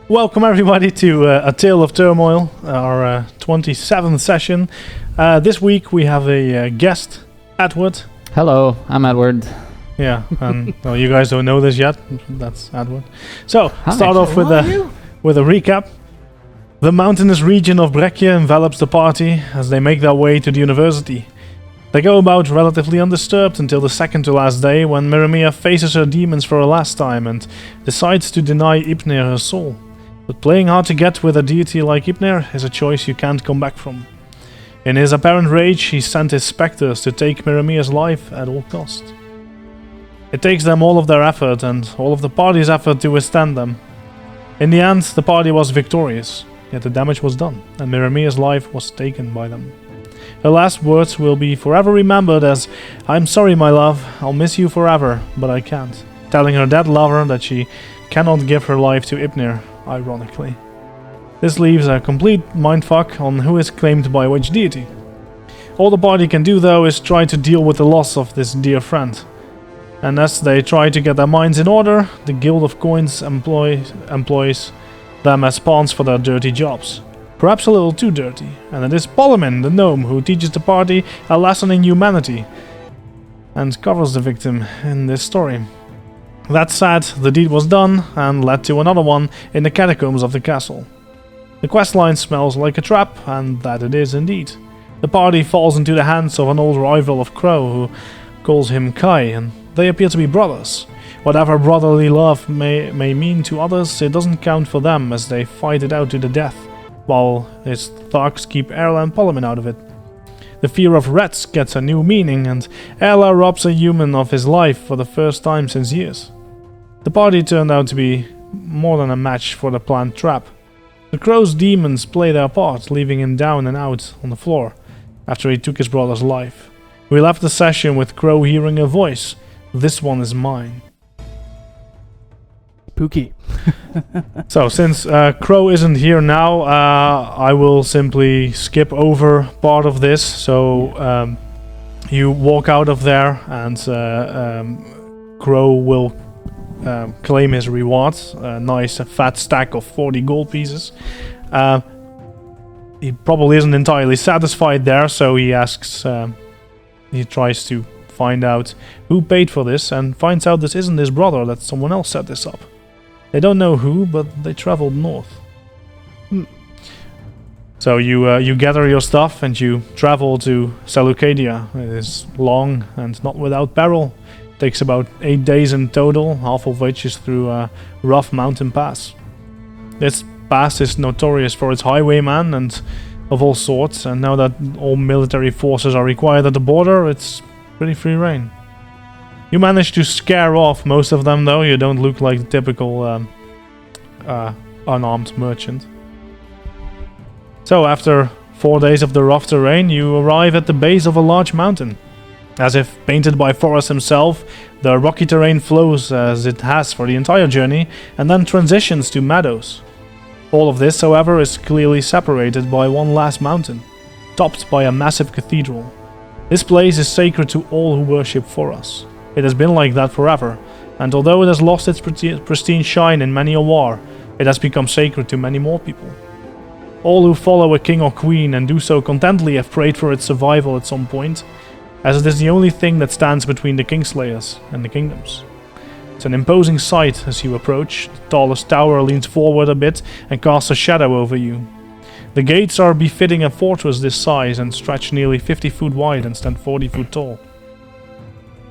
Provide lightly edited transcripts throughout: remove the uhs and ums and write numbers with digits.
Welcome everybody to A Tale of Turmoil, our 27th session. This week we have a guest, Edward. Hello, I'm Edward. Yeah, and well, you guys don't know this yet. That's Edward. So, Hi. start off with a recap. The mountainous region of Brekje envelops the party as they make their way to the university. They go about relatively undisturbed until the second to last day, when Miramia faces her demons for a last time and decides to deny Ipnir her soul. But playing hard to get with a deity like Ipnir is a choice you can't come back from. In his apparent rage, he sent his specters to take Miramia's life at all cost. It takes them all of their effort and all of the party's effort to withstand them. In the end, the party was victorious, yet the damage was done, and Miramia's life was taken by them. Her last words will be forever remembered as, "I'm sorry, my love, I'll miss you forever, but I can't," telling her dead lover that she cannot give her life to Ipnir, ironically. This leaves a complete mindfuck on who is claimed by which deity. All the party can do, though, is try to deal with the loss of this dear friend. And as they try to get their minds in order, the Guild of Coins employs them as pawns for their dirty jobs. Perhaps a little too dirty, and it is Polomin, the gnome, who teaches the party a lesson in humanity and covers the victim in this story. That said, the deed was done and led to another one in the catacombs of the castle. The questline smells like a trap, and that it is indeed. The party falls into the hands of an old rival of Crow who calls him Kai, and they appear to be brothers. Whatever brotherly love may mean to others, it doesn't count for them as they fight it out to the death, while his thugs keep Erla and Polomin out of it. The fear of rats gets a new meaning, and Erla robs a human of his life for the first time since years. The party turned out to be more than a match for the planned trap. The Crow's demons play their part, leaving him down and out on the floor after he took his brother's life. We left the session with Crow hearing a voice. "This one is mine." Pookie. So, since Crow isn't here now, I will simply skip over part of this. So, you walk out of there, and Crow will claim his reward. A nice fat stack of 40 gold pieces. He probably isn't entirely satisfied there, so he asks, he tries to find out who paid for this, and finds out this isn't his brother, that someone else set this up. They don't know who, but they traveled north. So you gather your stuff and you travel to Seleucadia. It is long and not without peril. It takes about 8 days in total, half of which is through a rough mountain pass. This pass is notorious for its highwaymen and of all sorts, and now that all military forces are required at the border, it's pretty free reign. You manage to scare off most of them, though. You don't look like the typical unarmed merchant. So after 4 days of the rough terrain, you arrive at the base of a large mountain. As if painted by Forrest himself, the rocky terrain flows as it has for the entire journey, and then transitions to meadows. All of this, however, is clearly separated by one last mountain, topped by a massive cathedral. This place is sacred to all who worship Forrest. It has been like that forever, and although it has lost its pristine shine in many a war, it has become sacred to many more people. All who follow a king or queen and do so contently have prayed for its survival at some point, as it is the only thing that stands between the Kingslayers and the kingdoms. It's an imposing sight as you approach. The tallest tower leans forward a bit and casts a shadow over you. The gates are befitting a fortress this size and stretch nearly 50 foot wide and stand 40 foot tall.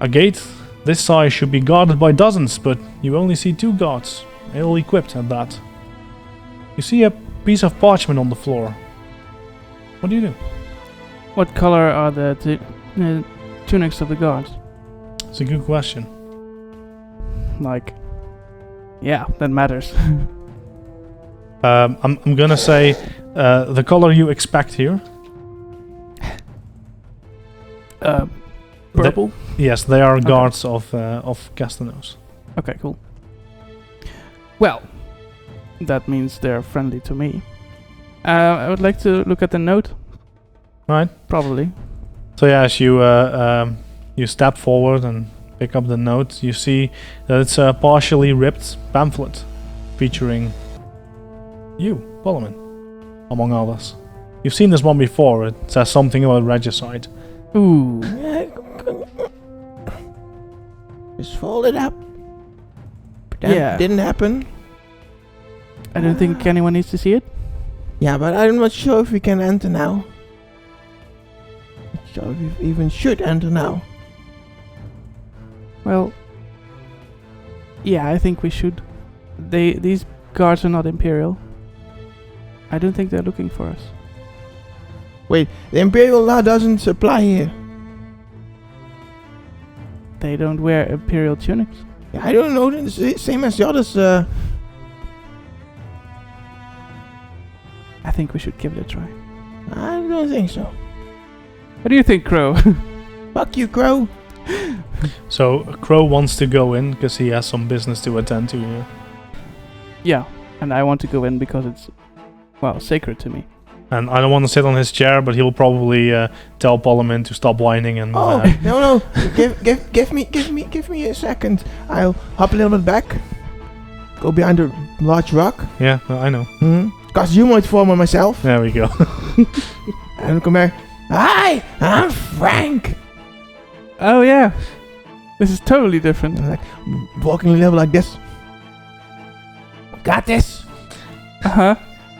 A gate this size should be guarded by dozens, but you only see 2 guards, ill-equipped at that. You see a piece of parchment on the floor. What do you do? What color are the tunics of the guards? It's a good question. Like, yeah, that matters. I'm gonna say the color you expect here. Purple? Yes, they are guards of Castanos. Okay, cool. Well, that means they're friendly to me. I would like to look at the note. Right. Probably. So yeah, as you step forward and pick up the note, you see that it's a partially ripped pamphlet featuring You, Parliament, among others. You've seen this one before. It says something about regicide. Ooh. Just fold it up. Pretend Yeah. it didn't happen. I don't think anyone needs to see it. Yeah, but I'm not sure if we can enter now. Not sure if we even should enter now. Well, yeah, I think we should. These guards are not Imperial. I don't think they're looking for us. Wait, the Imperial law doesn't apply here. They don't wear Imperial tunics. Yeah, I don't know. It's the same as the others. I think we should give it a try. I don't think so. What do you think, Crow? Fuck you, Crow. So Crow wants to go in because he has some business to attend to here. Yeah, and I want to go in because it's, well, sacred to me. And I don't want to sit on his chair, but he'll probably tell Parliament to stop whining and. Oh no! Give me a second. I'll hop a little bit back. Go behind a large rock. Yeah, I know. Cast humanoid form on myself. There we go. And come back. Hi, I'm Frank. Oh yeah, this is totally different. And like walking a little like this. Got this.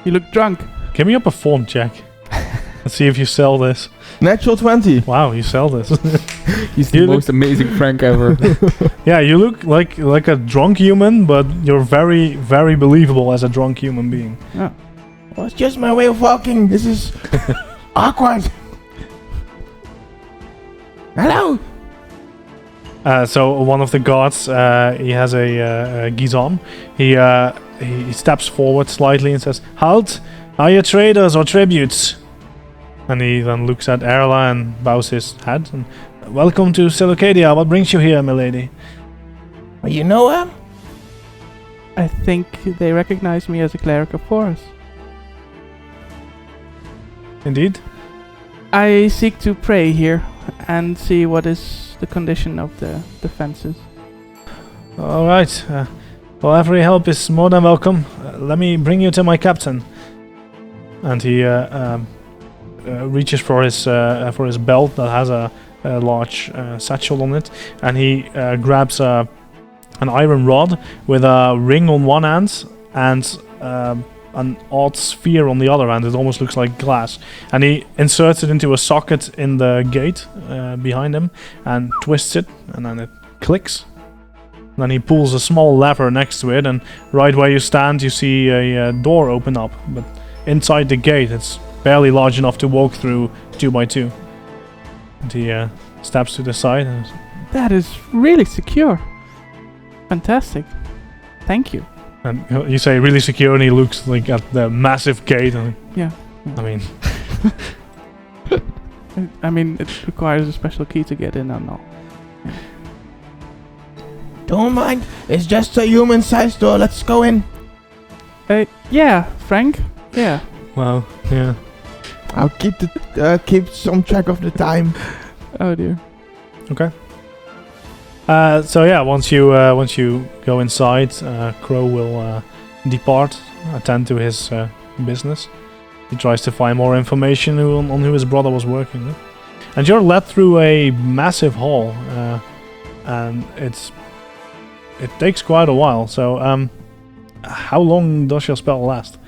You look drunk. Give me a perform check. Let's see if you sell this. Natural 20. Wow, you sell this. He's the most amazing Frank ever. Yeah, you look like a drunk human, but you're very, very believable as a drunk human being. Oh. Well, it's just my way of walking. This is awkward. Hello. So one of the guards, he has a gizom. He steps forward slightly and says, "Halt! Are you traders or tributes?" And he then looks at Erla and bows his head. And, "Welcome to Seleucadia. What brings you here, milady?" Well, you know her? I think they recognize me as a cleric of Horus. Indeed. I seek to pray here and see what is the condition of the defenses. All right. Well, every help is more than welcome. Let me bring you to my captain. And he reaches for his belt that has a large satchel on it, and he grabs an iron rod with a ring on one end and an odd sphere on the other end. It almost looks like glass, and he inserts it into a socket in the gate behind him and twists it, and then it clicks. And then he pulls a small lever next to it, and right where you stand, you see a door open up. But inside the gate, it's barely large enough to walk through 2 by 2. And he steps to the side. And That is really secure. Fantastic. Thank you. And you say really secure, and he looks like at the massive gate. And Yeah. I mean, it requires a special key to get in and all. Don't mind. It's just a human-sized door. Let's go in. Yeah, Frank. Yeah. well, yeah. I'll keep some track of the time. Oh dear. Okay. So yeah, once you go inside, Crow will depart, attend to his business. He tries to find more information on who his brother was working with. And you're led through a massive hall, and it takes quite a while. So how long does your spell last?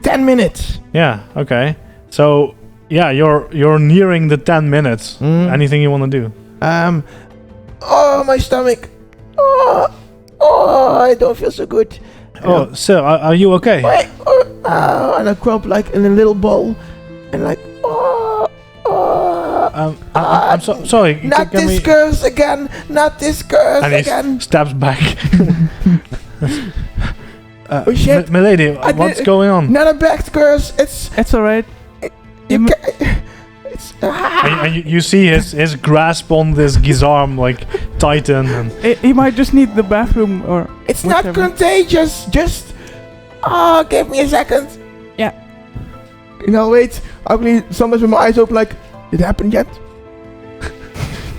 10 minutes. Yeah. Okay. So yeah, you're nearing the 10 minutes. Anything you want to do? Oh, my stomach. Oh, I don't feel so good. Oh, sir, are you okay? Wait, and I crop like in a little bowl, and like, I'm sorry. Not this curse again. Not this curse and he again. Stabs back. Oh shit! Milady, what's going on? Not a back curse. It's alright. And you see his grasp on this gizarm like tighten, and He might just need the bathroom or. It's whichever. not contagious. Just give me a second. Yeah. Wait. Ugly. Sometimes with my eyes open, like, did it happen yet?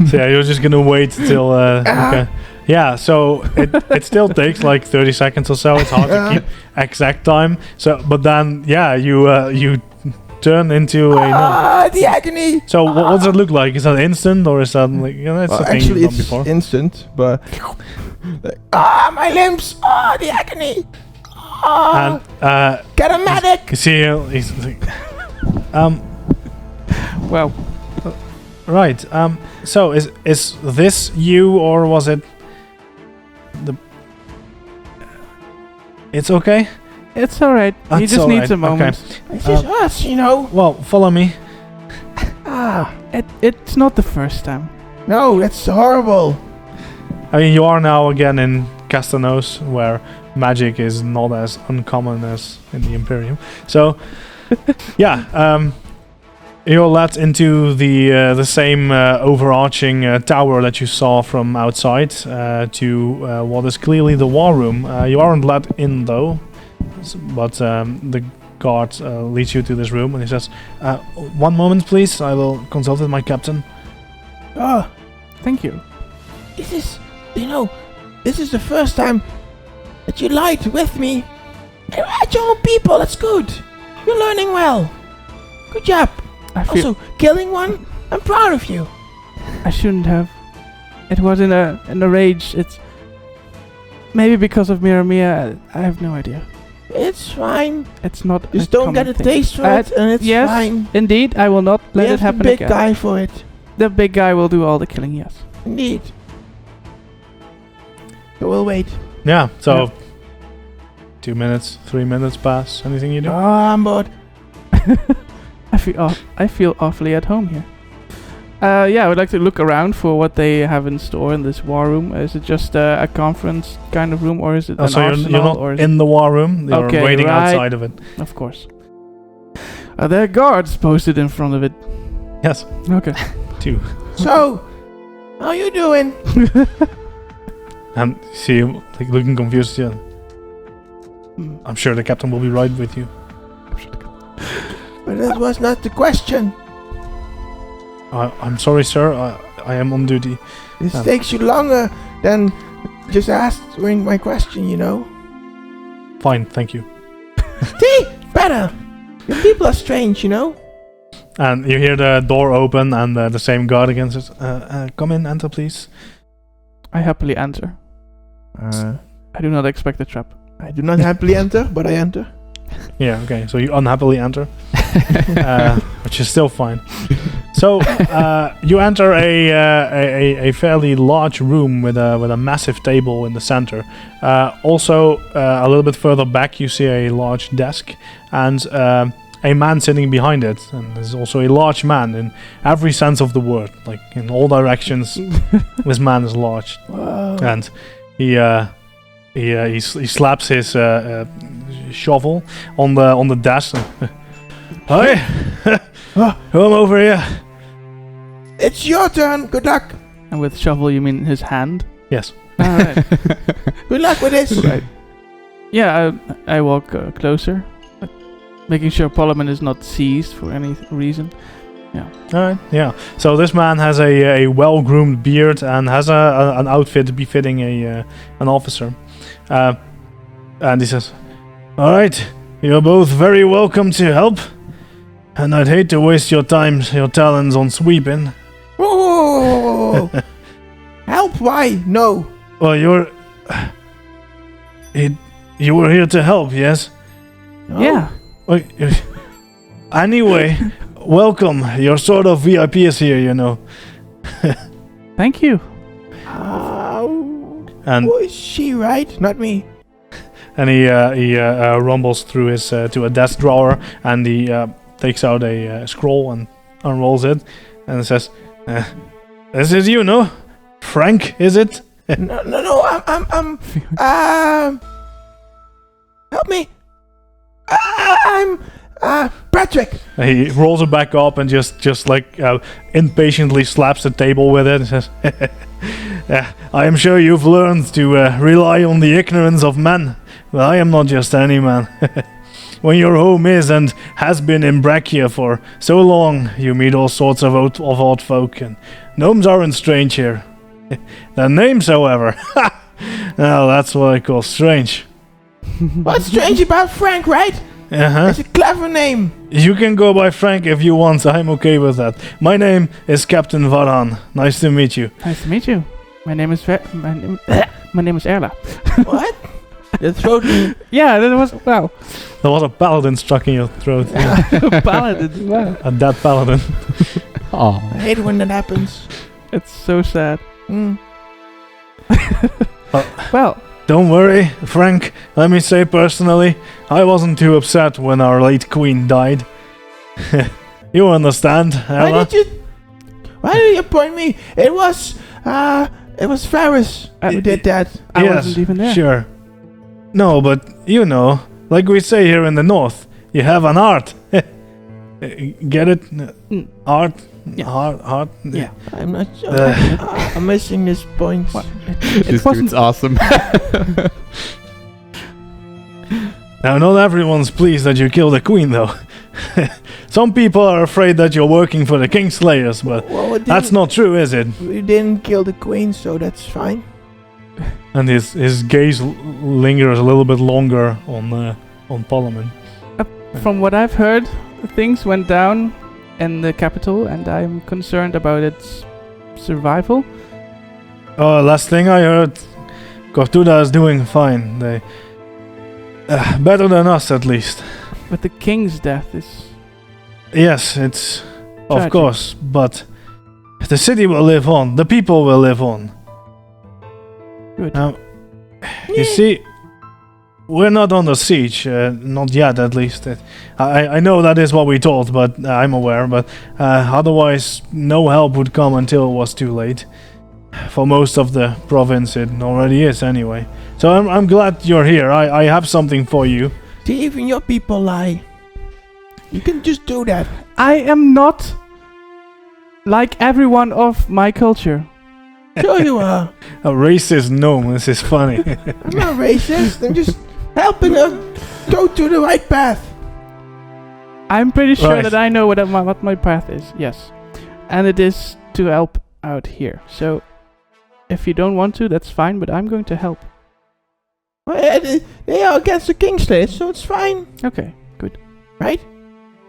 so yeah, you're just gonna wait till. Okay. Yeah, so it still takes like 30 seconds or so. It's hard to keep exact time. So, but then yeah, you turn into a nun. The agony. So what does it look like? Is that instant or is that like it's a thing Actually, you've done it's before? instant, but my limbs. The agony. And Get a medic. you see, he's like, Well, right. So is this you or was it the? It's okay. it's alright. He That's just needs alright, a moment. It's just us, you know. Well, follow me. It's not the first time. No, that's horrible. I mean, you are now again in Castanos, where magic is not as uncommon as in the Imperium. So, yeah, you're led into the same overarching tower that you saw from outside to what is clearly the war room. You aren't let in though, but the guard leads you to this room and he says, "One moment, please. I will consult with my captain." Thank you. This is, this is the first time that you lied with me. You had your own people. That's good. You're learning well. Good job. I feel Also, killing one. I'm proud of you. I shouldn't have. It was in a rage. It's maybe because of Miramia. I have no idea. It's fine. It's not. Just a don't common get a thing. taste for it, and it's yes, fine. Indeed, I will not let We it have happen the big again. guy for it. The big guy will do all the killing. Yes. Indeed. So we'll wait. Yeah. So, Yeah. 2 minutes, 3 minutes pass. Anything you do? I'm bored. I feel awfully at home here. Yeah, I would like to look around for what they have in store in this war room. Is it just a conference kind of room, or is it an So arsenal? you're not or is in the war room. You're Okay, waiting right. outside of it. Of course. Are there guards posted in front of it? Yes. Okay. 2. So, how you doing? And see you like looking confused. Yeah. I'm sure the captain will be right with you. But that was not the question. I'm sorry, sir. I am on duty. This Oh. takes you longer than just answering my question, you know? Fine, thank you. See? Better. Your people are strange, you know? And you hear the door open and the same guard again says, "Come in, enter, please." I happily enter. I do not expect a trap. I do not happily enter, but I enter. Yeah, okay. So you unhappily enter, which is still fine. So you enter a fairly large room with a massive table in the center. Also, a little bit further back, you see a large desk and a man sitting behind it. And there's also a large man in every sense of the word, like in all directions. This man is large, Wow. and he slaps his shovel on the desk. Hi, come over here. It's your turn. Good luck. And with shovel, you mean his hand? Yes. Alright. Good luck with this. Right. Yeah, I walk closer, making sure Parliament is not seized for any reason. All right. Yeah. So this man has a well-groomed beard and has an outfit befitting an officer. And he says, "All right, you're both very welcome to help, and I'd hate to waste your time, your talents on sweeping. Whoa. Help? Why? No. Well, you were here to help, yes? No. Yeah. Well, anyway, welcome. You're sort of VIPs here, you know." Thank you. And Who is she, right? Not me. And he rumbles through his to a desk drawer, and he takes out a scroll and unrolls it, and says, "This is you, no? Frank, is it?" No. I'm. Help me. I'm. Patrick. He rolls it back up and just like impatiently slaps the table with it and says, "I am sure you've learned to rely on the ignorance of men. Well, I am not just any man. When your home is and has been in Brachia for so long, you meet all sorts of odd folk, and gnomes aren't strange here. Their names, however, now that's what I call strange. What's strange about Frank, right? Uh-huh. It's a clever name. You can go by Frank if you want, I'm okay with that. My name is Captain Varan. Nice to meet you. Nice to meet you. My name is my name is Erla. What? The throat. Yeah, that was wow. There was a paladin stuck in your throat. Paladin. Wow. A dead paladin. Oh. I hate when that happens. It's so sad. Mm. Well, Don't worry, Frank. Let me say personally, I wasn't too upset when our late queen died. You understand, Ella? Why did you appoint me? It was Ferris who did that. I wasn't even there. Sure. No, but you know, like we say here in the north, you have an art. Get it? Art? Yeah. Heart? Yeah. I'm not sure. I'm missing this point. What? This dude's awesome. Now, not everyone's pleased that you killed the queen, though. Some people are afraid that you're working for the Kingslayers, but Well, that's not true, is it? We didn't kill the queen, so that's fine. And his gaze lingers a little bit longer on Parliament. From what I've heard, things went down in the capital, and I'm concerned about its survival. Last thing I heard, Cortuda is doing fine. They better than us, at least. But the king's death is Yes, it's of tragic. course, but the city will live on. The people will live on. Good. Now, you see, we're not under siege, not yet at least. I know that is what we told, but I'm aware. But otherwise, no help would come until it was too late. For most of the province, it already is anyway. So I'm glad you're here. I have something for you. See, even your people lie. You can just do that. I am not like everyone of my culture. Sure you are. A racist gnome. This is funny. I'm not racist. I'm just helping her go to the right path. I'm pretty sure Right. that I know what my path is. Yes, and it is to help out here. So, if you don't want to, that's fine. But I'm going to help. Well, they are against the Kingslayers, so it's fine, Okay, good. right?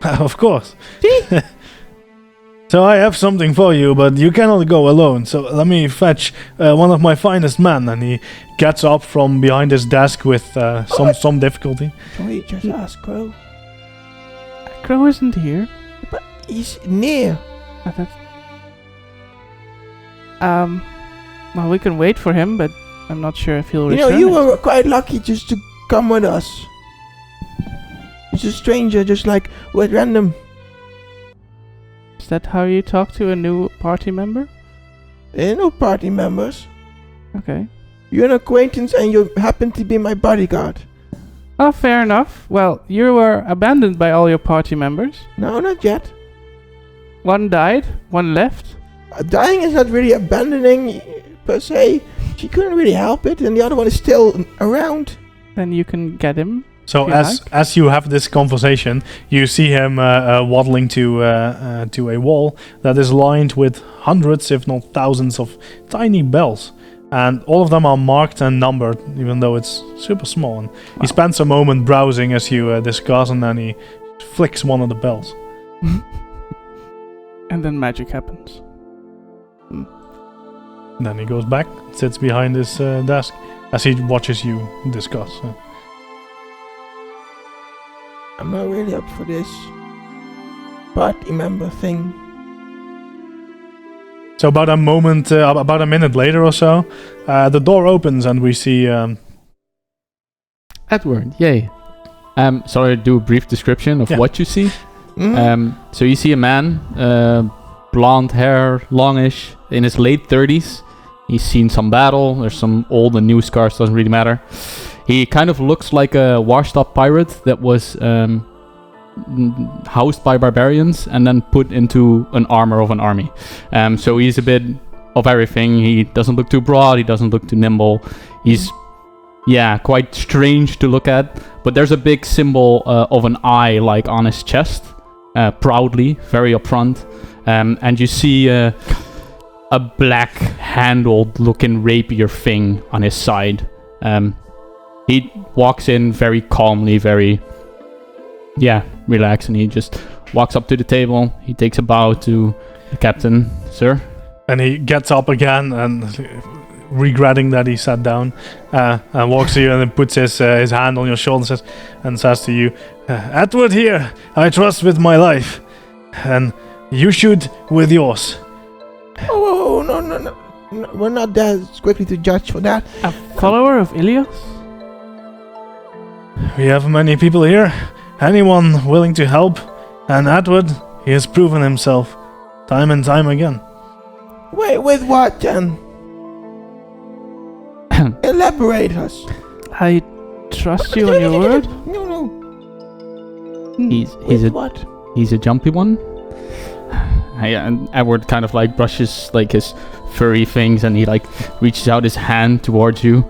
Of course. See? So I have something for you, but you cannot go alone. So let me fetch one of my finest men, and he gets up from behind his desk with some difficulty. Wait, just ask Crow. Crow isn't here. But he's near. That's well, we can wait for him, but I'm not sure if he'll You know, return. you were quite lucky just to come with us. He's a stranger, just like with random. Is that how you talk to a new party member? There are no party members. Okay. You're an acquaintance and you happen to be my bodyguard. Oh, fair enough. Well, you were abandoned by all your party members. No, not yet. One died, one left. Dying is not really abandoning per se. She couldn't really help it, and the other one is still around. Then you can get him. So If you as you have this conversation, you see him waddling to a wall that is lined with hundreds, if not thousands, of tiny bells, and all of them are marked and numbered, even though it's super small. And he spends a moment browsing as you discuss, and then he flicks one of the bells. And then magic happens. Then he goes back, sits behind his desk as he watches you discuss. I'm not really up for this party member thing. So about a minute later or so, the door opens and we see. Edward, yay. So I do a brief description of Yeah. what you see. Mhm. So you see a man, blonde hair, longish, in his late 30s. He's seen some battle. There's some old and new scars, doesn't really matter. He kind of looks like a washed-up pirate that was housed by barbarians and then put into an armor of an army. So he's a bit of everything. He doesn't look too broad. He doesn't look too nimble. He's, quite strange to look at. But there's a big symbol of an eye, like on his chest, proudly, very upfront. And you see a black-handled looking rapier thing on his side. He walks in very calmly, very, relaxed, and he just walks up to the table. He takes a bow to the captain. Sir? And he gets up again and regretting that he sat down, and walks to you and then puts his hand on your shoulder and says to you, Edward here, I trust with my life, and you should with yours. Oh, no. We're not that quickly to judge for that. A follower of Ilios? We have many people here, anyone willing to help, and Edward, he has proven himself time and time again. Wait, with what, then? Elaborate us. I trust you on your word. No. He's With what? He's a jumpy one. And Edward kind of like brushes like his furry things, and he like reaches out his hand towards you.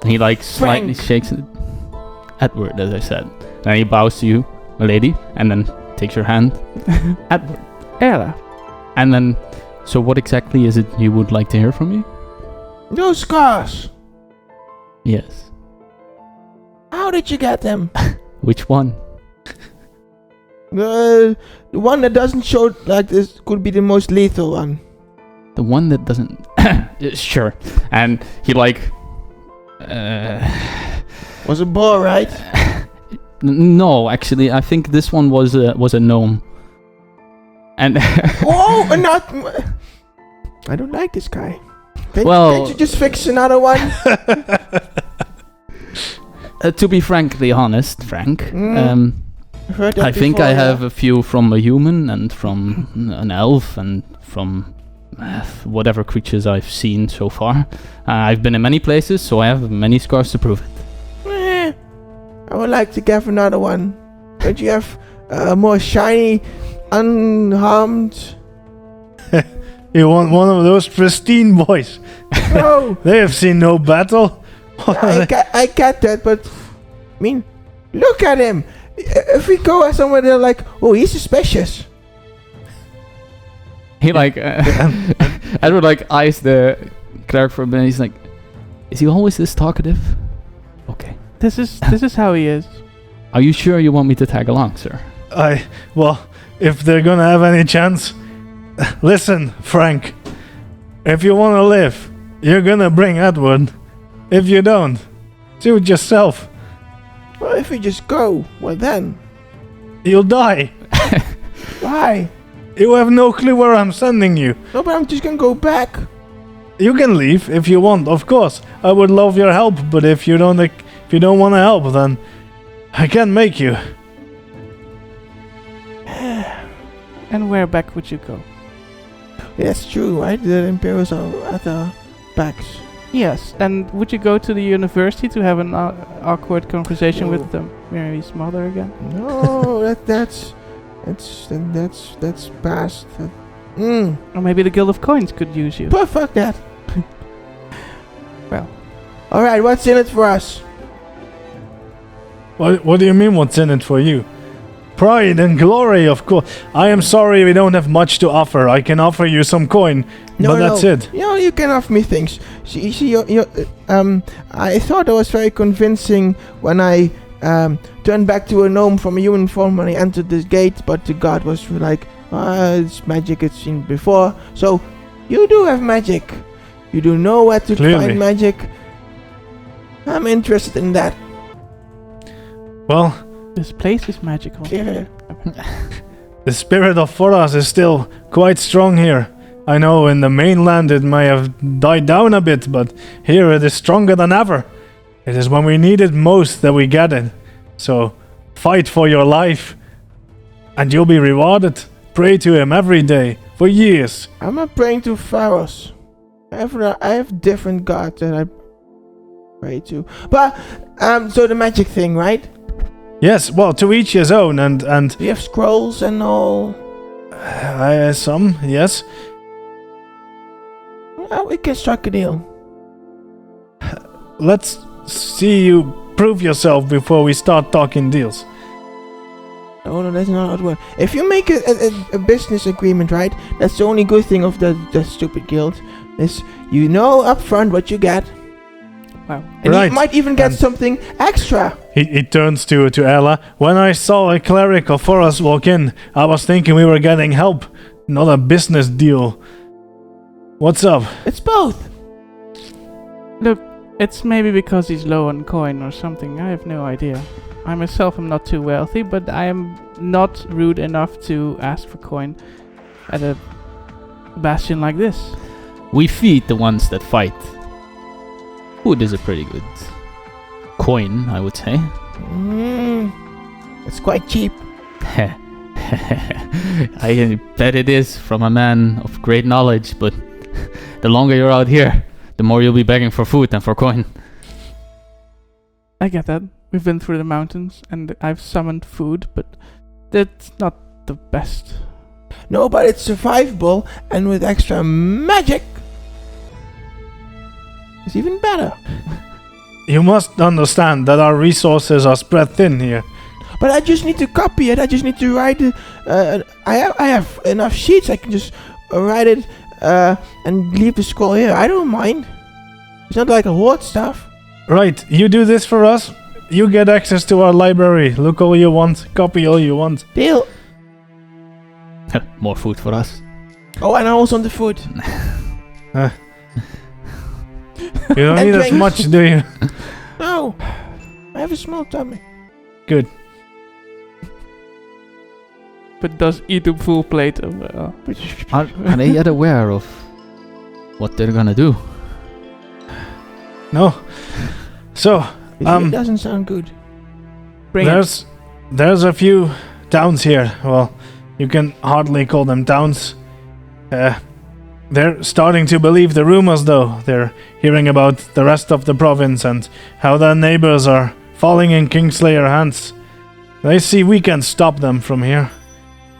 And he like slightly shakes it. Edward, as I said. And he bows to you, my lady, and then takes your hand. Edward. Ella. And then, so what exactly is it you would like to hear from me? Those scars. Yes. How did you get them? Which one? The one that doesn't show like this could be the most lethal one. The one that doesn't... Sure. And he like... Was a boar, right? No, actually, I think this one was a gnome. And... Oh, not... I don't like this guy. Can't you just fix another one? To be frankly honest, Frank, I've heard that I think before, I have a few from a human and from an elf and from whatever creatures I've seen so far. I've been in many places, so I have many scars to prove it. I would like to get another one. Don't you have a more shiny, unharmed? You want one of those pristine boys? No. They have seen no battle. I get that, but I mean, look at him. If we go somewhere, they're like, oh, he's suspicious. He like Edward like eyes the cleric for a minute. He's like, is he always this talkative? Okay. This is how he is. Are you sure you want me to tag along, sir? Well, if they're gonna have any chance, listen, Frank. If you wanna live, you're gonna bring Edward. If you don't, suit yourself. Well, if we just go, well then. You'll die. Why? You have no clue where I'm sending you. No, but I'm just gonna go back. You can leave if you want, of course. I would love your help, but if you don't want to help, then I can't make you. And where back would you go? That's true, right? The Imperials are at our backs. Yes, and would you go to the university to have an awkward conversation with Mary's mother again? No, that's past. Or maybe the Guild of Coins could use you. But fuck that. Well. Alright, what's in it for us? What do you mean, what's in it for you? Pride and glory, of course. I am sorry we don't have much to offer. I can offer you some coin, but that's it. You can offer me things. See, I thought I was very convincing when I turned back to a gnome from a human form when I entered this gate, but the god was like, it's magic it's seen before. So, you do have magic. You do know where to find magic. I'm interested in that. Well, this place is magical. Yeah. The spirit of Foras is still quite strong here. I know in the mainland it may have died down a bit, but here it is stronger than ever. It is when we need it most that we get it. So, fight for your life, and you'll be rewarded. Pray to him every day, for years. I'm not praying to Pharos. I have different gods that I pray to. But, so the magic thing, right? Yes, well, to each his own, and Do you have scrolls and all? Some, yes. Well, we can strike a deal. Let's see you prove yourself before we start talking deals. No, that's not how it works. If you make a business agreement, right? That's the only good thing of the stupid guild. Is you know upfront what you get. Wow. And Right. you might even get And- something extra. He turns to Ella. When I saw a cleric of Forest walk in, I was thinking we were getting help, not a business deal. What's up? It's both. Look, it's maybe because he's low on coin or something. I have no idea. I myself am not too wealthy, but I am not rude enough to ask for coin at a bastion like this. We feed the ones that fight. Food is a pretty good coin, I would say. It's quite cheap. I bet it is from a man of great knowledge, but the longer you're out here, the more you'll be begging for food than for coin. I get that. We've been through the mountains and I've summoned food, but that's not the best. No, but it's survivable, and with extra magic, it's even better. You must understand that our resources are spread thin here. But I just need to copy it. I just need to write it. I have enough sheets. I can just write it and leave the scroll here. I don't mind. It's not like a hoard stuff. Right, you do this for us. You get access to our library. Look all you want, copy all you want. Deal. More food for us. Oh, and I also want the food. You don't And need as drinks. much, do you? No, I have a small tummy. Good. But does eat a full plate of... Are they yet aware of what they're gonna do? No. So, It doesn't sound good. Bring it. there's a few towns here. Well, you can hardly call them towns. They're starting to believe the rumors, though. They're hearing about the rest of the province and how their neighbors are falling in Kingslayer hands. They see we can stop them from here.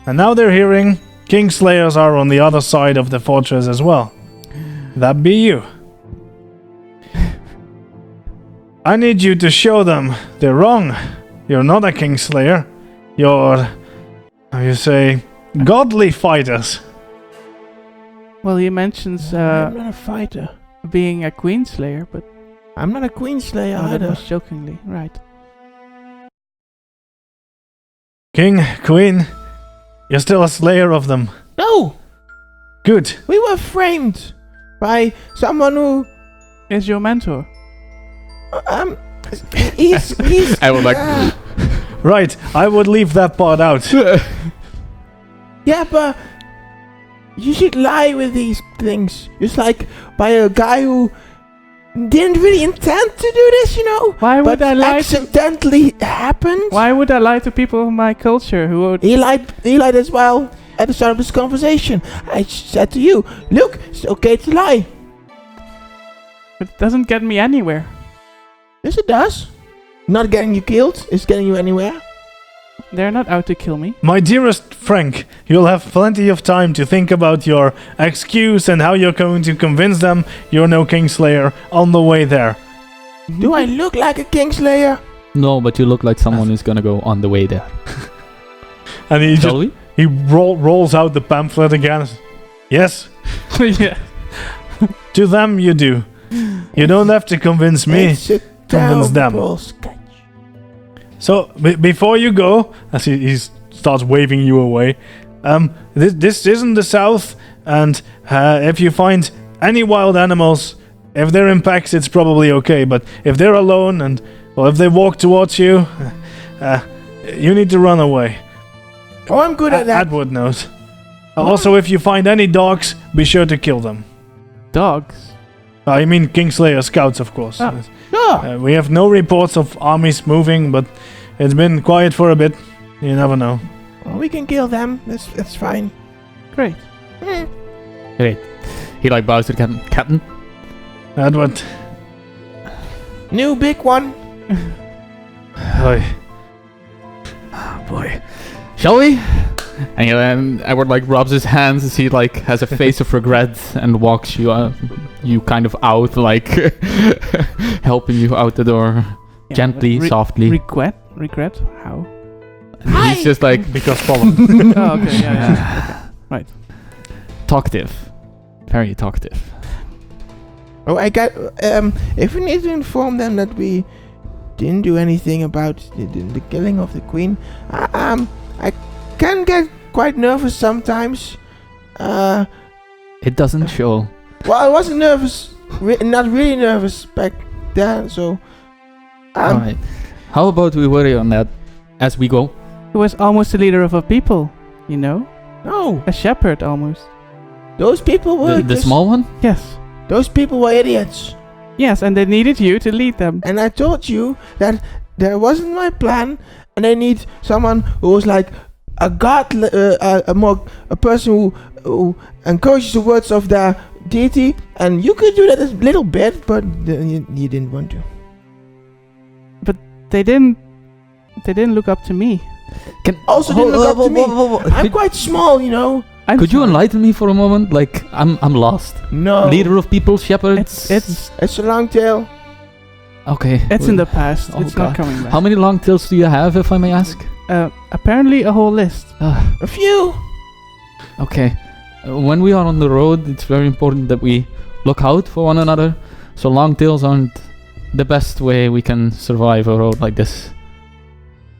And now they're hearing Kingslayers are on the other side of the fortress as well. That be you. I need you to show them they're wrong. You're not a Kingslayer. You're, how you say, godly fighters. Well, he mentions I'm not a fighter. being a Queenslayer, but I'm not a queen slayer that either. was jokingly. Right. King, Queen, you're still a slayer of them. No, Good. we were framed by someone who Is your mentor? he's I would like. Right, I would leave that part out. yeah, but you should lie with these things. Just like by a guy who didn't really intend to do this, you know. Why would But I lie to... accidentally happened. Why would I lie to people of my culture who would... He lied as well at the start of this conversation. I said to you, look, it's okay to lie. It doesn't get me anywhere. Yes, it does. Not getting you killed is getting you anywhere. They're not out to kill me. My dearest Frank, you'll have plenty of time to think about your excuse and how you're going to convince them you're no Kingslayer on the way there. Do I look like a Kingslayer? No, but you look like someone who's gonna go on the way there. And he Shall we? he rolls out the pamphlet again. Yes, Yeah. to them you do. You don't have to convince me. It's a Convince them. terrible sketch. So before you go, as he starts waving you away, this isn't the south, and if you find any wild animals, if they're in packs, it's probably okay. But if they're alone and if they walk towards you, you need to run away. Oh, I'm good at that. Atwood knows. Also, if you find any dogs, be sure to kill them. Dogs. I mean Kingslayer scouts, of course. Ah. Sure. We have no reports of armies moving, but it's been quiet for a bit. You never know. Well, we can kill them. That's fine. Great. Great. He like bows to the captain. Captain? Edward. New big one. Oh boy. Shall we? And Edward like rubs his hands as he like has a face of regret and walks you kind of out, like helping you out the door Yeah, gently, but softly. Regret? How? He's just like Because pollen. Oh, okay, yeah. Right. talkative, very talkative. Oh, I got. If we need to inform them that we didn't do anything about the killing of the queen, I can get quite nervous sometimes. It doesn't show. Well, I wasn't nervous, not really nervous back then. So, All right. How about we worry on that as we go? He was almost the leader of a people, you know? no, A shepherd, almost. those people were The just- small one? Yes. Those people were idiots, Yes, and they needed you to lead them. and I told you that there wasn't my plan, and they need someone who was like a god, a person who encourages the words of their deity, and you could do that a little bit, but you didn't want to. They didn't look up to me. Also didn't look up to me. I'm quite small, you know. Could you enlighten me for a moment? Like, I'm lost. No, Leader of people, shepherds. It's a long tail. Okay. it's in the past. Oh, It's not God. coming back. How many long tails do you have, if I may ask? Apparently a whole list. A few. Okay. When we are on the road, it's very important that we look out for one another. So long tails aren't the best way we can survive a road like this.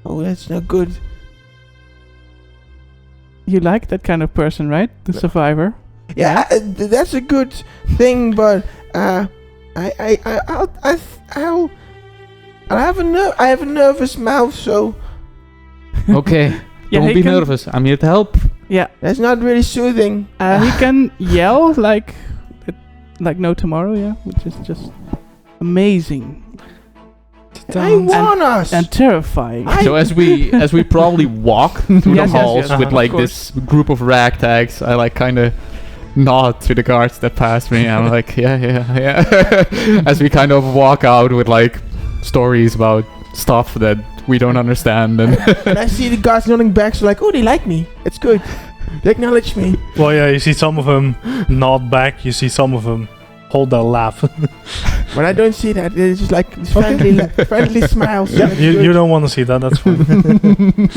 Oh, that's not good. You like that kind of person, right? The survivor. Yeah, that's a good thing, but I'll I have a nervous mouth, so Okay. Yeah, Don't he be can- nervous. I'm here to help. Yeah. that's not really soothing. He can yell like no tomorrow, yeah, which is just amazing I warn us. and terrifying. So as we probably walk through Yes, the yes, halls yes, with of like course. this group of ragtags, I like kind of nod to the guards that pass me. I'm like, yeah. As we kind of walk out with like stories about stuff that we don't understand, and And I see the guards nodding back, so like, oh, they like me. It's good. They acknowledge me. Well, yeah, you see some of them nod back. You see some of them hold their laugh. But I don't see that. It's just like friendly smiles. Yeah, That's you good. don't want to see that. That's fine.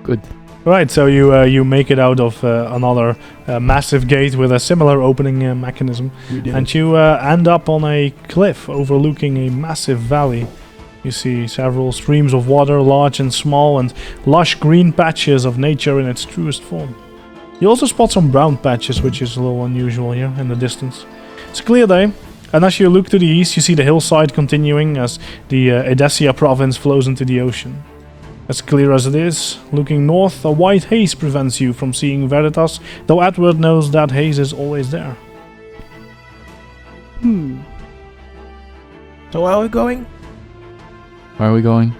good. Right, so you make it out of another massive gate with a similar opening mechanism, and you end up on a cliff overlooking a massive valley. You see several streams of water, large and small, and lush green patches of nature in its truest form. You also spot some brown patches, which is a little unusual here in the distance. It's a clear day, and as you look to the east, you see the hillside continuing as the Edessia province flows into the ocean. As clear as it is, looking north, a white haze prevents you from seeing Veritas, though Edward knows that haze is always there. So where are we going? Where are we going?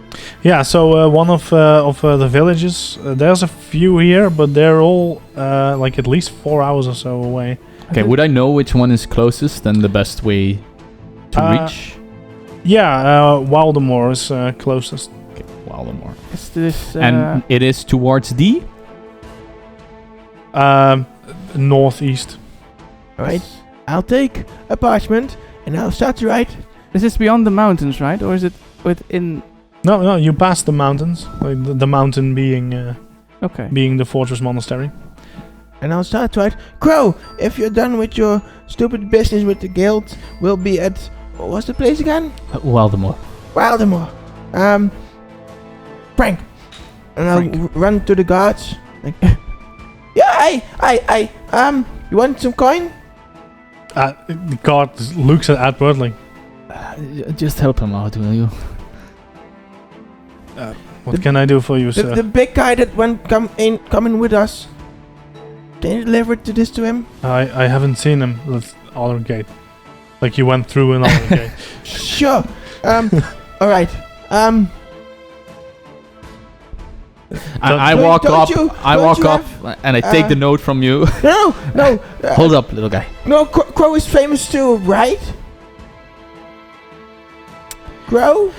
Yeah, so one of the villages, there's a few here, but they're all like at least 4 hours or so away. Okay, would I know which one is closest and the best way to reach? Yeah, Wildemore is closest. Okay, Wildemore. Is this And it is towards the... Northeast. Alright, I'll take a parchment and I'll start to write. this is beyond the mountains, right? Or is it within? No, you pass the mountains, like the mountain being Okay. being the fortress monastery. And I'll start to write. Crow, if you're done with your stupid business with the guild, we'll be at... What was the place again? Wildemore. Wildemore. Frank. And Frank. I'll run to the guards. Like, yeah, you want some coin? The guard looks at Edward like, Just help him out, will you? what can I do for you, sir? The big guy that coming with us. Can you deliver to him? I haven't seen him. That's other gate. Like you went through another gate. Sure. Alright. I Don't- walk don't up. you- I don't walk you up and I take the note from you. No. Hold up, little guy. No, Crow is famous too, right? Crow?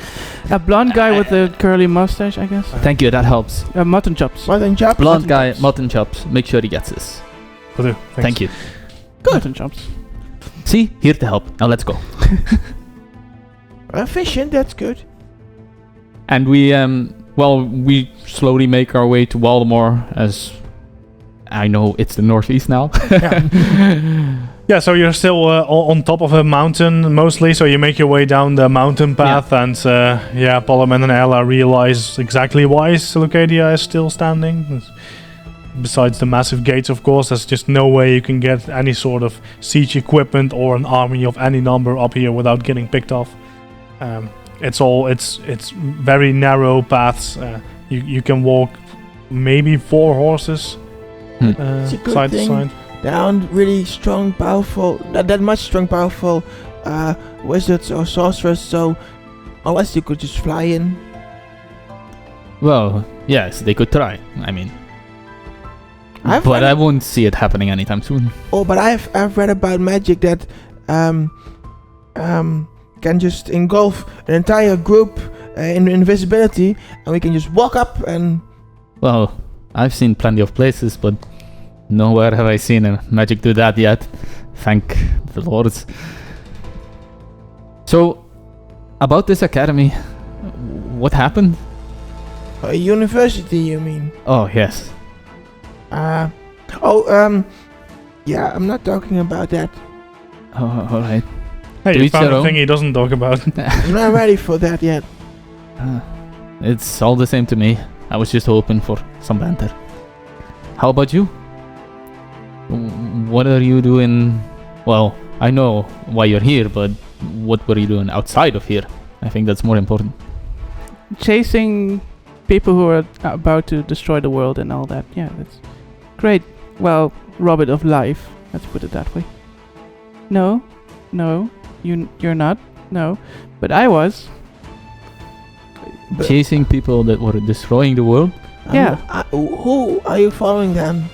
A blonde guy with a curly mustache, I guess. Thank you, that helps. Mutton chops. Mutton chop? Blonde Mutton guy, chops. mutton chops. Make sure he gets this. Will do. Thanks. Thank you. Good. Mutton chops. See, here to help. Now let's go. Efficient, that's good. And we well, we slowly make our way to Waldemar, as I know it's the northeast now. Yeah, so you're still on top of a mountain mostly, so you make your way down the mountain path, and Poleman and Ella realize exactly why Silucadia is still standing. Besides the massive gates, of course, there's just no way you can get any sort of siege equipment or an army of any number up here without getting picked off. It's very narrow paths. You can walk maybe 4 horses It's a good side to thing. side. There aren't really strong, powerful, that much strong, powerful wizards or sorcerers, so unless you could just fly in. Well, yes, they could try. I mean, I've but read- I won't see it happening anytime soon. Oh, but I've read about magic that can just engulf an entire group in invisibility, and we can just walk up and. Well, I've seen plenty of places, but nowhere have I seen a magic do that yet. Thank the lords. So, about this academy, what happened? A university, you mean? Oh, yes. Yeah, I'm not talking about that. Oh, alright. Hey, To you each found their a own. thing he doesn't talk about. I'm not ready for that yet. It's all the same to me. I was just hoping for some banter. How about you? What are you doing? Well, I know why you're here, but what were you doing outside of here? I think that's more important. Chasing people who are about to destroy the world and all that. Yeah, that's great. Well, rob it of life. Let's put it that way. No, you're not. No, but I was. But- Chasing people that were destroying the world? Yeah. Who are you following then?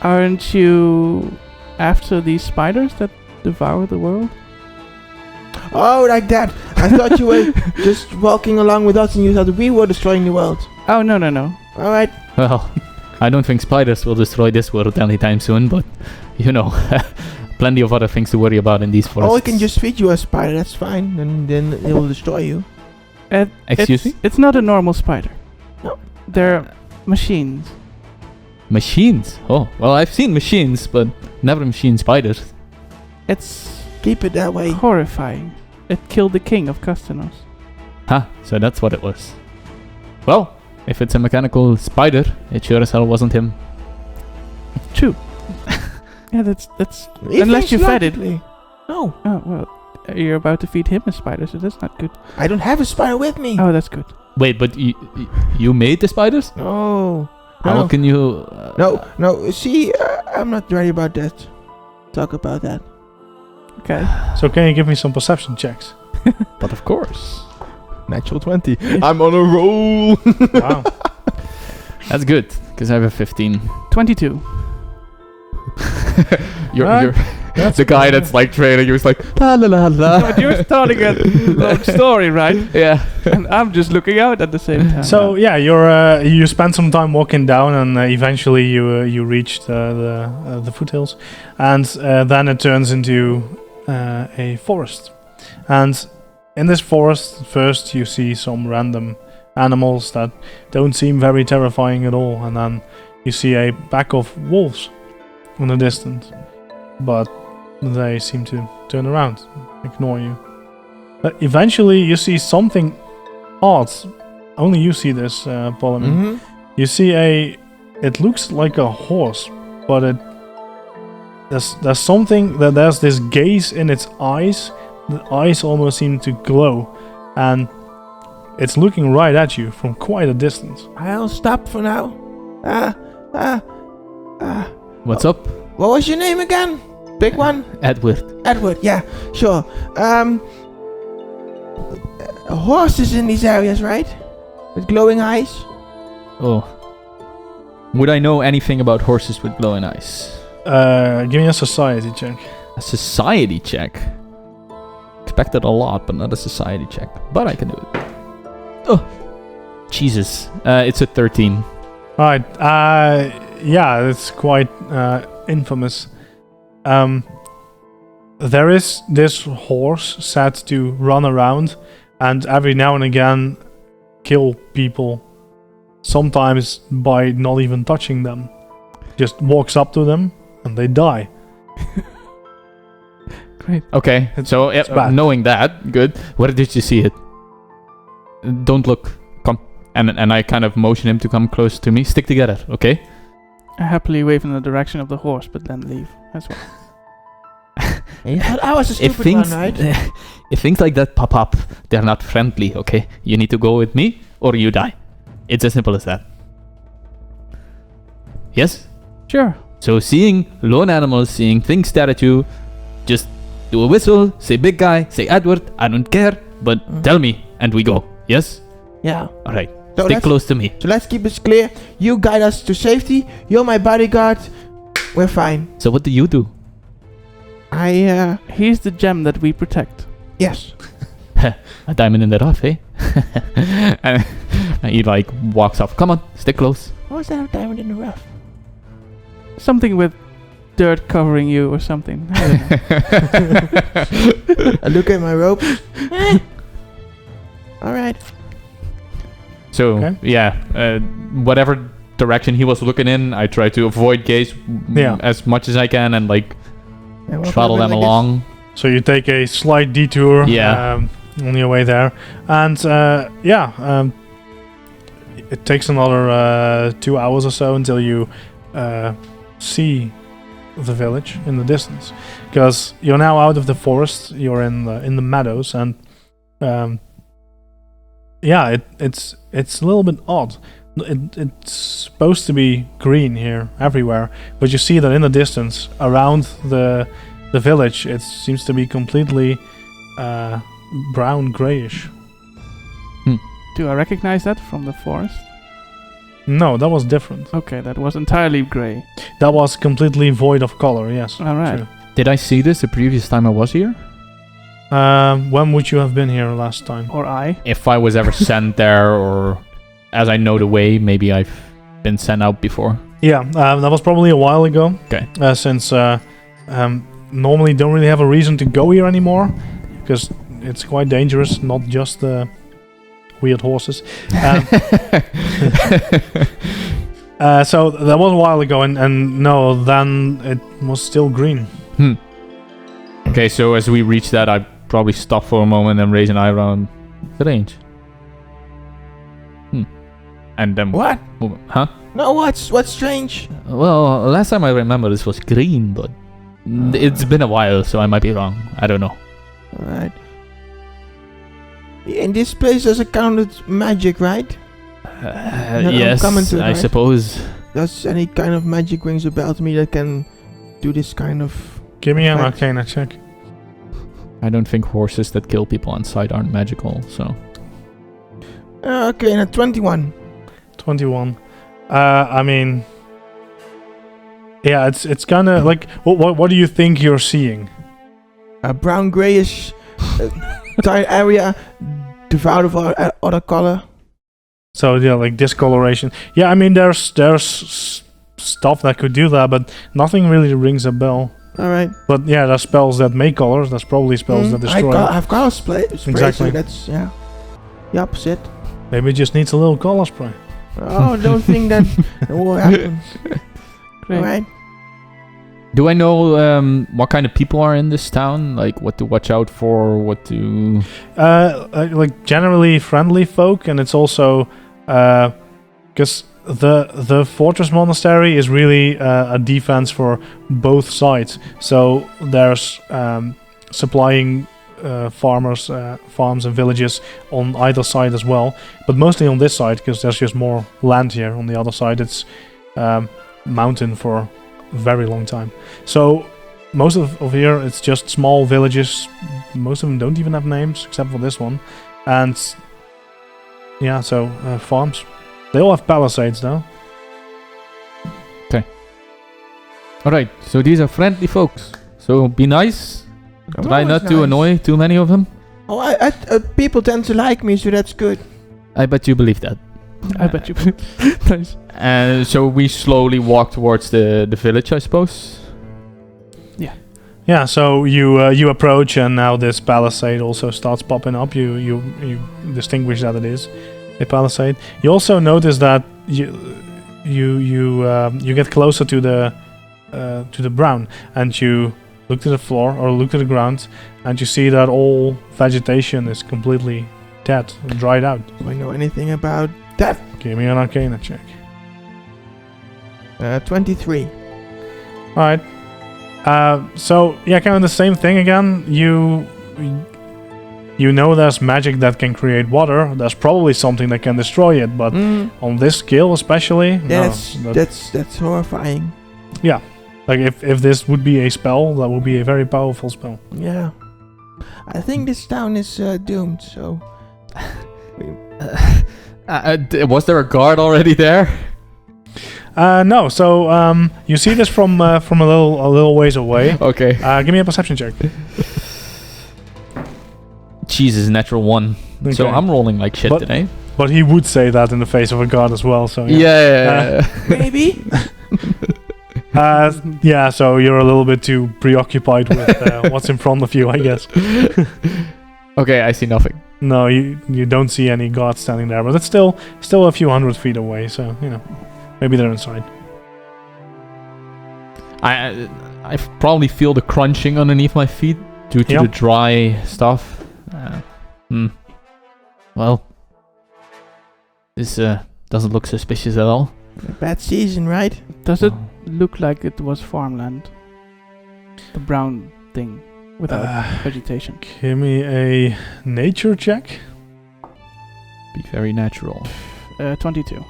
Aren't you after these spiders that devour the world? Oh, like that. I thought you were just walking along with us and you thought we were destroying the world. Oh, no. Alright. Well, I don't think spiders will destroy this world anytime soon, but you know, plenty of other things to worry about in these forests. Or we can just feed you a spider, that's fine, and then it will destroy you. Excuse me? It's not a normal spider. No. They're machines. Machines? Oh, well, I've seen machines, but never machine spiders. It's Keep it that way. horrifying. It killed the king of Castanos. Huh, so that's what it was. Well, if it's a mechanical spider, it sure as hell wasn't him. True. Yeah, that's He unless thinks you fed it. logically. No, Oh, well, you're about to feed him a spider, so that's not good. I don't have a spider with me. Oh, that's good. Wait, but you made the spiders? No. How No. can you... No, see, I'm not ready about that. Talk about that. Okay. So can you give me some perception checks? But of course. Natural 20. I'm on a roll. Wow. That's good, because I have a 15. 22. You're That's the guy that's like training, he was like, la la la la. But you're starting a long story, right? Yeah. And I'm just looking out at the same time. So yeah, you spend some time walking down, and eventually you reach the foothills, and then it turns into a forest. And in this forest, first you see some random animals that don't seem very terrifying at all, and then you see a pack of wolves in the distance, but they seem to turn around, ignore you. But eventually you see something odd. Only you see this, Ptolemy. Mm-hmm. You see it looks like a horse, but there's something that there's this gaze in its eyes. The eyes almost seem to glow, and it's looking right at you from quite a distance. I'll stop for now. What's up, What was your name again? Big one? Edward? Edward, yeah, sure. Horses in these areas, right? With glowing eyes? Oh. Would I know anything about horses with glowing eyes? Give me a society check. A society check. Expected a lot, but not a society check. But I can do it. Oh, Jesus. It's a 13. Alright, yeah, it's quite infamous. There is this horse set to run around, and every now and again kill people, sometimes by not even touching them. Just walks up to them and they die. Great. Okay, so bad. knowing that, good. Where did you see it? Don't look. Come. And I kind of motion him to come close to me. Stick together, okay? I happily wave in the direction of the horse, but then leave as well. I was a stupid one, right? If things like that pop up, they're not friendly, okay? You need to go with me or you die. It's as simple as that. Yes? Sure. So seeing lone animals, seeing things stare at you, just do a whistle, say big guy, say Edward, I don't care, but tell me, and we go. Yes? Yeah. Alright. So Stay close to me. So let's keep this clear. You guide us to safety. You're my bodyguard. We're fine. So what do you do? He's the gem that we protect. Yes. A diamond in the rough, eh? and he like walks off. Come on, stick close. What was that diamond in the rough? Something with dirt covering you or something. I don't know. I look at my rope. Alright. So, Okay. yeah, whatever direction he was looking in, I try to avoid gaze as much as I can and like shuttle them along. So you take a slight detour on your way there. And it takes another 2 hours or so until you see the village in the distance. Because you're now out of the forest, you're in the meadows, and it's a little bit odd. It's supposed to be green here everywhere, but you see that in the distance around the village it seems to be completely brown grayish. Do I recognize that from the forest? No, that was different. Okay, that was entirely grey. That was completely void of color. Yes. Alright. True. Did I see this the previous time I was here? When would you have been here last time? Or I? If I was ever sent there, or as I know the way, maybe I've been sent out before. Yeah, that was probably a while ago. Okay. Since normally don't really have a reason to go here anymore, because it's quite dangerous, not just the weird horses. So that was a while ago, and no, then it was still green. Okay, so as we reach that, I probably stop for a moment and raise an eyebrow and range. And then What? Huh? No, what's strange? Well, last time I remember this was green, but it's been a while, so I might be wrong. I don't know. Alright. In this place there's a counted magic, right? Yes, coming to it, I right? suppose. Does any kind of magic rings a bell to me that can do this kind of... Give me an Right. Arcana check. I don't think horses that kill people on sight aren't magical, so... Okay, and a 21. 21. I mean, yeah, it's kind of like what do you think you're seeing? A brown grayish entire area devoid of other color. So yeah, like discoloration. Yeah, I mean there's stuff that could do that, but nothing really rings a bell. Alright. But yeah, there's spells that make colors. There's probably spells that destroy. I've got a spray, Exactly. so that's the opposite. Maybe it just needs a little color spray. Oh, don't think that will happen. Great. Alright. Do I know what kind of people are in this town? Like what to watch out for, what to... Like generally friendly folk, and it's also because the fortress monastery is really a defense for both sides. So there's supplying farms and villages on either side as well, but mostly on this side because there's just more land here. On the other side, it's mountain for a very long time. So most of here, it's just small villages. Most of them don't even have names except for this one, and yeah, so farms. They all have palisades though. Alright, so these are friendly folks. So be nice. I'm Try always not to nice. annoy too many of them. Oh, people tend to like me, so that's good. I bet you believe that. I bet you. Nice. And so we slowly walk towards the village, I suppose. Yeah, so you approach, and now this palisade also starts popping up. You distinguish that it is, a palisade. You also notice that you get closer to the brown, and you look to the floor or look to the ground, and you see that all vegetation is completely dead and dried out. Do I know anything about that? Give me an Arcana check. 23. All right. So yeah, kind of the same thing again. You know there's magic that can create water. There's probably something that can destroy it, but on this scale especially, That's horrifying. yeah. Like if this would be a spell, that would be a very powerful spell. Yeah. I think this town is doomed, so... Was there a guard already there? No. So you see this from a little ways away. Okay. Give me a perception check. Jesus, natural 1. So Okay. I'm rolling like shit But- today. But he would say that in the face of a god as well. So Yeah. Maybe? yeah. So you're a little bit too preoccupied with what's in front of you, I guess. Okay, I see nothing. No, you don't see any guards standing there, but it's still a few hundred feet away. So maybe they're inside. I probably feel the crunching underneath my feet due to the dry stuff. Well, this doesn't look suspicious at all. Bad season, right? Does it look like it was farmland? The brown thing without vegetation. Give me a nature check. Be very natural. 22.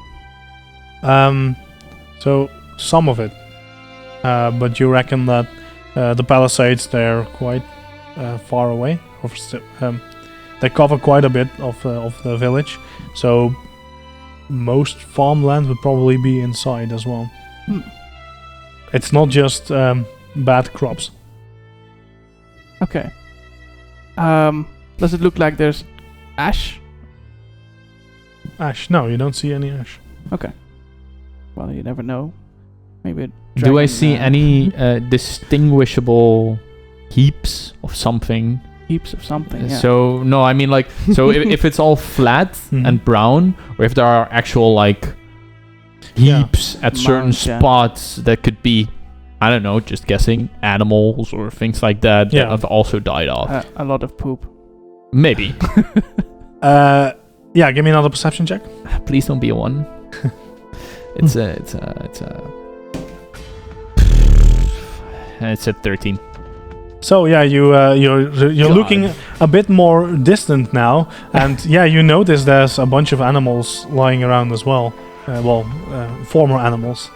So some of it, but you reckon that the palisades, they're quite far away. They cover quite a bit of the village, so most farmland would probably be inside as well. It's not just bad crops. Okay. Does it look like there's ash? Ash? No, you don't see any ash. Okay. Well, you never know. Maybe. Do I see any distinguishable heaps of something? Heaps of something. Yeah. So no, I mean like so if it's all flat and brown, or if there are actual like heaps at certain Mounds, yeah. spots that could be, I don't know, just guessing, animals or things like that that have also died off. A lot of poop. Maybe. Yeah, give me another perception check. Please don't be a 1. It's a 13. So yeah, you're looking a bit more distant now, and yeah, you notice there's a bunch of animals lying around as well. Former animals,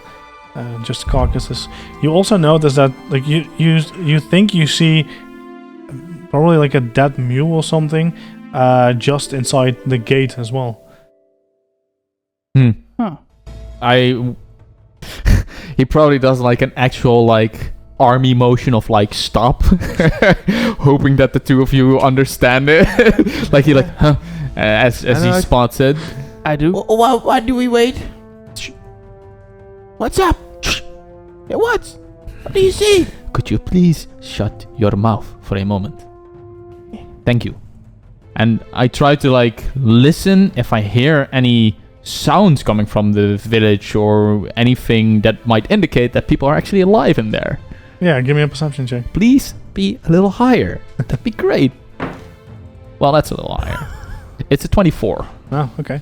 just carcasses. You also notice that like you think you see probably like a dead mule or something just inside the gate as well. Huh. He probably does like an actual like army motion of like stop, hoping that the two of you understand it. Like he like huh, as he spots it. I do. Why do we wait? What's up? Hey, what do you see? Could you please shut your mouth for a moment? Thank you. And I try to like listen if I hear any sounds coming from the village or anything that might indicate that people are actually alive in there. Yeah, give me a perception check. Please be a little higher. That'd be great. Well, that's a little higher. It's a 24. Oh, okay.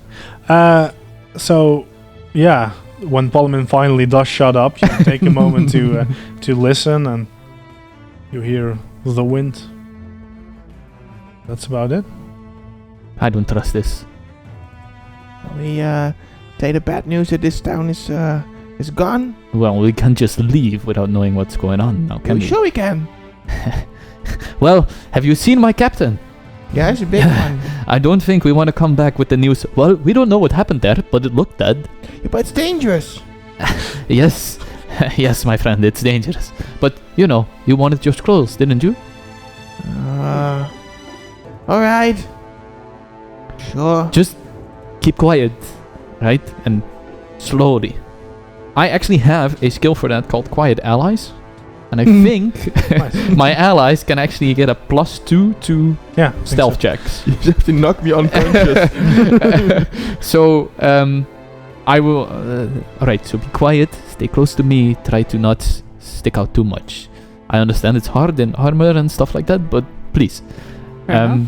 So, yeah, when Polyman finally does shut up, you take a moment to listen, and you hear the wind. That's about it. I don't trust this. We say the bad news that this town is gone. Well, we can't just leave without knowing what's going on now, can we? Sure we can. Well, have you seen my captain? Yeah, it's a big one. I don't think we want to come back with the news. Well, we don't know what happened there, but it looked dead. Yeah, but it's dangerous. Yes. Yes, my friend, it's dangerous. But, you know, you wanted your scrolls, didn't you? Alright. Sure. Just keep quiet, right? And slowly. I actually have a skill for that called Quiet Allies. And I think Nice. my allies can actually get a +2 to Yeah. I think stealth so. checks. You just have to knock me unconscious. So I will. Alright, so be quiet, stay close to me, try to not stick out too much. I understand it's hard in armor and stuff like that, but please. Fair enough.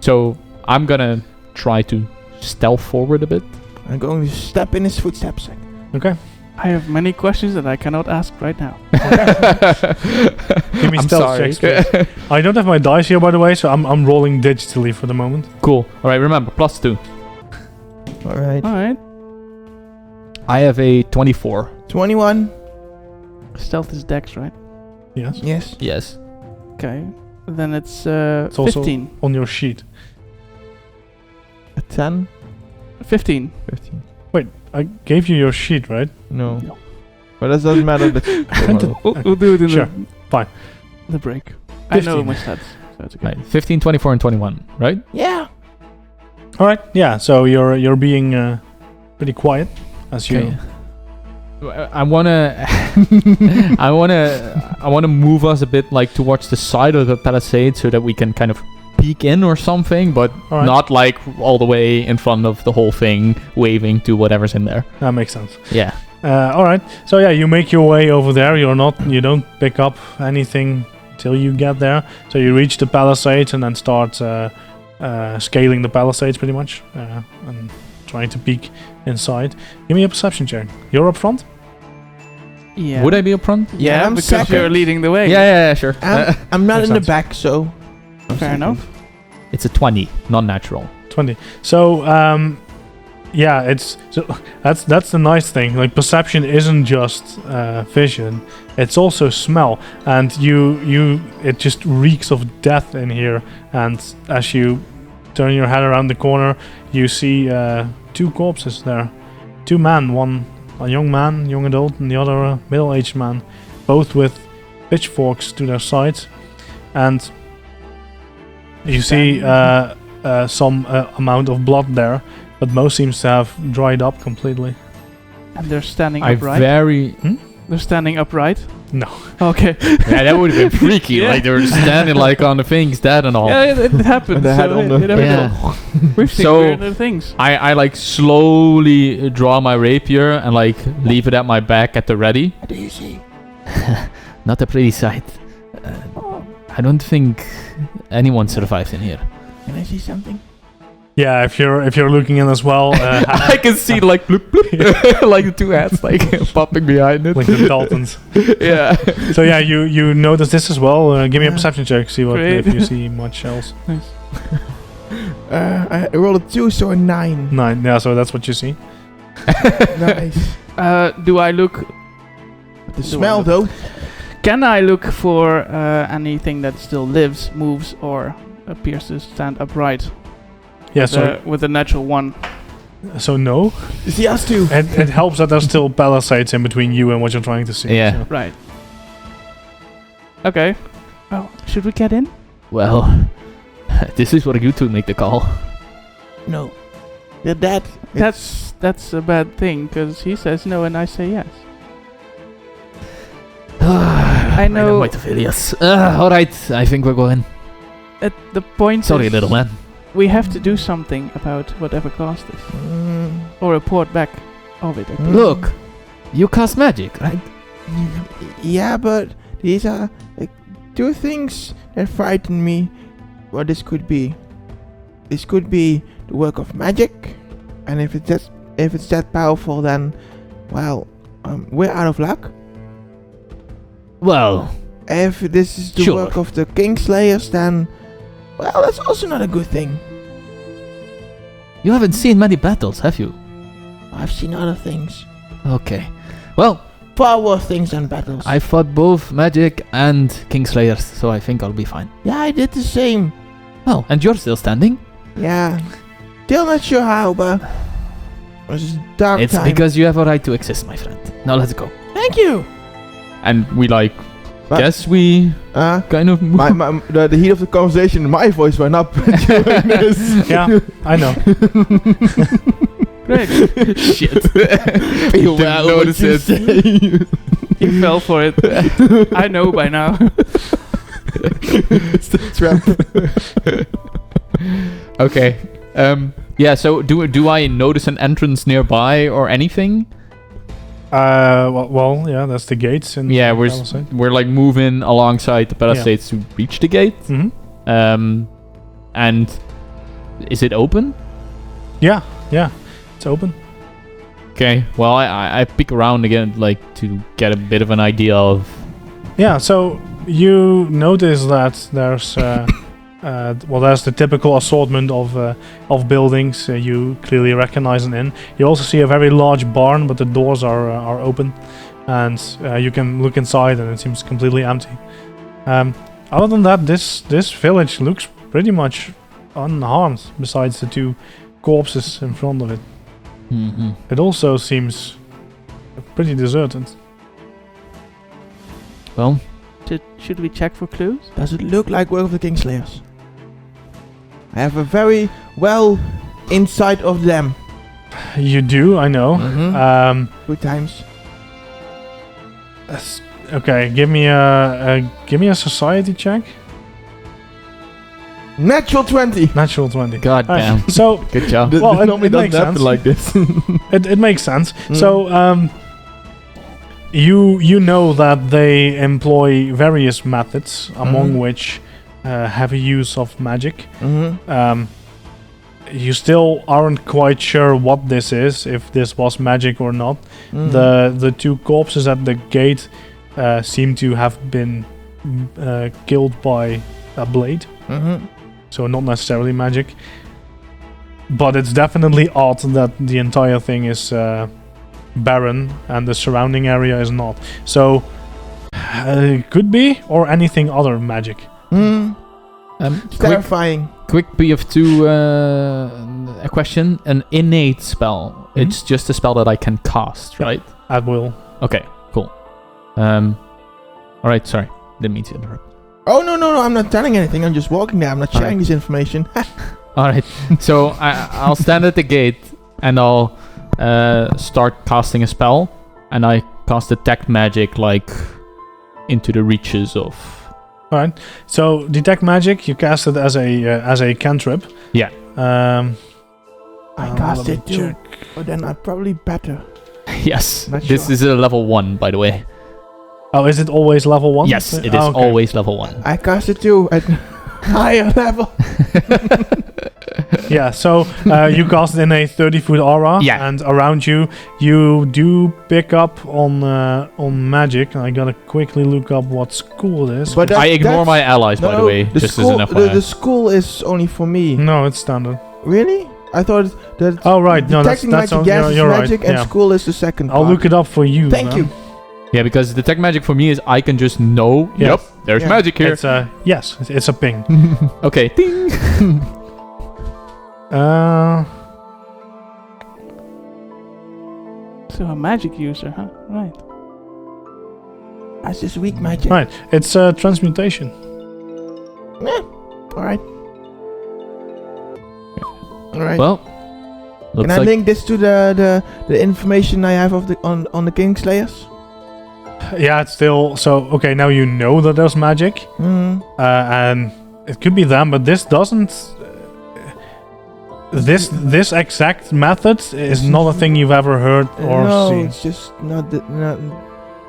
So I'm gonna try to stealth forward a bit. I'm going to step in his footsteps. Okay. I have many questions that I cannot ask right now. Give me I'm stealth sorry. checks, please. I don't have my dice here, by the way, so I'm rolling digitally for the moment. Cool. Alright, remember, +2. Alright. Alright. I have a 24. 21. Stealth is dex, right? Yes. Yes. Yes. Okay. Then it's It's also 15. on your sheet. A 10. 15. 15. Wait, I gave you your sheet, right? No. No. But that doesn't matter. That's We'll do it in Sure. Fine. the break. I know 15. my stats, so it's okay. Right. 15, 24, and 21, right? Yeah. All right. Yeah. So you're being pretty quiet as you. Okay. I wanna, I wanna move us a bit like towards the side of the palisade so that we can kind of peek in or something, but All right. not like all the way in front of the whole thing, waving to whatever's in there. That makes sense. Yeah. All right. So yeah, you make your way over there. You don't pick up anything till you get there. So you reach the palisades and then start scaling the palisades pretty much and trying to peek inside. Give me a perception check. You're up front. Yeah. Would I be up front? Yeah, I'm because second. you're leading the way. Yeah, sure. I'm not Makes in the sense. back, so. I'm Fair second. enough. It's a 20, non-natural. 20. So yeah, it's that's the nice thing. Like perception isn't just vision; it's also smell, and it just reeks of death in here. And as you turn your head around the corner, you see 2 corpses there, 2 men, one a young man, young adult, and the other a middle-aged man, both with pitchforks to their sides, and you see some amount of blood there, but most seems to have dried up completely. And they're standing I upright. very... They're standing upright. No. Okay. Yeah, that would have been freaky. Yeah. Like they were standing like on the things, dead and all. Yeah, it happened. They had so on you the- never Yeah. know. We've seen So- weirder things. I like slowly draw my rapier and like leave it at my back at the ready. What do you see? Not a pretty sight. I don't think anyone survives in here. Can I see something? Yeah, if you're looking in as well, I can see like bloop, bloop, like the 2 hats like popping behind it. like the Daltons. Yeah. So yeah, you notice this as well. Give me a Yeah. perception check. See what Great. if you see much else. I rolled a 2, so a 9. 9. Yeah, so that's what you see. Nice. Do I look? The smell, though. Can I look for anything that still lives, moves, or appears to stand upright? Yeah. So With a natural 1. so no. See us too. It helps that there's still palisades in between you and what you're trying to see. Yeah. so. Right. Okay. Well, should we get in? Well, this is where you two make the call. No. They're dead. That's a bad thing, because he says no and I say yes. I know- might fail, yes. Alright, I think we're going. At the point Sorry, is little man. we have to do something about whatever caused this. Or report back of it. I think. Look, you cast magic, right? Yeah, but these are like 2 things that frighten me. What this could be. This could be the work of magic, and if it's that powerful, then, well, we're out of luck. Well, If this is the Sure. work of the Kingslayers, then, well, that's also not a good thing. you haven't seen many battles, have you? I've seen other things, Okay. Well, far worse things than battles. I fought both magic and Kingslayers, so I think I'll be fine. Yeah, I did the same. Oh, and you're still standing? Yeah, still not sure how, but it was a dark It's time. because you have a right to exist, my friend. Now let's go. Thank you. And we like, But- guess we kind of move. The heat of the conversation, my voice went up during this. Yeah, I know. Great. Shit. You didn't notice it. He fell for it. I know by now. It's the trap. Okay. Yeah. So do I notice an entrance nearby or anything? Well, yeah, that's the gates. In Yeah, Palisade. we're like moving alongside the Palisades to reach the gate. Mm-hmm. And is it open? Yeah, it's open. Okay. Well, I peek around again, like to get a bit of an idea of. Yeah, so you notice that there's there's the typical assortment of buildings you clearly recognize an inn. You also see a very large barn, but the doors are open, and you can look inside, and it seems completely empty. Other than that, this village looks pretty much unharmed, besides the 2 corpses in front of it. Mm-hmm. It also seems pretty deserted. Well, Should we check for clues? Does it look like work of the Kingslayers? I have a very well insight of them. You do, I know. Mm-hmm. Good times. Okay, give me a society check. Natural 20. Natural 20. God Alright, damn. So Good job. Well, it normally makes doesn't happen sense. like this. it makes sense. Mm. So you know that they employ various methods, among which heavy use of magic. Mm-hmm. You still aren't quite sure what this is, if this was magic or not. Mm-hmm. The 2 corpses at the gate seem to have been killed by a blade, Mm-hmm. so not necessarily magic. But it's definitely odd that the entire thing is barren and the surrounding area is not. So it could be, or anything other magic. Mm. Quick, Terrifying. quick BF2 a question. An innate spell. It's just a spell that I can cast, right? At will. Okay, cool. Alright, sorry. Didn't mean to interrupt. Oh, no, I'm not telling anything. I'm just walking there. I'm not sharing this information. Alright, so I'll stand at the gate and I'll start casting a spell, and I cast detect magic like into the reaches of. Alright. So detect magic, you cast it as a cantrip. Yeah. I cast it too. check. But then I'm probably better. Yes. Not This sure. is a level 1, by the way. Oh, is it always level 1? Yes, it is Oh, okay. always level 1. I cast it too at higher level. Yeah, so you cast it in a 30-foot aura, Yeah. and around you do pick up on magic. I gotta quickly look up what school it is. But I ignore that's- my allies, by the way, the just school, as an FYI. the school is only for me. No, it's standard. Really? I thought that Oh, right. No, that's detecting magic, all, yes, is you're magic, right. and Yeah. school is the second I'll part. look it up for you. Thank man. you. Yeah, because detect magic for me is I can just know, Yes. yep, there's Yeah. magic here. It's yes, it's a ping. Okay, ding. So a magic user, huh? Right. That's just weak magic. Right, it's transmutation. Alright. Alright. Well, looks Can I like link this to the information I have of the on the Kingslayers? Yeah, it's still so. Okay, now you know that there's magic, Mm. and it could be them, but this doesn't. This exact method is not a thing you've ever heard or no, seen. it's just not.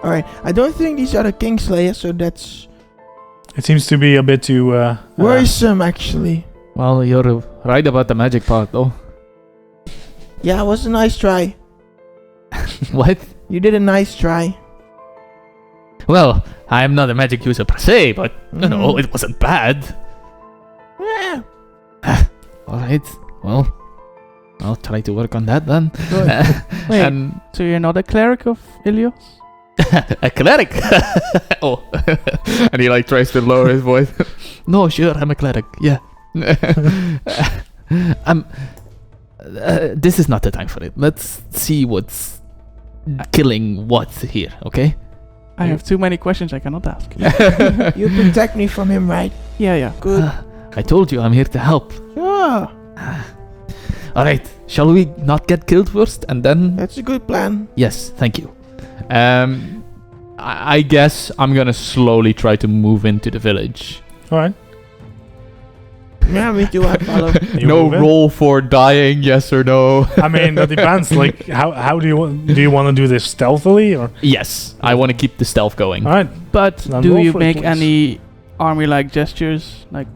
Alright, I don't think these are the Kingslayers, so that's It seems to be a bit too worrisome, actually. well, you're right about the magic part, though. Yeah, it was a nice try. What? You did a nice try. Well, I'm not a magic user per se, but you know, Mm. it wasn't bad. Yeah. Alright, well, I'll try to work on that then. Good. Wait, And so you're not a cleric of Ilios? a cleric. Oh, and he like tries to lower his voice. No, sure, I'm a cleric. Yeah. I'm. This is not the time for it. Let's see what's killing what here. Okay. I have too many questions I cannot ask. You protect me from him, right? Yeah. Good. I told you I'm here to help. Sure. All right. shall we not get killed first and then? That's a good plan. Yes, thank you. I guess I'm gonna slowly try to move into the village. All right. Yeah, me too. I follow. You No move in? roll for dying, yes or no? I mean, that depends. Like, how do you want to do this stealthily or? Yes, I want to keep the stealth going. All right. But Then do roll you for it, make please. any army-like gestures? Like,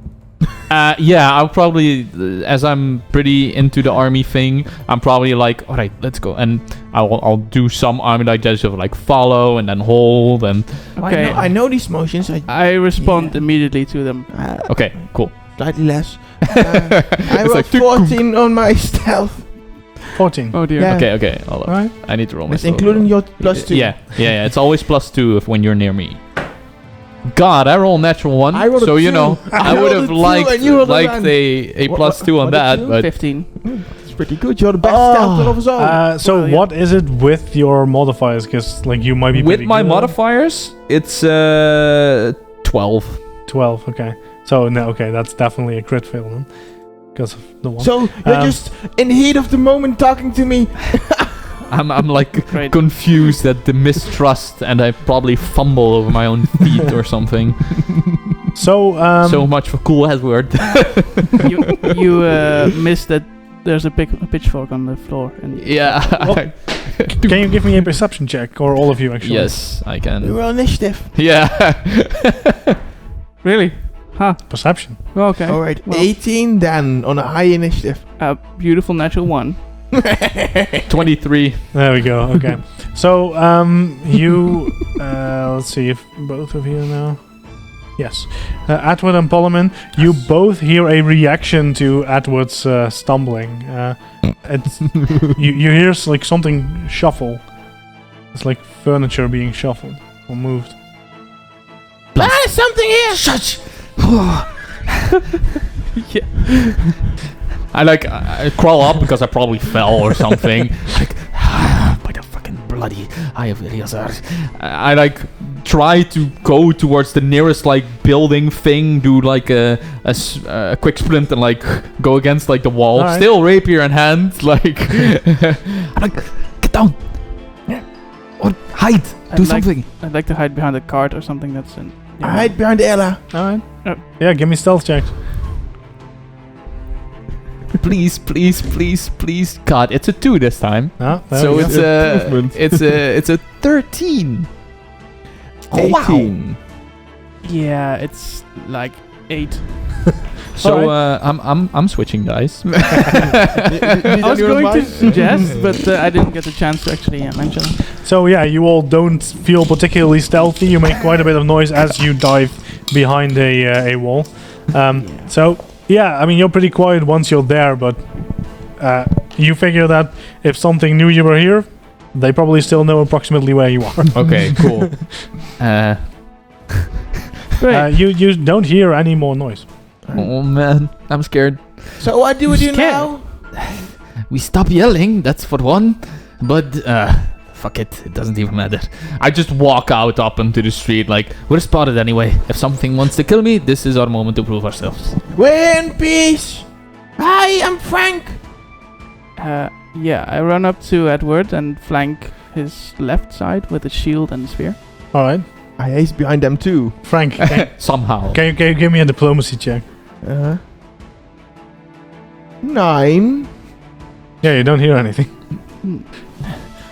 Yeah, I'll probably, as I'm pretty into the army thing, I'm probably like, all right, let's go, and I'll do some army-like gestures of like follow and then hold and. okay, I know these motions. I respond Yeah. immediately to them. Okay, cool. Slightly less. I It's rolled like 14 on my stealth. 14. Oh dear. Yeah. Okay. Hold All on. right. I need to roll my That's stealth. including your +2. Yeah. It's always +2 if when you're near me. God, I rolled natural 1. I rolled a so you 2. know, I I would rolled a have 2 liked and you rolled a 1. a What- +2 on what that, did you? but 15. It's pretty good. You're the best Oh. stealth of us all. So Well, yeah. what is it with your modifiers? Because like you might be with pretty my good. modifiers, it's 12. 12. Okay. So no. Okay, that's definitely a crit fail then, because of the one. So you're just in heat of the moment talking to me. I'm like Great. confused at the mistrust, and I probably fumble over my own feet or something. So So much for cool Edward. you missed that there's a pitchfork on the floor. And Yeah. Well, can you give me a perception check, or all of you actually? Yes, I We can. roll initiative. Yeah. really? Huh. Perception. Okay. All right, Well, 18 then on a high initiative. a beautiful natural 1. 23. There we go. Okay. So you let's see if both of you know. Yes, Atwood and Poleman, you both hear a reaction to Atwood's stumbling. It's you hear like something shuffle. It's like furniture being shuffled or moved. There's something here. Shut. I crawl up because I probably fell or something. Like, by the fucking bloody eye of Eliazar. I like try to go towards the nearest like building thing, do like a quick sprint and like go against like the wall. Alright. Still rapier in hand, like. I'm like, get down. Or hide. Do something. I'd like to hide behind a cart or something that's in. I hide behind Ella. All right. Oh. Yeah, give me stealth checks. Please. God, it's a 2 this time. Ah, there So we go. it's a 13. Oh, wow. 18. Yeah, it's like 8. So I'm switching dice. I was going to suggest, but I didn't get the chance to actually mention it. So yeah, you all don't feel particularly stealthy. You make quite a bit of noise as you dive behind a wall. So yeah, I mean you're pretty quiet once you're there, but you figure that if something knew you were here, they probably still know approximately where you are. Okay, cool. Great. You don't hear any more noise. Oh man, I'm scared. So what do we do Scared. now? We stop yelling, that's for one. But fuck it doesn't even matter. I just walk out up into the street like, we're spotted anyway. If something wants to kill me, this is our moment to prove ourselves. We're in peace. Hi, I'm Frank. Yeah, I run up to Edward and flank his left side with a shield and spear. All right, I ace behind them too. Frank, Somehow. can you give me a diplomacy check? 9. Yeah, you don't hear anything.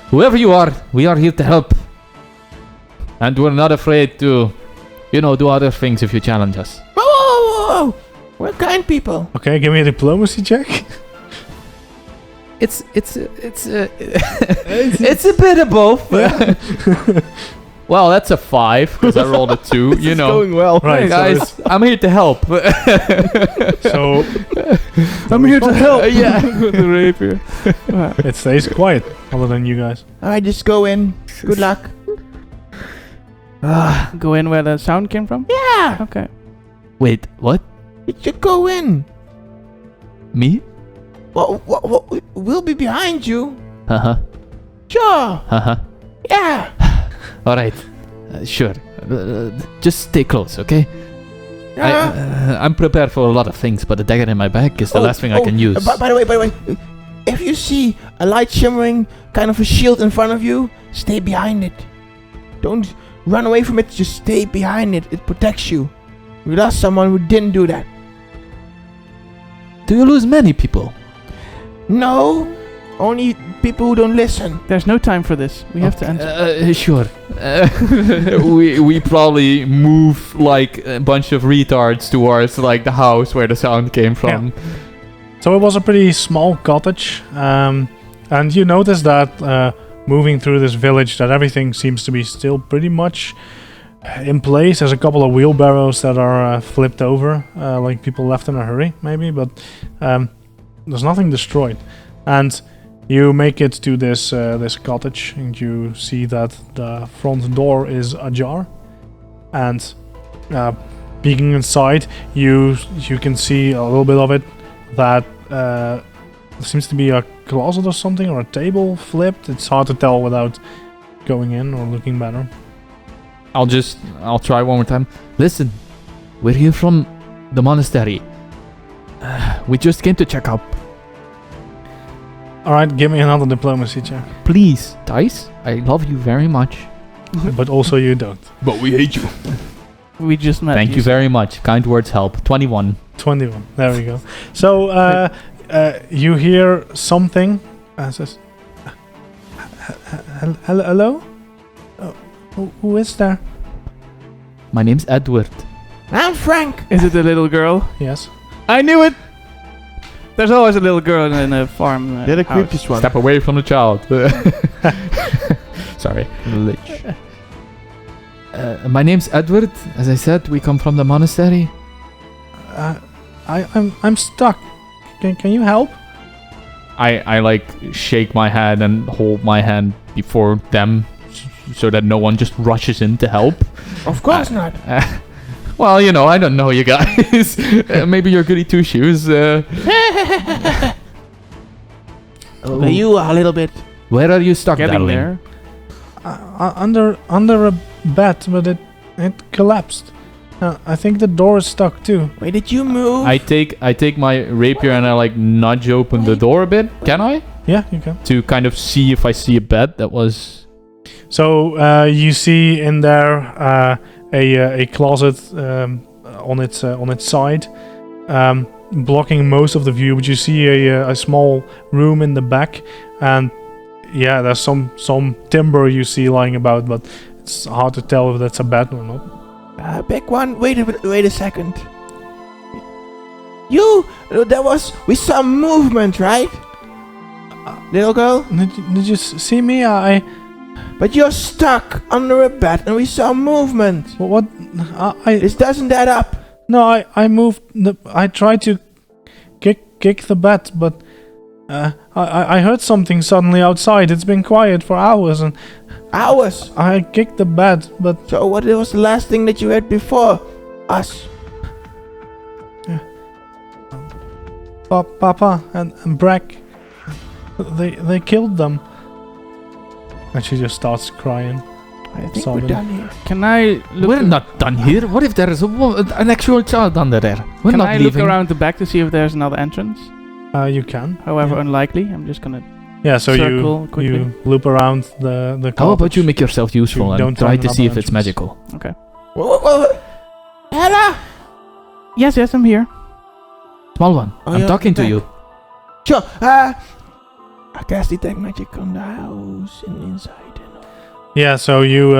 Whoever you are, we are here to help. And we're not afraid to, do other things if you challenge us. Whoa. We're kind people. Okay, give me a diplomacy check. It's a bit of both. Well, that's a 5 because I rolled a 2. It's going well. Right, Hey so guys, I'm here to help. So I'm here to help. Yeah. with the rapier. it stays quiet, other than you guys. Alright, just go in. Good luck. Go in where the sound came from? Yeah. Okay. Wait, what? You should go in. Me? We'll be behind you. Uh-huh. Sure. Uh-huh. Yeah. Alright. Sure. Just stay close, okay? I'm prepared for a lot of things, but the dagger in my back is the last thing I can use. By the way, if you see a light shimmering, kind of a shield in front of you, stay behind it. Don't run away from it, just stay behind it. It protects you. We lost someone who didn't do that. Do you lose many people? No, only people who don't listen. There's no time for this. We have to answer. Sure. we probably move like a bunch of retards towards like the house where the sound came from. So it was a pretty small cottage, and you notice that moving through this village that everything seems to be still pretty much in place. There's a couple of wheelbarrows that are flipped over, like people left in a hurry maybe, but there's nothing destroyed. And you make it to this cottage, and you see that the front door is ajar, and peeking inside you can see a little bit of it, that there seems to be a closet or something, or a table flipped. It's hard to tell without going in or looking better. I'll try one more time. Listen, we're here from the monastery. We just came to check up. Alright, give me another diplomacy check. Please, Dice, I love you very much. But also you don't. But we hate you. We just met. Thank you very much. Kind words help. 21. 21. There we go. So you hear something. Says, hello? Who is there? My name's Edward. I'm Frank. Is it a little girl? Yes. I knew it. There's always a little girl in a farm. They're the house. creepiest one. Step away from the child. Sorry. Lich. My name's Edward. As I said, we come from the monastery. I'm stuck. Can you help? I like shake my head and hold my hand before them so that no one just rushes in to help. Of course not. Well, you know, I don't know you guys. Maybe you're goody two shoes. But you are a little bit. Where are you stuck, Getting darling? there. Under a bed, but it collapsed. I think the door is stuck too. Wait, did you move? I take my rapier and I like nudge open the door a bit. Can I? Yeah, you can. To kind of see if I see a bed that was. So you see in there a closet on its side, blocking most of the view. But you see a small room in the back, and yeah, there's some timber you see lying about, but it's hard to tell if that's a bed or not. Big one. Wait a second. We saw movement, right? Little girl? Did you see me? But you're stuck under a bed and we saw movement. What? This doesn't add up. No, I moved. I tried to kick the bed, but I heard something suddenly outside. It's been quiet for hours, and Hours? I kicked the bed, but So what was the last thing that you heard before us? Papa and Brack, they killed them. And she just starts crying. I think Sobbing. we're done here. Can I look? We're not done here. What if there is an actual child under there? We're Can not I leaving. look around the back to see if there's another entrance? You can. However Yeah. unlikely. I'm just gonna. Yeah, so Circle quickly. you loop around the How about cottage. you make yourself useful You and don't try find to see if another it's entrance. magical? Okay. Whoa. Ella! Yes, I'm here. Small one, Oh, I'm yeah, talking to back. you. Sure. I cast detect magic on the house and inside. Yeah, so you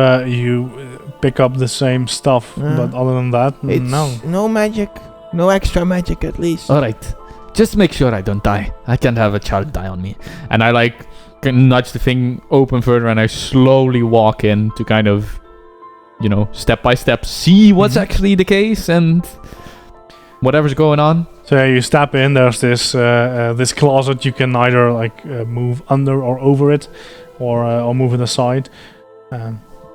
pick up the same stuff, but other than that, It's no. no magic. No extra magic at least. Alright, just make sure I don't die. I can't have a child die on me. And I like can nudge the thing open further and I slowly walk in to kind of, you know, step by step see what's Mhm. actually the case and whatever's going on. So yeah, you step in. There's this closet. You can either move under or over it, or move it aside.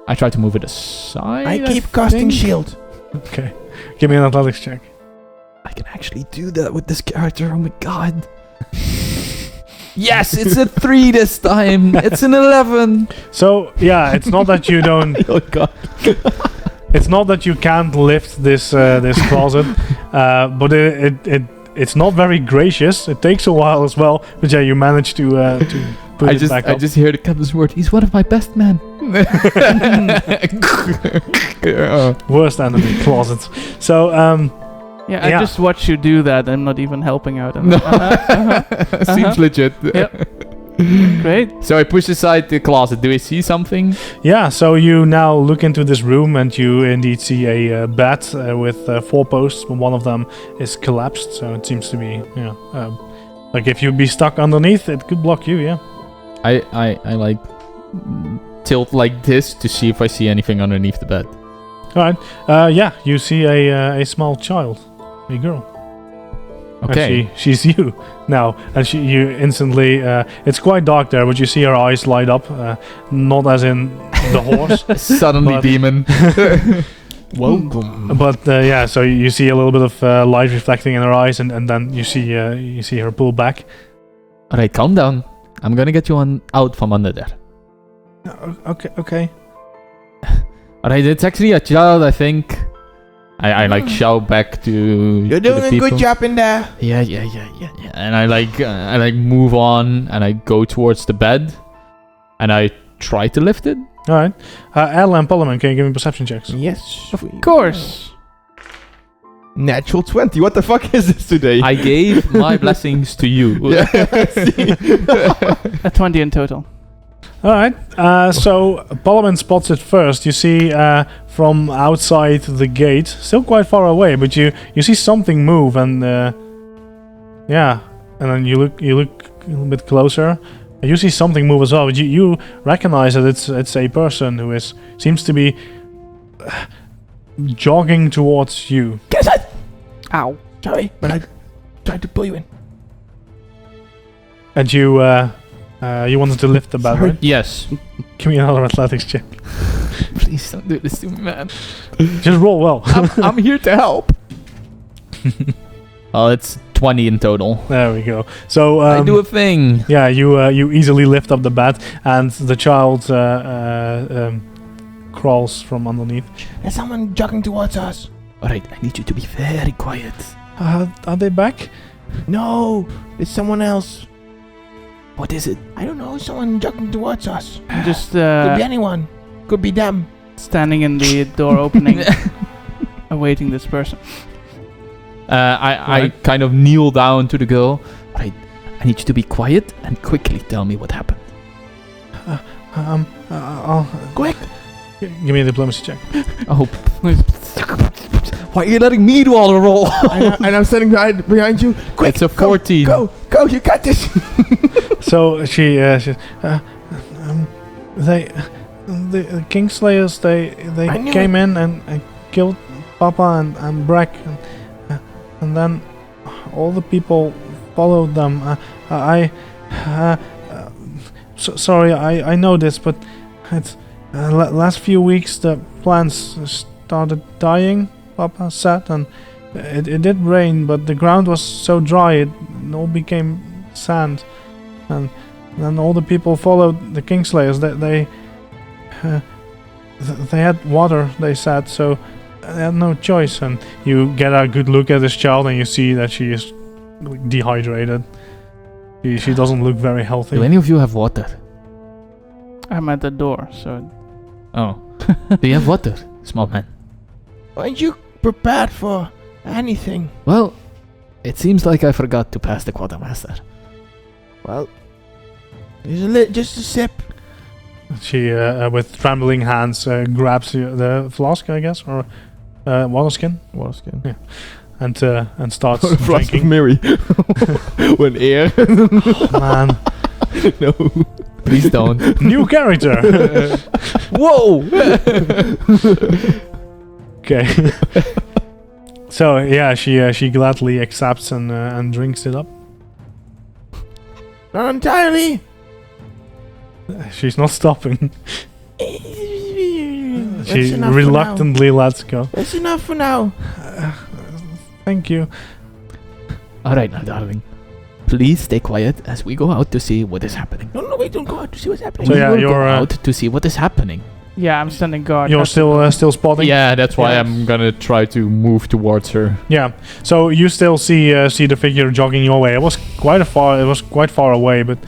I try to move it aside. I keep casting think. shield. Okay, give me an athletics check. I can actually do that with this character. Oh my god. Yes, it's a 3 this time. It's an 11. So yeah, it's not that you don't. Oh god. It's not that you can't lift this closet, but it's not very gracious. It takes a while as well, but yeah, you manage to put it back up. I just hear the captain's word. He's one of my best men. Worst enemy, closets. So, Yeah, I just watch you do that. I'm not even helping out. I'm No. like, Seems legit. Yep. Great. So I push aside the closet. Do I see something? yeah, so you now look into this room and you indeed see a bed with 4 posts, but one of them is collapsed, so it seems to be, like if you'd be stuck underneath, it could block you, yeah. I like tilt like this to see if I see anything underneath the bed. Alright, yeah, you see a small child, a girl. Okay. And she's you now, and you instantly. It's quite dark there, but you see her eyes light up. Not as in the horse, Suddenly but- demon. Welcome. but yeah. So you see a little bit of light reflecting in her eyes, and then you see her pull back. Alright, calm down. I'm gonna get you out from under there. Okay. Alright, it's actually a child, I think. I like shout back to You're to the doing a people. good job in there. Yeah. And I like move on and I go towards the bed and I try to lift it. All right. Adela and Parliament, can you give me perception checks? Yes. Of course. Natural 20. What the fuck is this today? I gave my blessings to you. A 20 in total. All right. So Parliament spots it first. You see from outside the gate, still quite far away, but you see something move, and yeah, and then you look a little bit closer. You see something move as well. But you recognize that it's a person who seems to be jogging towards you. Get aside! Ow. Sorry, but I tried to pull you in. And you wanted to lift the bed, Sorry. right? Yes. Give me another athletics check. Please don't do this to me, man. Just roll well. I'm here to help. Oh, it's 20 in total. There we go. So I do a thing. yeah, you easily lift up the bed, and the child crawls from underneath. There's someone jogging towards us. Alright, I need you to be very quiet. Are they back? No, it's someone else. What is it? I don't know. Someone jogging towards us. I'm just Could be anyone. Could be them. standing in the door opening, awaiting this person. I kind of kneel down to the girl. Alright, I need you to be quiet and quickly tell me what happened. I'll Quick. give me a diplomacy check. Oh, why are you letting me do all the roll? and I'm standing behind you. Quick. It's a 14. Go. You got this. So the Kingslayers they I knew came in and killed Papa and Breck, and then all the people followed them. Sorry, I know this, but it's last few weeks the plants started dying. Papa said, and it did rain, but the ground was so dry it all became sand, and then all the people followed the Kingslayers. They had water, they said, so they had no choice. And you get a good look at this child, and you see that she is dehydrated. She doesn't look very healthy. Do any of you have water? I'm at the door, so Oh. Do you have water, small man? Aren't you prepared for anything? Well, it seems like I forgot to pass the quartermaster. Well, just a sip. She, with trembling hands, grabs the flask, I guess, or water skin, Waterskin. and starts drinking. Mary. When air. Man, No. Please don't. new character. Whoa! Okay. So yeah, she gladly accepts and drinks it up. Not entirely. She's not stopping. That's She enough reluctantly lets go. For now. That's enough for now. Thank you. Alright now, darling. Please stay quiet as we go out to see what is happening. No, wait, don't go out to see what's happening. So We yeah, will go you're, out to see what is happening. Yeah, I'm standing guard. You're at the still spotting. Yeah, that's why Yes. I'm gonna try to move towards her. Yeah. So you still see the figure jogging your way. It was quite far away, but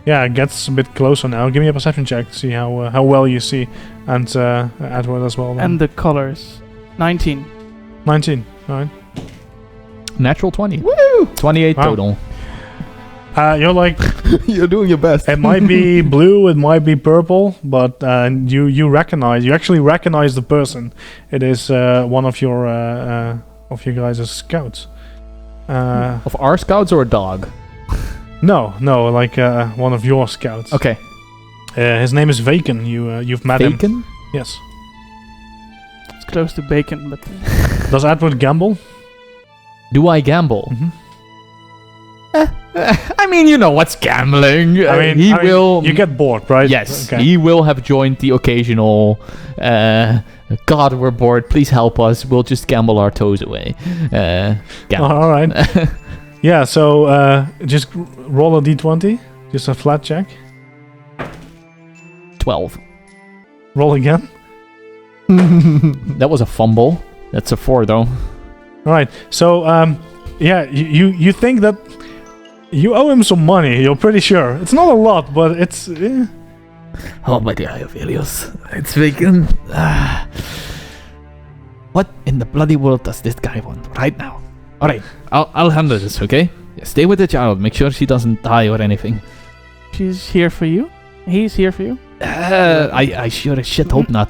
yeah, it gets a bit closer now. Give me a perception check to see how well you see, and Edward as well. Then. And the colors. 19. 19. All right. Natural 20. Woo! 28 Wow. total. You're like, You're doing your best. it might be blue, it might be purple, but you actually recognize the person. It is one of your guys' scouts. Of our scouts or a dog? No, like one of your scouts. Okay. His name is Vaken. You've met him. Bacon? Yes. It's close to bacon, but Does Edward gamble? Do I gamble? Mm-hmm. I mean, you know what's gambling. He will. You get bored, right? Yes, Okay. he will have joined the occasional. God, we're bored. Please help us. We'll just gamble our toes away. Gamble. All right. Yeah. So just roll a d20. Just a flat check. 12. Roll again. That was a fumble. That's a 4 though. All right. So yeah, you think that you owe him some money. You're pretty sure. It's not a lot, but it's. Oh my dear Iovelius, it's Bacon. What in the bloody world does this guy want right now? Alright, I'll handle this, okay? Stay with the child, make sure she doesn't die or anything. she's here for you. He's here for you. I sure as shit hope not.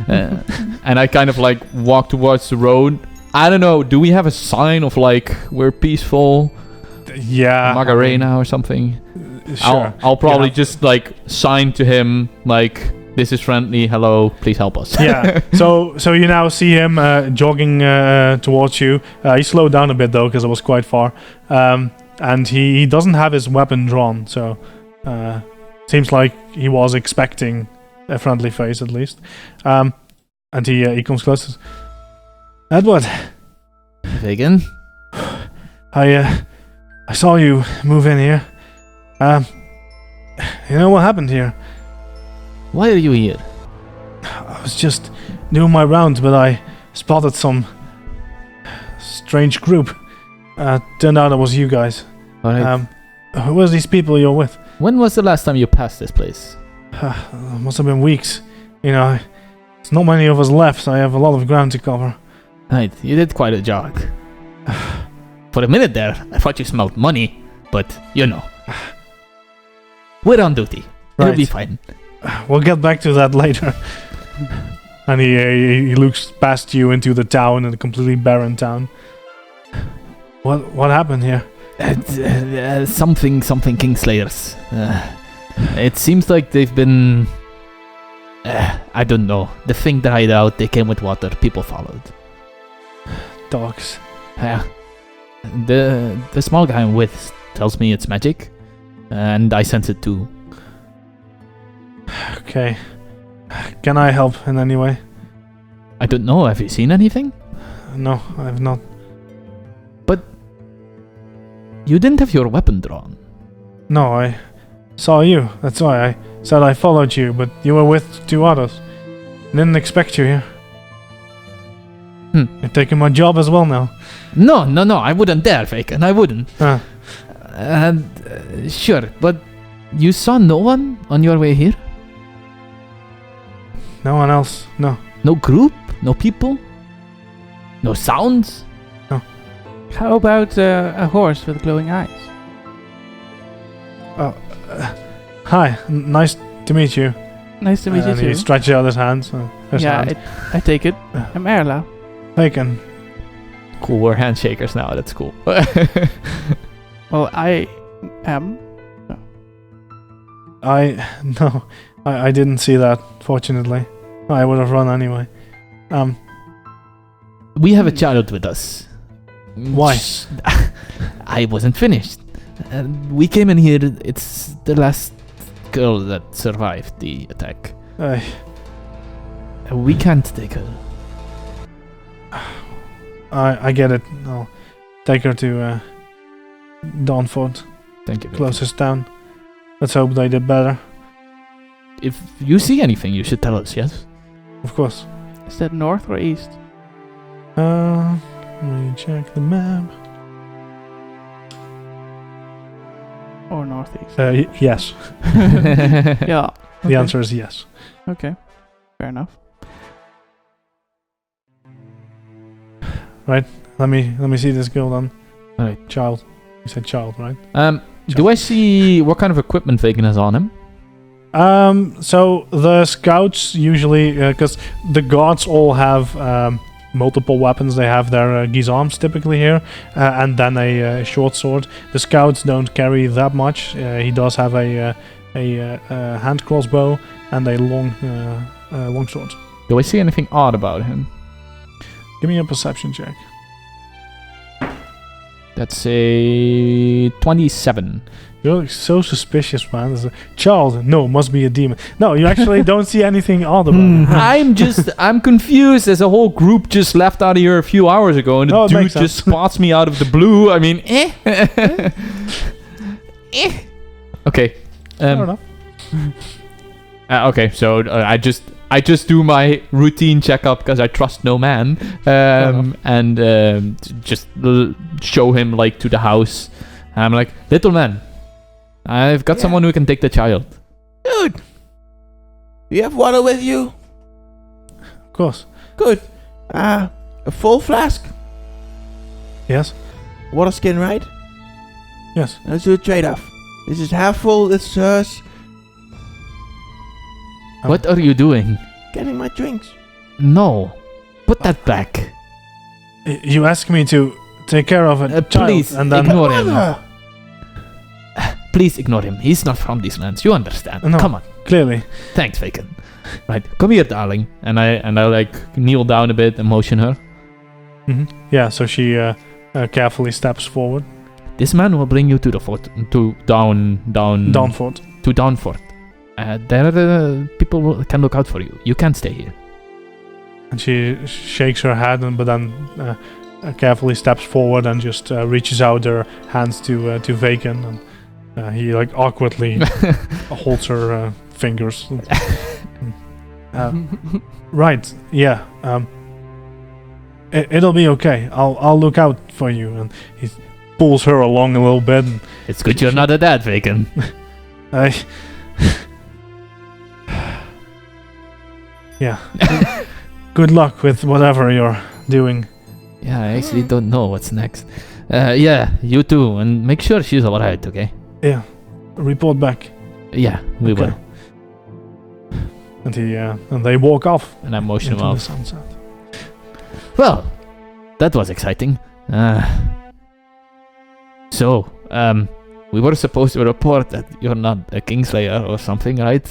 And I kind of like walk towards the road. I don't know. Do we have a sign of like we're peaceful, Yeah. Magarena or something? Sure. I'll probably Yeah. just like sign to him like this is friendly. Hello, please help us. Yeah. So you now see him jogging towards you. He slowed down a bit though because it was quite far, and he doesn't have his weapon drawn. So seems like he was expecting a friendly face at least. And he comes close. Edward, Bacon? I saw you move in here. You know what happened here? Why are you here? I was just doing my rounds, but I spotted some strange group. Turned out it was you guys. Alright. Who are these people you're with? When was the last time you passed this place? Must have been weeks. You know, there's not many of us left, so I have a lot of ground to cover. Right, you did quite a jog. For a minute there, I thought you smelled money, but you know. We're on duty. It'll be Right. fine. We'll get back to that later. And he looks past you into the town, in a completely barren town. What happened here? Something Kingslayers. It seems like they've been... I don't know. The thing died out, they came with water, people followed. Dogs. The small guy I'm with tells me it's magic, and I sense it too. Okay. Can I help in any way? I don't know, have you seen anything? No, I've not. You didn't have your weapon drawn. No, I saw you. That's why I said I followed you, but you were with two others. Didn't expect you here. You're taking my job as well now. No, I wouldn't dare, Faken, I wouldn't. And sure, but you saw no one on your way here? No one else. No. No group? No people? No sounds? How about a horse with glowing eyes? Hi. Nice to meet you. Nice to meet you And too. he stretches out his hands. His Yeah, hand. I take it. I'm Erla. Bacon. Cool, we're handshakers now. That's cool. Well, I am. No. I didn't see that, fortunately. I would have run anyway. We have a child with us. Why? Shh. I wasn't finished. We came in here, it's the last girl that survived the attack. We can't take her. I get it. I'll take her to Dawnford, Thank you. Vicky. closest town. Let's hope they did better. if you see anything, you should tell us. Yes. Of course. Is that north or east? Let me check the map. Or northeast? Yes. Yeah. The answer is yes. Okay. Fair enough. Let me see this girl then. Alright. Child. You said child, right? Do I see what kind of equipment Vagan has on him? So the scouts usually, because the guards all have multiple weapons. They have their guisarmes typically here, and then a short sword. The scouts don't carry that much. He does have a hand crossbow and a long sword. Do I see anything odd about him? Give me a perception check. That's a 27. You're so suspicious, man. There's a child. No, must be a demon. No, you actually don't see anything odd about him. I'm confused as a whole group just left out of here a few hours ago and the it dude makes just sense. spots me out of the blue. I mean, Okay. Fair enough. Okay, so I just do my routine checkup because I trust no man, and just show him like to the house. I'm like, little man, I've got someone who can take the child. Dude, do you have water with you? Of course. Good. A full flask. Yes. Water skin, right? Yes. Let's do a trade-off. This is half full. This is hers. What are you doing? Getting my drinks. No, put that back. You ask me to take care of a child, Please and then ignore him. Mother! Please ignore him. He's not from these lands. You understand? No. Come on. clearly. Thanks, Vacan. Right, come here, darling. And I like kneel down a bit and motion her. Yeah. So she carefully steps forward. This man will bring you to the fort, to Dawnford. to Dawnford. There are people who can look out for you. You can't stay here. And she shakes her head, but then carefully steps forward and just reaches out her hands to Vacan, and he like awkwardly holds her fingers. Right, yeah. It'll be okay. I'll look out for you. And he pulls her along a little bit. And It's good you're not a dad, Vacan. Yeah. Good luck with whatever you're doing. Yeah, I actually don't know what's next. Yeah, you too, and make sure she's alright, okay? Yeah. Report back. Yeah, we Okay. will. And he and they walk off And I motion him into the off. sunset. Well, that was exciting. So, we were supposed to report that you're not a Kingslayer or something, right?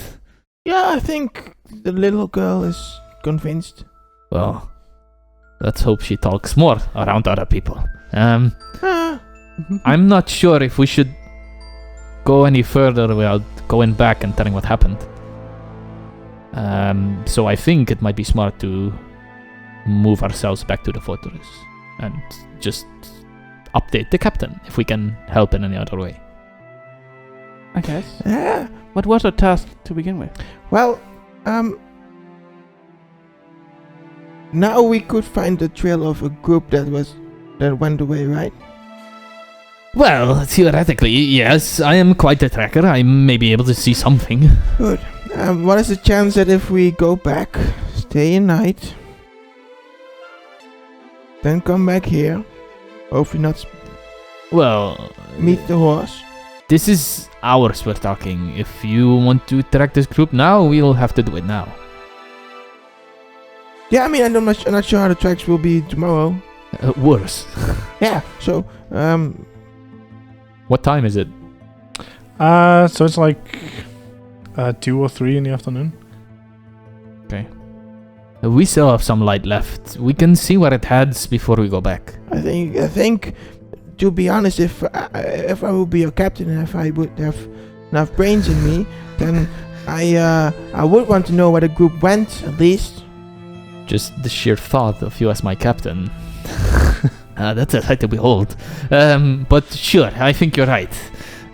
Yeah, I think the little girl is convinced. Well, let's hope she talks more around other people. I'm not sure if we should go any further without going back and telling what happened. So I think it might be smart to move ourselves back to the fortress and just update the captain if we can help in any other way. I guess. Yeah. What was our task to begin with? Well, now we could find the trail of a group that went away, right? Well, theoretically, yes. I am quite a tracker. I may be able to see something. Good. What is the chance that if we go back, stay a night, then come back here, hopefully not Well, meet the horse? this is hours we're talking. If you want to track this group now, we'll have to do it now. Yeah, I mean, I'm not sure how the tracks will be tomorrow. Worse. Yeah, so, What time is it? So it's like 2 or 3 in the afternoon. We still have some light left. We can see where it heads before we go back. I think, to be honest, if I would be your captain and if I would have enough brains in me, then I would want to know where the group went, at least. Just the sheer thought of you as my captain. That's a sight to behold. But sure, I think you're right.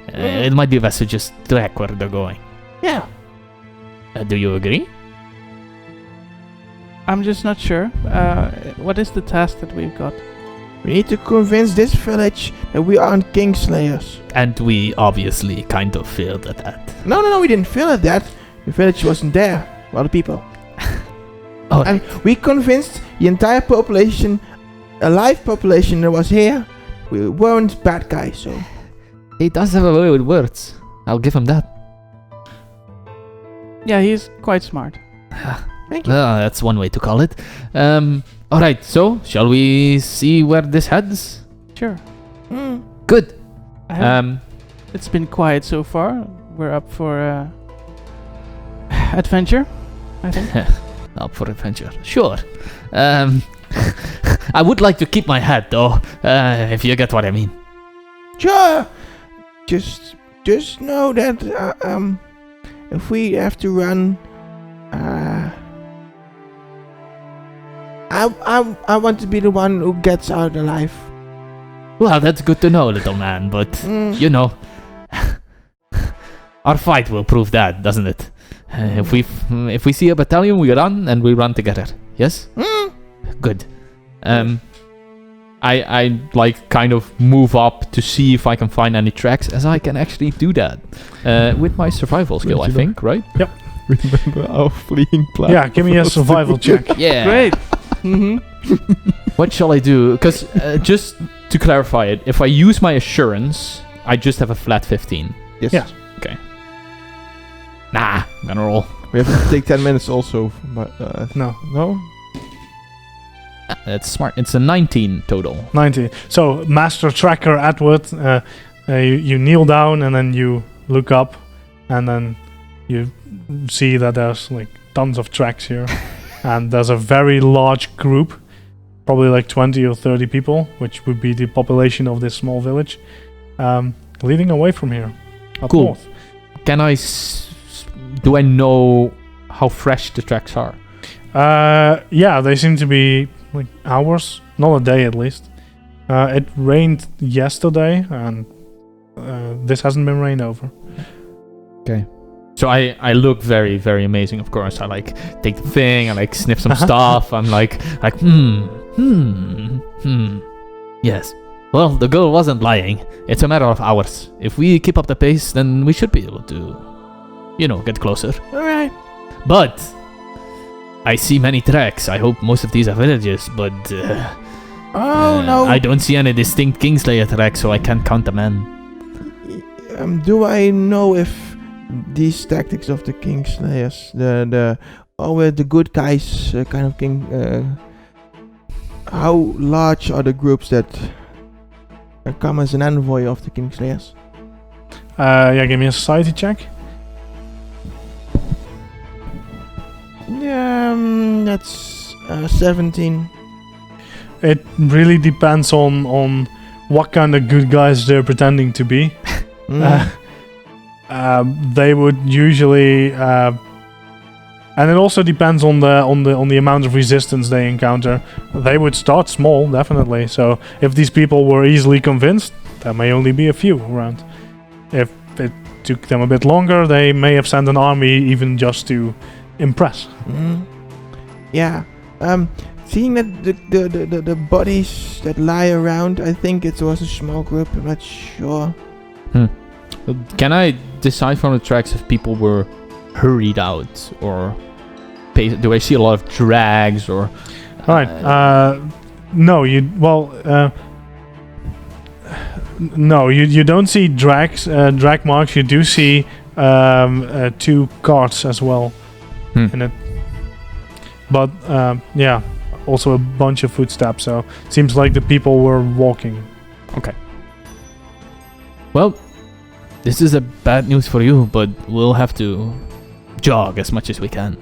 It might be best to just track where they're going. Yeah. Do you agree? I'm just not sure. What is the task that we've got? We need to convince this village that we aren't Kingslayers. And we obviously kind of failed at that. No, we didn't fail at that. The village wasn't there. Well, the people. Oh. And we convinced the entire population, a live population that was here, we weren't bad guys, so... He does have a way with words. I'll give him that. Yeah, he's quite smart. Thank you. That's one way to call it. Alright, so shall we see where this heads? Sure. Good. It's been quiet so far. We're up for adventure, I think. Up for adventure. Sure. I would like to keep my hat though, if you get what I mean. Sure. Just know that if we have to run, I want to be the one who gets out alive. Well, that's good to know, little man, but you know, our fight will prove that, doesn't it? If we see a battalion, we run and we run together. Yes? Good. I like kind of move up to see if I can find any tracks, as I can actually do that with my survival skill, I think, right? Yep. Remember our fleeing plan. Yeah, give me a survival check. Yeah. Great. Mm-hmm. What shall I do? Because just to clarify it, if I use my assurance, I just have a flat 15. Yes. Yeah. Okay. Nah, I'm gonna roll. We have to take 10 minutes also. But, No. No? That's smart. It's a 19 total. 90. So, Master Tracker Edward, you kneel down and then you look up and then you see that there's like tons of tracks here. And there's a very large group, probably like 20 or 30 people, which would be the population of this small village, leading away from here. Up Cool. north. Can I... do I know how fresh the tracks are? Yeah, they seem to be like hours, not a day at least. It rained yesterday, and this hasn't been rained over. Okay. So I look very, very amazing, of course. I like take the thing, I like sniff some stuff. I'm like, Yes. Well, the girl wasn't lying. It's a matter of hours. If we keep up the pace, then we should be able to, get closer. Alright. But I see many tracks. I hope most of these are villages, but No. I don't see any distinct Kingslayer tracks, so I can't count them in. Do I know if these tactics of the Kingslayers, the good guys kind of king, how large are the groups that come as an envoy of the Kingslayers? Yeah, give me a society check. That's 17. It really depends on what kind of good guys they're pretending to be. They would usually, and it also depends on the amount of resistance they encounter. They would start small, definitely. So if these people were easily convinced, there may only be a few around. If it took them a bit longer, they may have sent an army even just to impress. Yeah. Seeing that the bodies that lie around, I think it was a small group. I'm not sure. Can I decide from the tracks if people were hurried out or do I see a lot of drags or? Right. No. No. You don't see drag marks. You do see 2 carts as well in it. But yeah, also a bunch of footsteps. So it seems like the people were walking. Okay. Well, this is a bad news for you, but we'll have to jog as much as we can.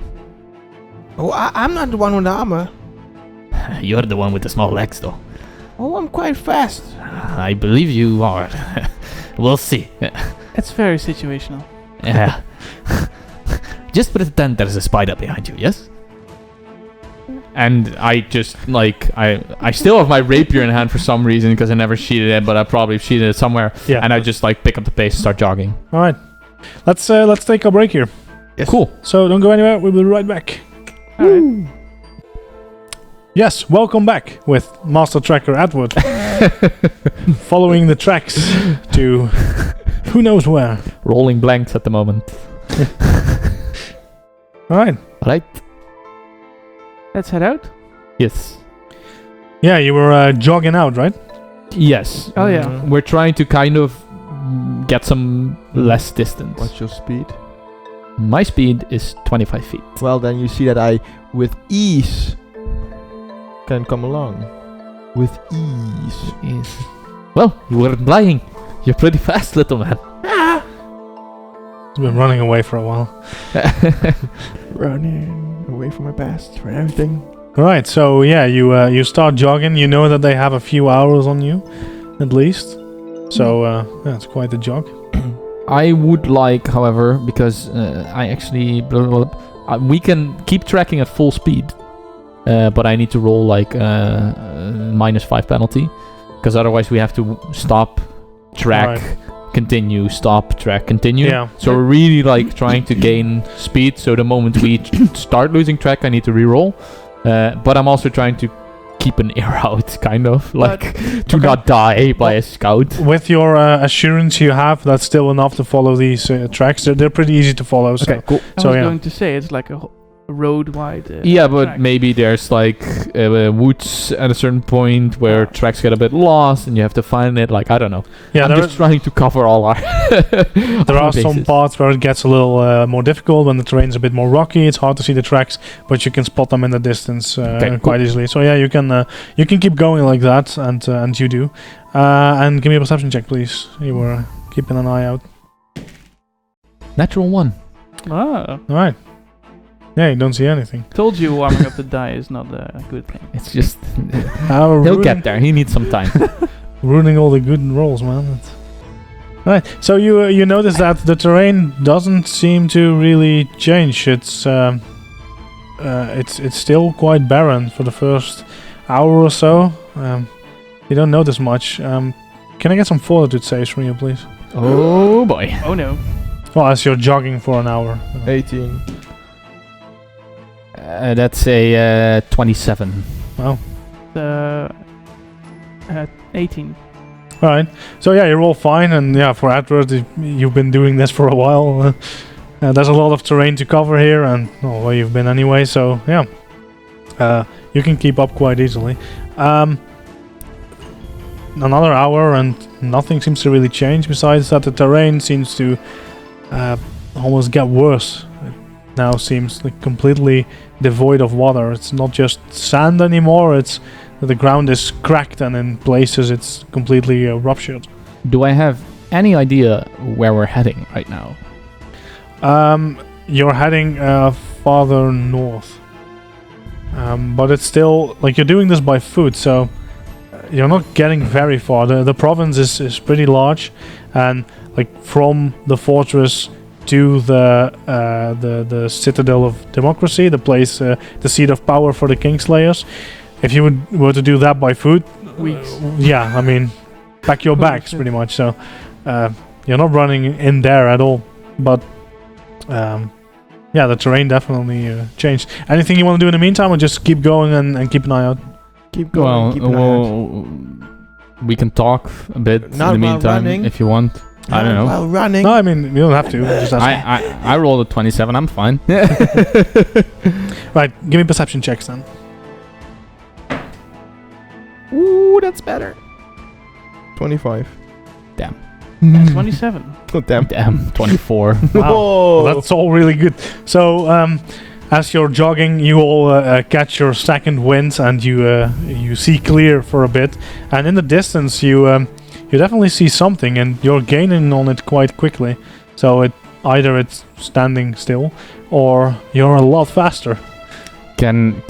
Oh, I'm not the one with the armor. You're the one with the small legs, though. Oh, I'm quite fast. I believe you are. We'll see. It's very situational. Yeah. Just pretend there's a spider behind you, yes? And I just, I still have my rapier in hand for some reason because I never sheatheded it, but I probably sheathed it somewhere. Yeah. And I just, pick up the pace and start jogging. All right. Let's take a break here. Yes. Cool. So don't go anywhere. We'll be right back. All right. Yes, welcome back with Master Tracker Edward. Following the tracks to who knows where. Rolling blanks at the moment. Alright. Right? Let's head out. Yes. Yeah, you were jogging out, right? Yes. Oh yeah. We're trying to kind of get some less distance. What's your speed? My speed is 25 feet. Well, then you see that I, with ease, can come along. With ease. Well, you weren't lying. You're pretty fast, little man. He's been running away for a while. Running away from my past, from everything. Alright, so yeah, you start jogging. You know that they have a few hours on you, at least. So, yeah, it's quite a jog. I would like, however, because I actually... we can keep tracking at full speed. But I need to roll like -5 penalty. Because otherwise we have to stop, track, continue, stop, track, continue. Yeah. So we're really like trying to gain speed. So the moment we start losing track, I need to reroll. But I'm also trying to keep an ear out, kind of like to not die by a scout. With your assurance you have, that's still enough to follow these tracks. They're pretty easy to follow. So. Okay, cool. I So, was yeah. going to say it's like a road wide. Yeah, but track. maybe there's like woods at a certain point where tracks get a bit lost and you have to find it. Like, I don't know. Yeah, I'm just trying to cover all our. there are some parts where it gets a little more difficult when the terrain's a bit more rocky. It's hard to see the tracks, but you can spot them in the distance quite easily. So yeah, you can keep going like that, and you do. And give me a perception check, please. You were keeping an eye out. Natural 1. Ah, All right. Yeah, you don't see anything. told you warming up the die is not a good thing. It's just. He'll He'll get there. He needs some time. Ruining all the good rolls, man. Right. So you notice that the terrain doesn't seem to really change. It's still quite barren for the first hour or so. You don't notice much. Can I get some fortitude saves from you, please? Oh boy. Oh no. Well, as you're jogging for an hour. 18. That's a 27. Wow. 18. All right. So yeah, you're all fine, and yeah, for Edward, you've been doing this for a while. There's a lot of terrain to cover here, and well, you've been anyway. So yeah, you can keep up quite easily. Another hour, and nothing seems to really change. Besides that, the terrain seems to almost get worse. It now seems like completely devoid of water. It's not just sand anymore. It's the ground is cracked, and in places it's completely ruptured. Do I have any idea where we're heading right now? You're heading farther north, but it's still like you're doing this by foot, so you're not getting very far. The province is pretty large, and like from the fortress to the citadel of democracy, the place, the seat of power for the Kingslayers. If you were to do that by foot, Weeks. yeah, I mean, pack your bags pretty much. So you're not running in there at all. But yeah, the terrain definitely changed. Anything you want to do in the meantime, or just keep going and keep an eye out? Keep going. Keep an eye out. We can talk a bit Not in the while meantime running. if you want. I don't know. While running. No, I mean, you don't have to. Just ask. I rolled a 27. I'm fine. Right, give me perception checks then. Ooh, that's better. 25. That's 27. Oh, damn. Damn, 24. Wow, Whoa. well, that's all really good. So, as you're jogging, you all catch your second wind, and you see clear for a bit. And in the distance, you definitely see something, and you're gaining on it quite quickly. So either it's standing still, or you're a lot faster. Can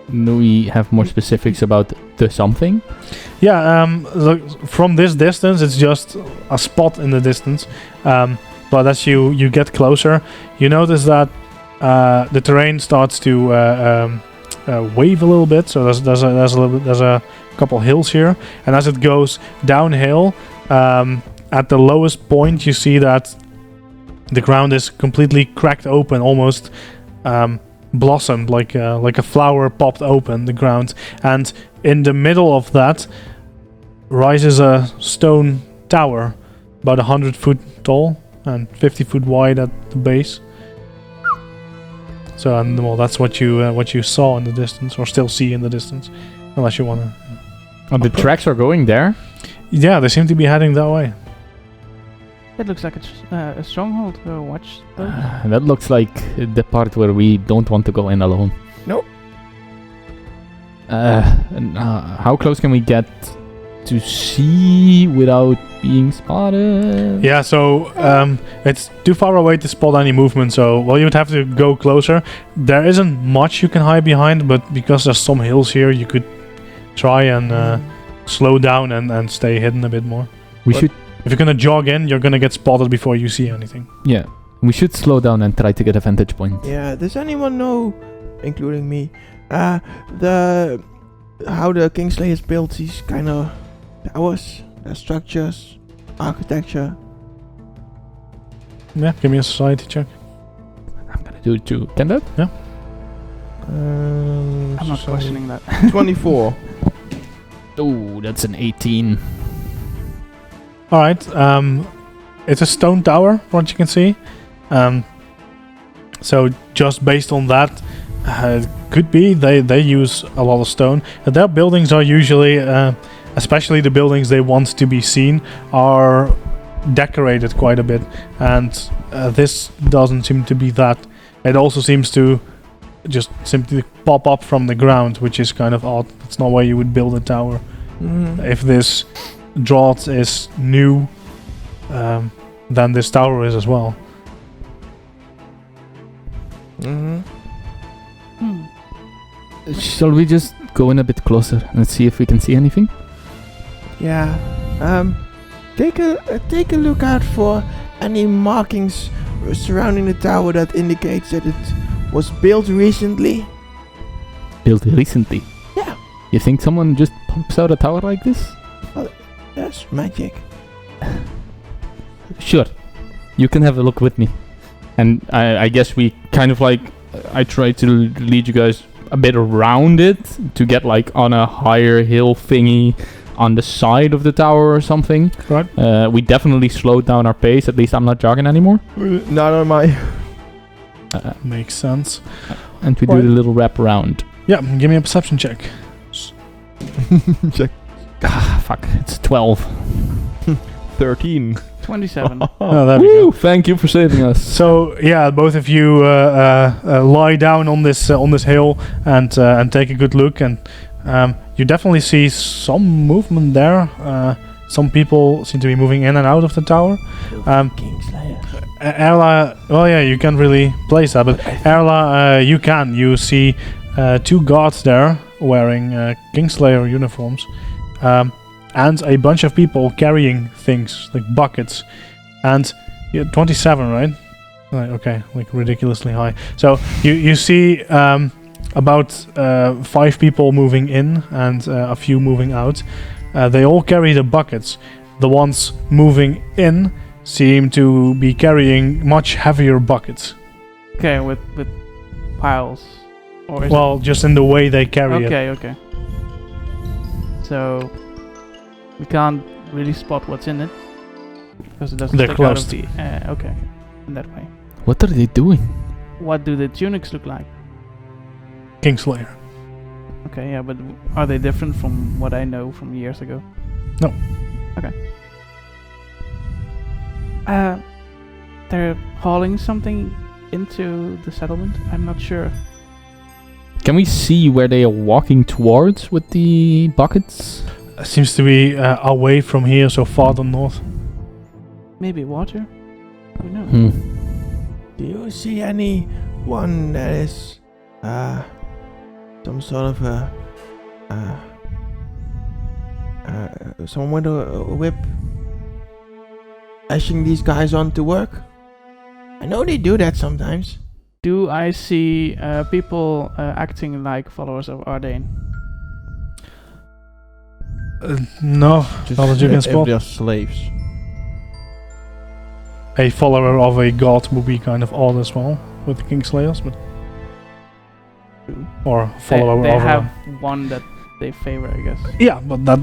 we have more specifics about the something? Yeah, look, from this distance, it's just a spot in the distance. But as you get closer, you notice that the terrain starts to wave a little bit. So there's a couple hills here, and as it goes downhill, at the lowest point, you see that The ground is completely cracked open, almost blossomed, like a flower popped open, the ground. And in the middle of that rises a stone tower, about 100 foot tall and 50 foot wide at the base. So, and well, that's what you saw in the distance, or still see in the distance, unless you wanna. Oh, the tracks are going there. Yeah, they seem to be heading that way. That looks like a stronghold. Watch. That looks like the part where we don't want to go in alone. Nope. How close can we get to see without being spotted? Yeah, so it's too far away to spot any movement. So, well, you would have to go closer. There isn't much you can hide behind, but because there's some hills here, you could try and slow down and stay hidden a bit more. If you're gonna jog in, you're gonna get spotted before you see anything. Yeah, we should slow down and try to get a vantage point. Yeah, does anyone know, including me, how the Kingslayers built these kind of towers, structures, architecture? Yeah, give me a society check. I'm gonna do it too. Can that? Yeah. I'm not questioning that. 24. Oh, that's an 18. All right. It's a stone tower, from what you can see. So just based on that, it could be they use a lot of stone. Their buildings are usually, especially the buildings they want to be seen, are decorated quite a bit, and this doesn't seem to be that. It also seems to just simply pop up from the ground, which is kind of odd. That's not where you would build a tower. If this draught is new, then this tower is as well. Shall we just go in a bit closer and see if we can see anything? Yeah. Take a look out for any markings surrounding the tower that indicates that it was built recently. Built recently? Yeah. You think someone just pops out a tower like this? That's magic. Sure. You can have a look with me. And I guess we kind of like... I try to lead you guys a bit around it to get like on a higher hill thingy on the side of the tower or something. Right. We definitely slowed down our pace. At least I'm not jogging anymore. Not on my... Makes sense. And we do the little wrap around. Yeah, give me a perception check. Check. Fuck, it's 12. 13. 27. Oh, there we Woo! go. Thank you for saving us. So yeah, both of you lie down on this hill and take a good look, and you definitely see some movement there. Some people seem to be moving in and out of the tower. Kingslayer. Erla, well, yeah, you can't really place that, but Erla, you can. You see two guards there wearing Kingslayer uniforms, and a bunch of people carrying things like buckets. And 27, right? Okay, like ridiculously high. So you see about 5 people moving in and a few moving out. They all carry the buckets. The ones moving in seem to be carrying much heavier buckets. Okay, with piles. Or is Well, just in the way they carry it. Okay. So we can't really spot what's in it because it doesn't They're stick closed. out of the. Okay, in that way. What are they doing? What do the tunics look like? Kingslayer. Okay, yeah, but are they different from what I know from years ago? No. Okay. They're hauling something into the settlement? I'm not sure. Can we see where they are walking towards with the buckets? Seems to be away from here, so farther north. Maybe water? Who knows? Do you see anyone that is some sort of someone with a whip lashing these guys on to work? I know they do that sometimes. Do I see people acting like followers of Ardain? No, not that you can spot. They're slaves. a follower of a god would be kind of odd as well with the Kingslayers, but or follower they of have one that they favor, I guess. yeah, but that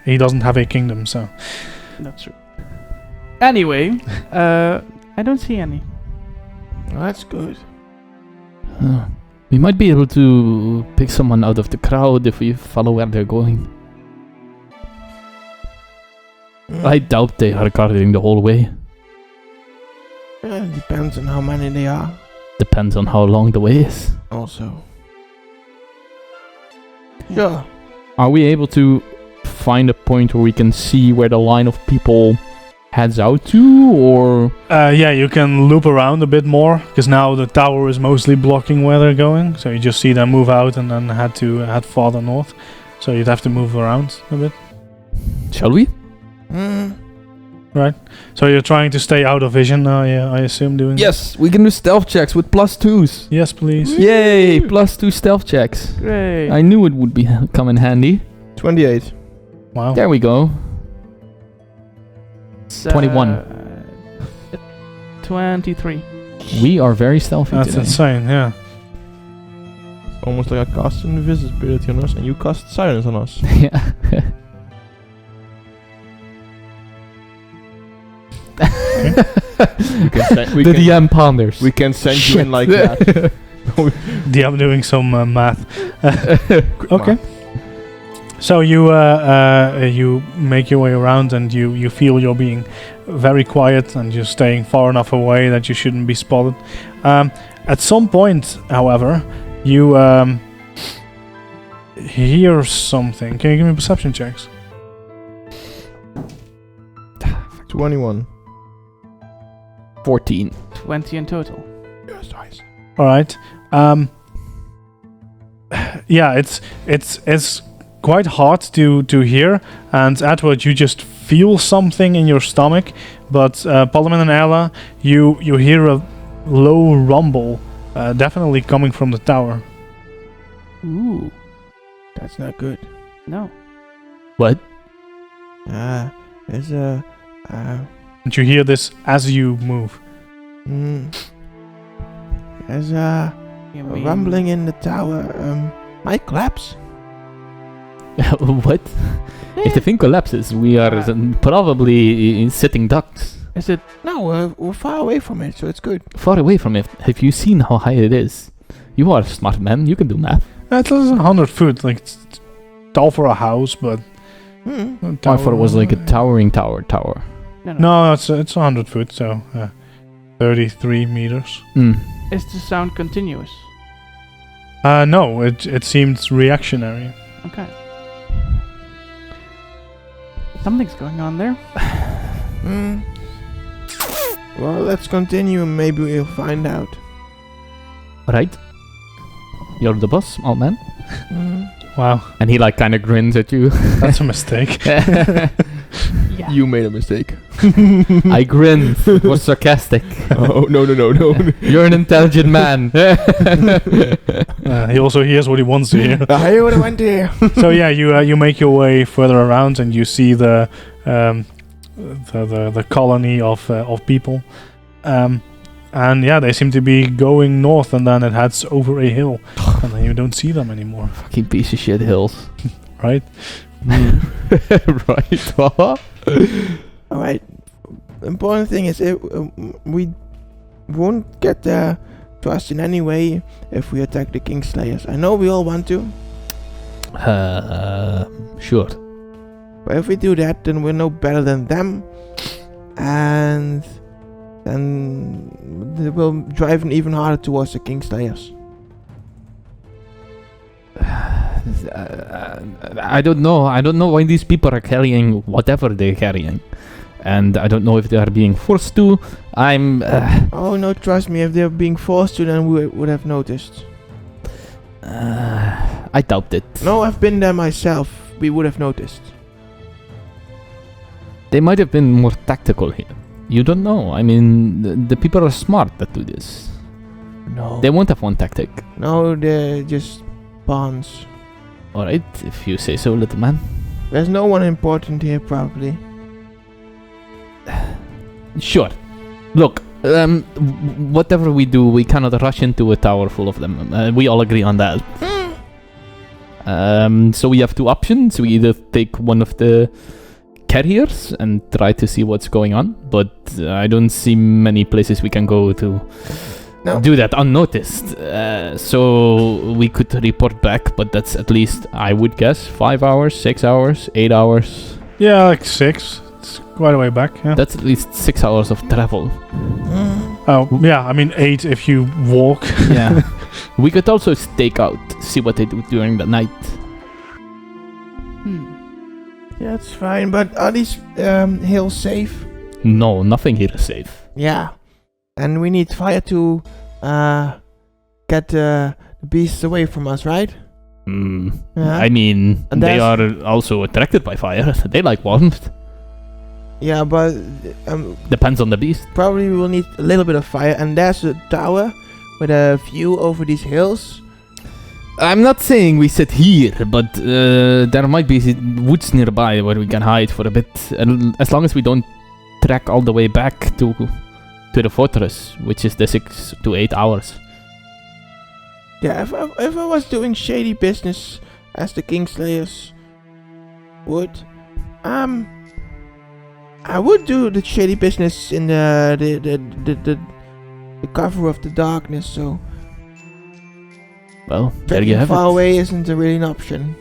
he doesn't have a kingdom, so That's true. Anyway, I don't see any. Well, that's good. We might be able to pick someone out of the crowd if we follow where they're going. I doubt they are guarding the whole way. It depends on how many they are. Depends on how long the way is. Also. Sure. Are we able to find a point where we can see where the line of people heads out to, or? yeah, you can loop around a bit more because now the tower is mostly blocking where they're going. So you just see them move out and then head farther north. So you'd have to move around a bit. Shall we? Right. So you're trying to stay out of vision, I assume, doing Yes, we can do stealth checks with +2s. Yes, please. Yay, +2 stealth checks. Great. I knew it would be come in handy. 28. Wow. There we go. It's, 21. 23. We are very stealthy That's today. insane, yeah. Almost like I cast invisibility on us and you cast silence on us. Yeah. The DM ponders. We can send you in like that. I'm doing some math. Okay. So you you make your way around and you feel you're being very quiet and you're staying far enough away that you shouldn't be spotted. At some point, however, you hear something. Can you give me perception checks? 21. 14. 20 in total. Yes, nice. All right. Yeah, it's quite hard to hear, and Edward, you just feel something in your stomach. But Parliament and Ella, you hear a low rumble, definitely coming from the tower. Ooh. That's not good. No. What? There's a... And you hear this as you move. There's a You mean rumbling in the tower. Might collapse. What? If the thing collapses, we are probably sitting ducks. Is it? No, we're far away from it, so it's good. Far away from it. Have you seen how high it is? You are a smart man. You can do math. It's 100 foot, like it's tall for a house, but I thought it was like a towering tower. No, it's 100 foot, so 33 meters. Is the sound continuous? No, it seems reactionary. Okay. Something's going on there. Well, let's continue and maybe we'll find out. Right? You're the boss, old man. Wow, And he like kind of grins at you. that's a mistake. Yeah. You made a mistake. I grinned. It was sarcastic. Oh, no. You're an intelligent man. He also hears what he wants to hear. I hear what I went to hear. So yeah, you make your way further around and you see the colony of people, and yeah, they seem to be going north, and then it heads over a hill, and then you don't see them anymore. Fucking piece of shit hills. Right? Right. Alright. Important thing is we won't get to us in any way if we attack the Kingslayers. I know we all want to, Sure. but if we do that, then we're no better than them, and then they will drive even harder towards the Kingslayers. I don't know. I don't know why these people are carrying whatever they're carrying. And I don't know if they are being forced to. Oh no, trust me, if they're being forced to, then we would have noticed. I doubt it. No, I've been there myself. We would have noticed. They might have been more tactical here. You don't know. I mean, the people are smart that do this. No. They won't have one tactic. No, they're just pawns. Alright, if you say so, little man. There's no one important here, probably. Sure. Look, whatever we do, we cannot rush into a tower full of them. We all agree on that. So we have two options. We either take one of the carriers and try to see what's going on, but I don't see many places we can go to do that unnoticed. So we could report back, but that's at least, I would guess, 5 hours, 6 hours, 8 hours. Yeah, like 6. It's quite a way back. Yeah. That's at least 6 hours of travel. Oh, yeah. I mean 8 if you walk. Yeah. We could also stake out, see what they do during the night. Yeah, that's fine. But are these hills safe? No, nothing here is safe. Yeah. And we need fire to get the beasts away from us, right? Yeah. I mean, And they there's- are also attracted by fire. They like warmth. Yeah, but Depends on the beast. probably we will need a little bit of fire. And there's a tower with a view over these hills. I'm not saying we sit here, but there might be woods nearby where we can hide for a bit. And as long as we don't trek all the way back to the fortress, which is the 6 to 8 hours. Yeah, if I was doing shady business as the Kingslayers would, I would do the shady business in the cover of the darkness. So Well, there you trekking have far it. away isn't really an option.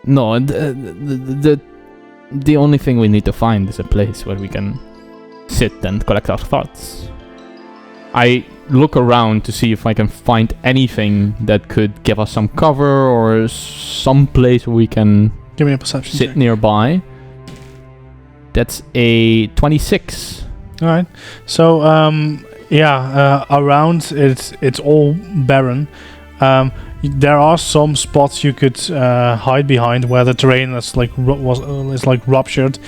No, and the only thing we need to find is a place where we can sit and collect our thoughts. I look around to see if I can find anything that could give us some cover or some place where we can Give me a perception sit check. nearby. That's a 26. All right. So around it's all barren. There are some spots you could hide behind where the terrain is like ruptured.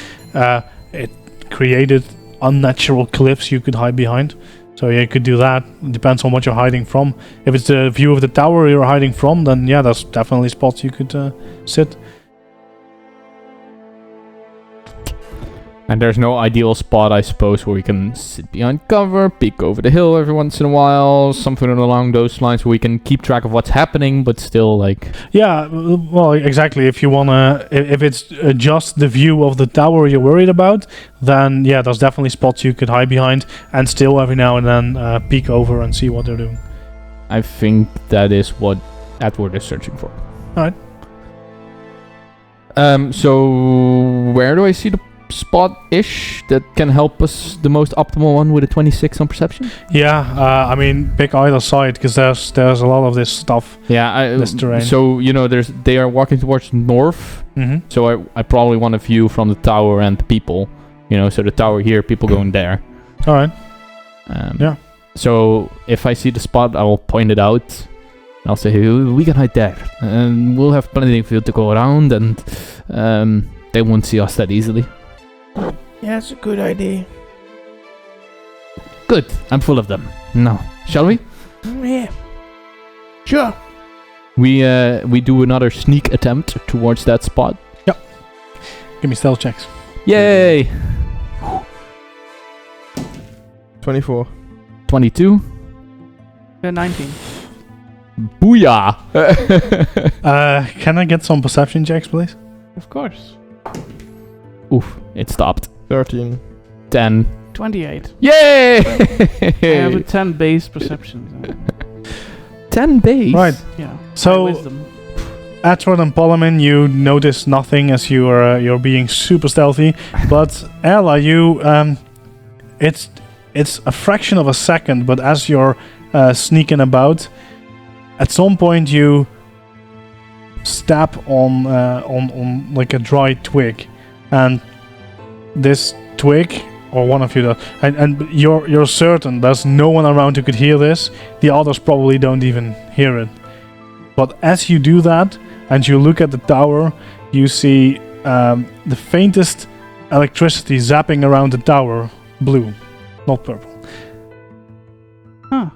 It created unnatural cliffs you could hide behind. So yeah, you could do that. It depends on what you're hiding from. If it's the view of the tower you're hiding from, then yeah, there's definitely spots you could sit. And there's no ideal spot, I suppose, where we can sit behind cover, peek over the hill every once in a while, something along those lines where we can keep track of what's happening, but still, like... Yeah, well, exactly. If you wanna, if it's just the view of the tower you're worried about, then yeah, there's definitely spots you could hide behind, and still every now and then peek over and see what they're doing. I think that is what Edward is searching for. Alright. So where do I see the spot-ish that can help us the most optimal one with a 26 on perception? Yeah, I mean, pick either side because there's a lot of this stuff. Yeah, This terrain. so you know, they are walking towards north. Mm-hmm. So I probably want a view from the tower and the people. You know, so the tower here, people going there. All right. Yeah. So if I see the spot, I will point it out. And I'll say, hey, we can hide there, and we'll have plenty of field to go around, and they won't see us that easily. Yeah, that's a good idea. Good. I'm full of them. Now, shall we? Yeah. Sure. We do another sneak attempt towards that spot. Give me stealth checks. Yay! 24. 22. 19. Booyah! Can I get some perception checks, please? Of course. Oof, it stopped. 13. 10. 28. Yay! I have a 10 base perception. 10 base? Right. Yeah. So, My wisdom. Atwood and Polamin, you notice nothing as you're being super stealthy, but Ella, you it's a fraction of a second, but as you're sneaking about, at some point you step on like a dry twig, and this twig, or one of you does, and you're certain there's no one around who could hear this. The others probably don't even hear it. But as you do that, and you look at the tower, you see the faintest electricity zapping around the tower, blue, not purple. Huh.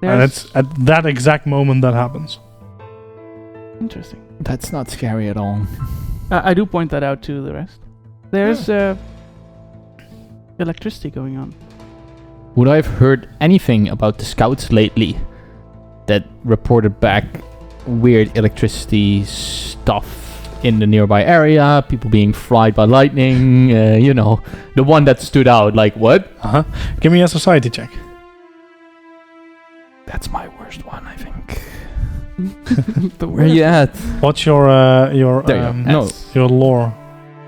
And There's it's at that exact moment that happens. interesting. That's not scary at all. I do point that out to the rest. There's electricity going on. Would I have heard anything about the scouts lately that reported back weird electricity stuff in the nearby area, people being fried by lightning, the one that stood out, like, what? Give me a society check. That's my worst one, I think. The Where you at? What's your There you go. No, your lore?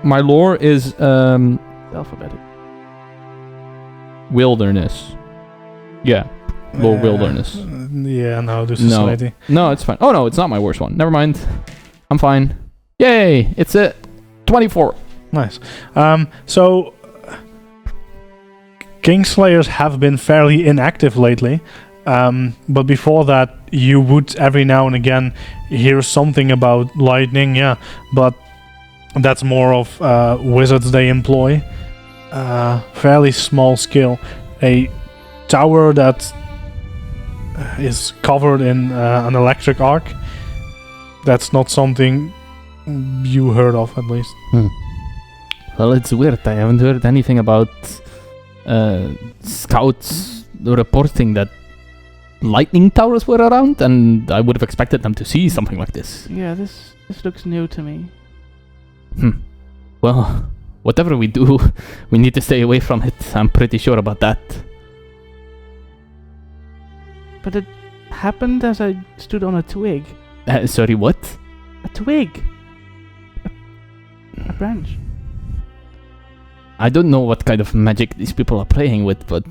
my lore is Alphabetic. wilderness. Yeah, lore wilderness. Yeah, no, do society. No, it's fine. Oh no, it's not my worst one. Never mind. I'm fine. Yay! It's a 24. Nice. So Kingslayers have been fairly inactive lately. But before that, you would every now and again hear something about lightning, yeah. But that's more of wizards they employ. Fairly small scale. A tower that is covered in an electric arc. That's not something you heard of, at least. Well, it's weird. I haven't heard anything about scouts reporting that lightning towers were around, and I would have expected them to see something like this. Yeah, this looks new to me. Well, whatever we do, we need to stay away from it. I'm pretty sure about that. But it happened as I stood on a twig. Sorry, what? A twig. A branch. I don't know what kind of magic these people are playing with, but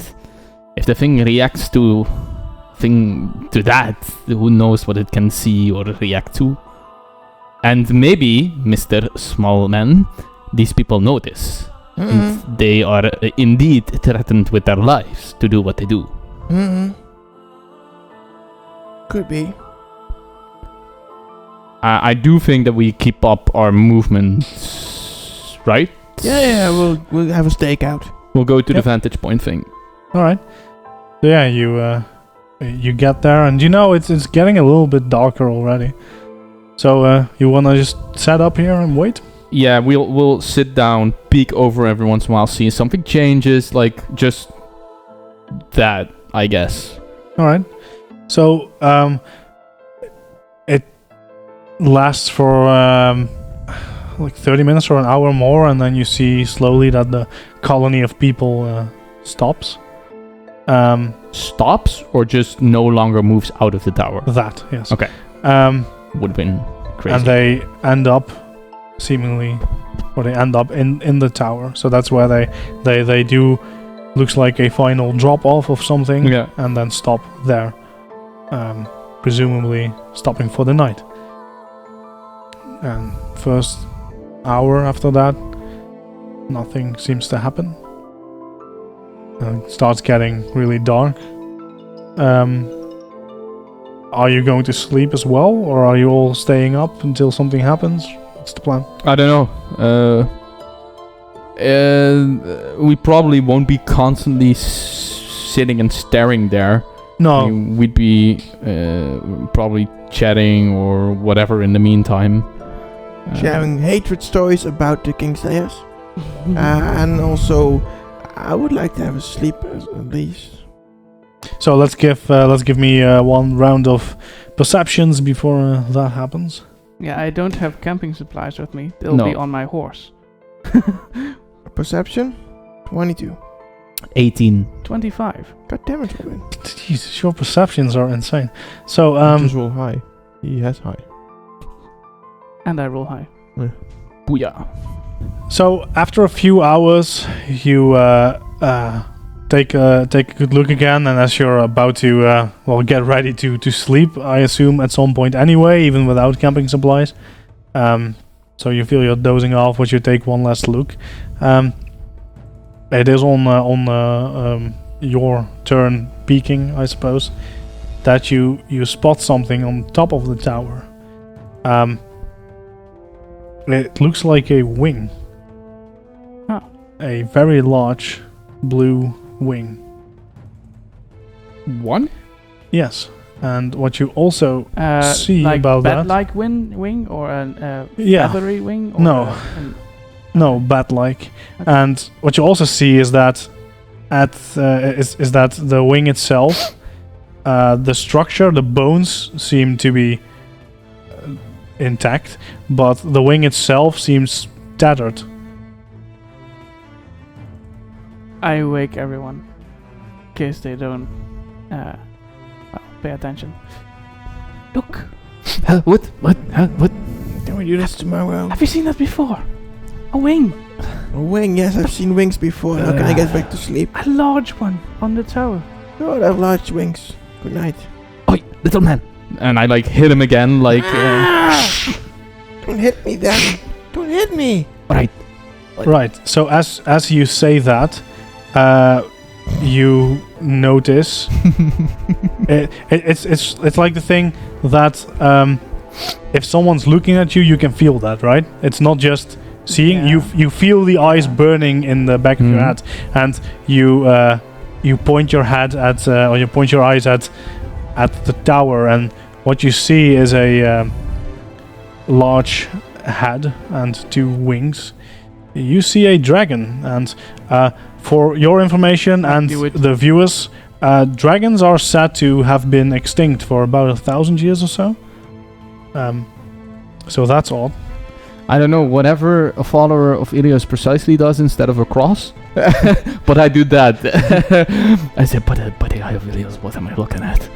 if the thing reacts to that, who knows what it can see or react to. And maybe, Mr. Smallman, these people know this. And they are indeed threatened with their lives to do what they do. Could be. I do think that we keep up our movements, right? Yeah, we'll have a stakeout. We'll go to the Yep. vantage point thing. All right. So yeah, you get there, and it's getting a little bit darker already. So you wanna just set up here and wait? Yeah, we'll sit down, peek over every once in a while, see if something changes, like just that, I guess. All right. So it lasts for like 30 minutes or an hour more, and then you see slowly that the colony of people stops. Stops or just no longer moves out of the tower? That, yes. Okay. Would have been crazy. And they end up seemingly, or they end up in the tower. So that's where they do, looks like a final drop off of something, Yeah. and then stop there. Presumably stopping for the night. And first hour after that, nothing seems to happen. And it starts getting really dark. Are you going to sleep as well, or are you all staying up until something happens? What's the plan? I don't know. We probably won't be constantly sitting and staring there. I No, mean, we'd be probably chatting or whatever in the meantime. Sharing hatred stories about the Kingslayers. And also, I would like to have a sleep at least. so let's give me one round of perceptions before that happens. Yeah, I don't have camping supplies with me. They'll be on my horse. Perception? 22. 18. 25. God damn it, Robin. Jesus, your perceptions are insane. So Just roll high. He has high. And I roll high. Booyah. So after a few hours, you take a good look again, and as you're about to get ready to sleep, I assume at some point anyway, even without camping supplies. So you feel you're dozing off, but you take one last look. It is on your turn peeking, I suppose, that you spot something on top of the tower. It looks like a wing. Huh. A very large blue wing. One? Yes. And what you also see like about that... bat-like wing or a Yeah. feathery wing? Or No. No, bat-like. Okay. And what you also see is that at is that the wing itself, the structure, the bones seem to be intact, but the wing itself seems tattered. I wake everyone, in case they don't pay attention. Look, What? What? What? Can we do this tomorrow? have you seen that before? A wing, A wing, yes, I've seen wings before. How can I get back to sleep? a large one on the tower. Oh, I have large wings. Good night. Oi, little man. And I like hit him again, like. Don't hit me then. Don't hit me. Right. Right. So as you say that, you notice it's like the thing that if someone's looking at you, you can feel that, right? It's not just seeing. Yeah. You feel the eyes burning in the back of your head, and you point your head at or you point your eyes at the tower, and what you see is a large head and 2 wings. You see a dragon, and for your information and Do it. the viewers, dragons are said to have been extinct for about 1,000 years or so. So that's all. I don't know, whatever a follower of Ilios precisely does instead of a cross. But I do that. I said, but the eye of Ilios, what am I looking at?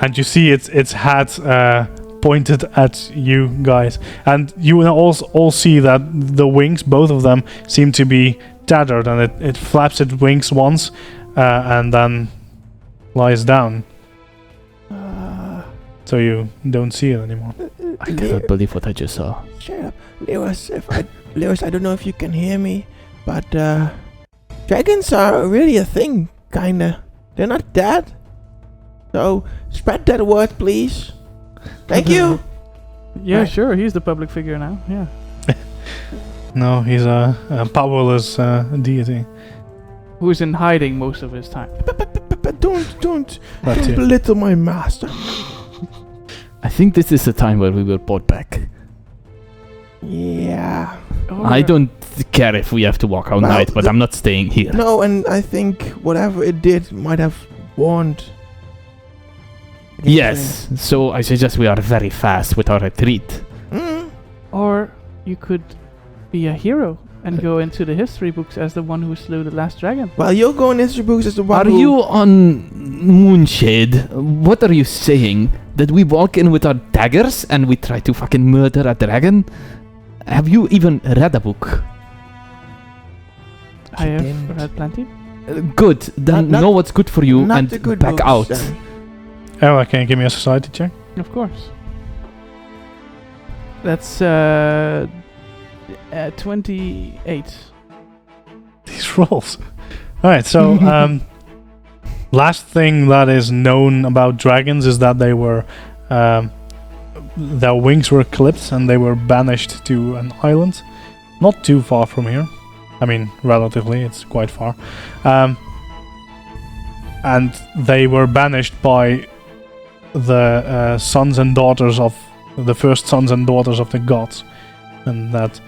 And you see its head pointed at you guys, and you will all see that the wings, both of them, seem to be tattered, and it flaps its wings once and then lies down, so you don't see it anymore. I cannot believe what I just saw. Shut up. Lewis, Lewis, I don't know if you can hear me, but dragons are really a thing, kinda. They're not dead. So spread that word, please. Thank you. Yeah, Right. sure. He's the public figure now. Yeah. No, he's a powerless deity. Who's in hiding most of his time. But don't That too. belittle my master. I think this is the time where we will port back. Yeah. I don't care if we have to walk all Well, night, but I'm not staying here. No, and I think whatever it did might have warned. Yes, so I suggest we are very fast with our retreat. Or you could be a hero and go into the history books as the one who slew the last dragon. Well, you'll go in history books as the one Are who... you on Moonshade? What are you saying? That we walk in with our daggers and we try to fucking murder a dragon? Have you even read a book? I have didn't. read plenty. Good, then Not- know what's good for you not and the good back books, out. then. Oh, can you give me a society check? Of course. That's 28. These rolls. All right, so last thing that is known about dragons is that they were their wings were clipped and they were banished to an island not too far from here. I mean, relatively, it's quite far. And they were banished by the sons and daughters of the first sons and daughters of the gods, and that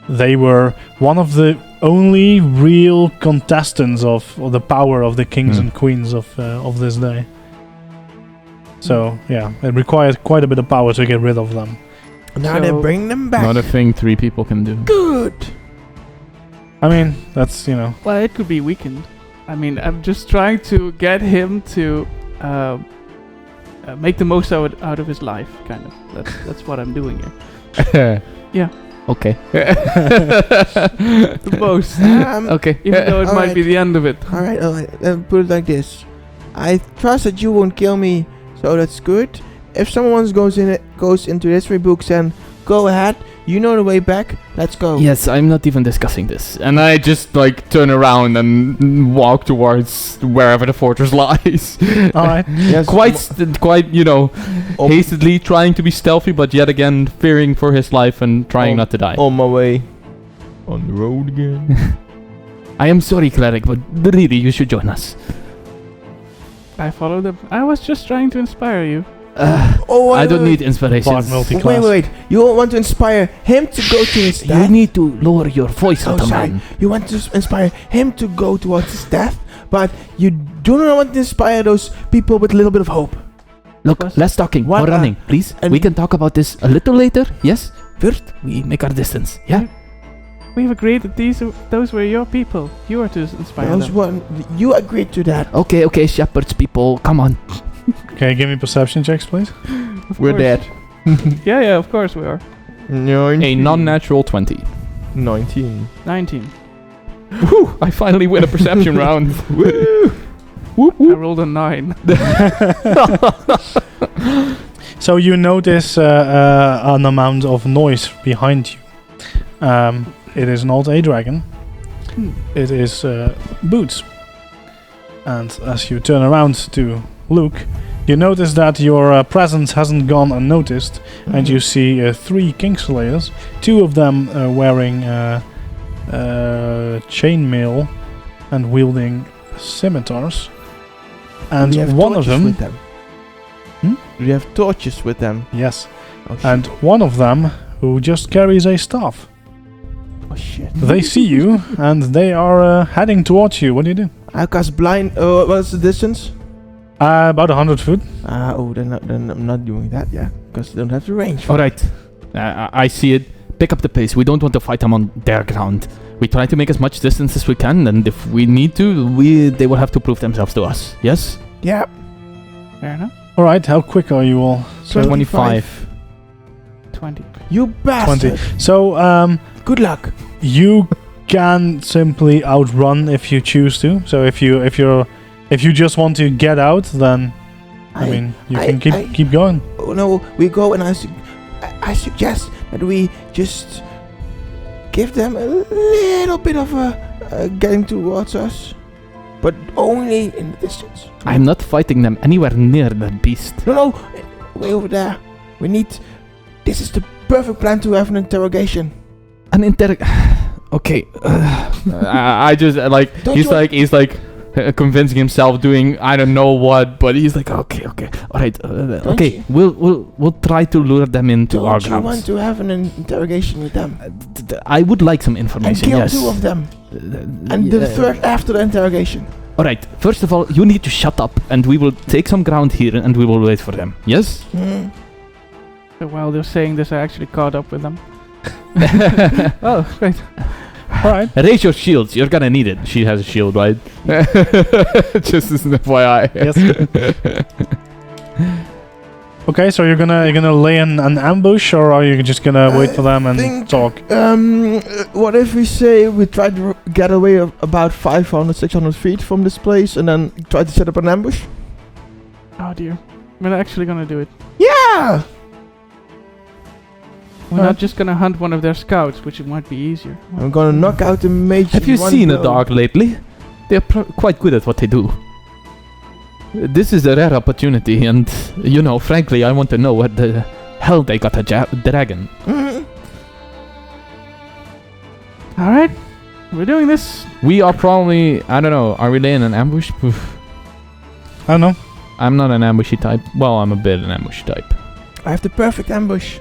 they were one of the only real contestants of the power of the kings and queens of this day. So yeah, it required quite a bit of power to get rid of them. Now they So- bring them back. Not a thing 3 people can do. Good. I mean, that's, you know, Well, it could be weakened. I mean, I'm just trying to get him to make the most out of his life, kind of. That's what I'm doing here. Yeah. Okay. The most. Okay. Even though it might Alright. be the end of it. All right. Put it like this. I trust that you won't kill me, so that's good. If someone goes into history books, and go ahead. You know the way back. Let's go. Yes, I'm not even discussing this. And I just like turn around and walk towards wherever the fortress lies. all right. Yes, quite, you know, hastily trying to be stealthy, but yet again fearing for his life and trying not to die. on my way. On the road again. I am sorry, cleric, but really, you should join us. I followed him. I was just trying to inspire you. Oh, I don't need inspiration. Bard multi-class. Wait. You want to inspire him to go to his You death? need to lower your voice, Oh, little sorry. man. You want to inspire him to go towards his death? but you do not want to inspire those people with a little bit of hope. Look, less talking, What, more running, please. and- We can talk about this a little later, yes? First, we make our distance, yeah? We've agreed that those were your people. You are to inspire Those them. one, you agreed to that. Okay, shepherds, people, come on. Okay, give me perception checks, please. We're course. dead. Yeah, of course we are. A non-natural 20. 19. 19. Whew, I finally win a perception round. Woo! Whoop, I whoop. rolled a 9. So you notice an amount of noise behind you. It is not a dragon. It is Boots. And as you turn around to look, you notice that your presence hasn't gone unnoticed, and you see 3 Kingslayers, 2 of them wearing chainmail and wielding scimitars, and Do you have one of torches them, with them? Do you have torches with them? yes, Oh, and one of them who just carries a staff. Oh shit. They see you, and they are heading towards you. What do you do? I cast blind. What's the distance? About 100 foot. Then I'm not doing that. Yeah, because they don't have the range. for Alright, I see it. Pick up the pace. We don't want to fight them on their ground. We try to make as much distance as we can, and if we need to, they will have to prove themselves to us. Yes? it. Yeah. Fair enough. All right, how quick are you all? So 25. 20. You bastard. 20. So Good luck. you can simply outrun if you choose to. So if you just want to get out, then I mean you can keep going. Oh no, we go and I suggest that we just give them a little bit of a getting towards us, but only in the distance. I'm not fighting them anywhere near that beast. No, way over there. We need. This is the perfect plan to have an interrogation. An Okay. I just like Don't he's like convincing himself, doing I don't know what, but he's like okay, all right, okay. We'll try to lure them into our Don't you grounds. want to have an interrogation with them I would like some and information. kill Yes. 2 of them, and the third after the interrogation? All right. First of all, you need to shut up, and we will take some ground here, and we will wait for them. Yes. So while they're saying this, I actually caught up with them. Oh, great. All right. Raise your shields. You're gonna need it. She has a shield, right? Just as an FYI. Yes. Okay, so you're gonna lay an ambush, or are you just gonna wait for them and think- talk? What if we say we try to get away about 500, 600 feet from this place and then try to set up an ambush? Oh dear. We're actually gonna do it. Yeah! We're not just gonna hunt one of their scouts, which it might be easier. I'm gonna knock out the mage. Have you in one seen a blow. dog lately? They're quite good at what they do. This is a rare opportunity, and frankly, I want to know what the hell they got a dragon. Mhm. Alright, we're doing this. We are probably, I don't know, are we laying an ambush? Oof. I don't know. I'm not an ambushy type. Well, I'm a bit an ambush type. I have the perfect ambush.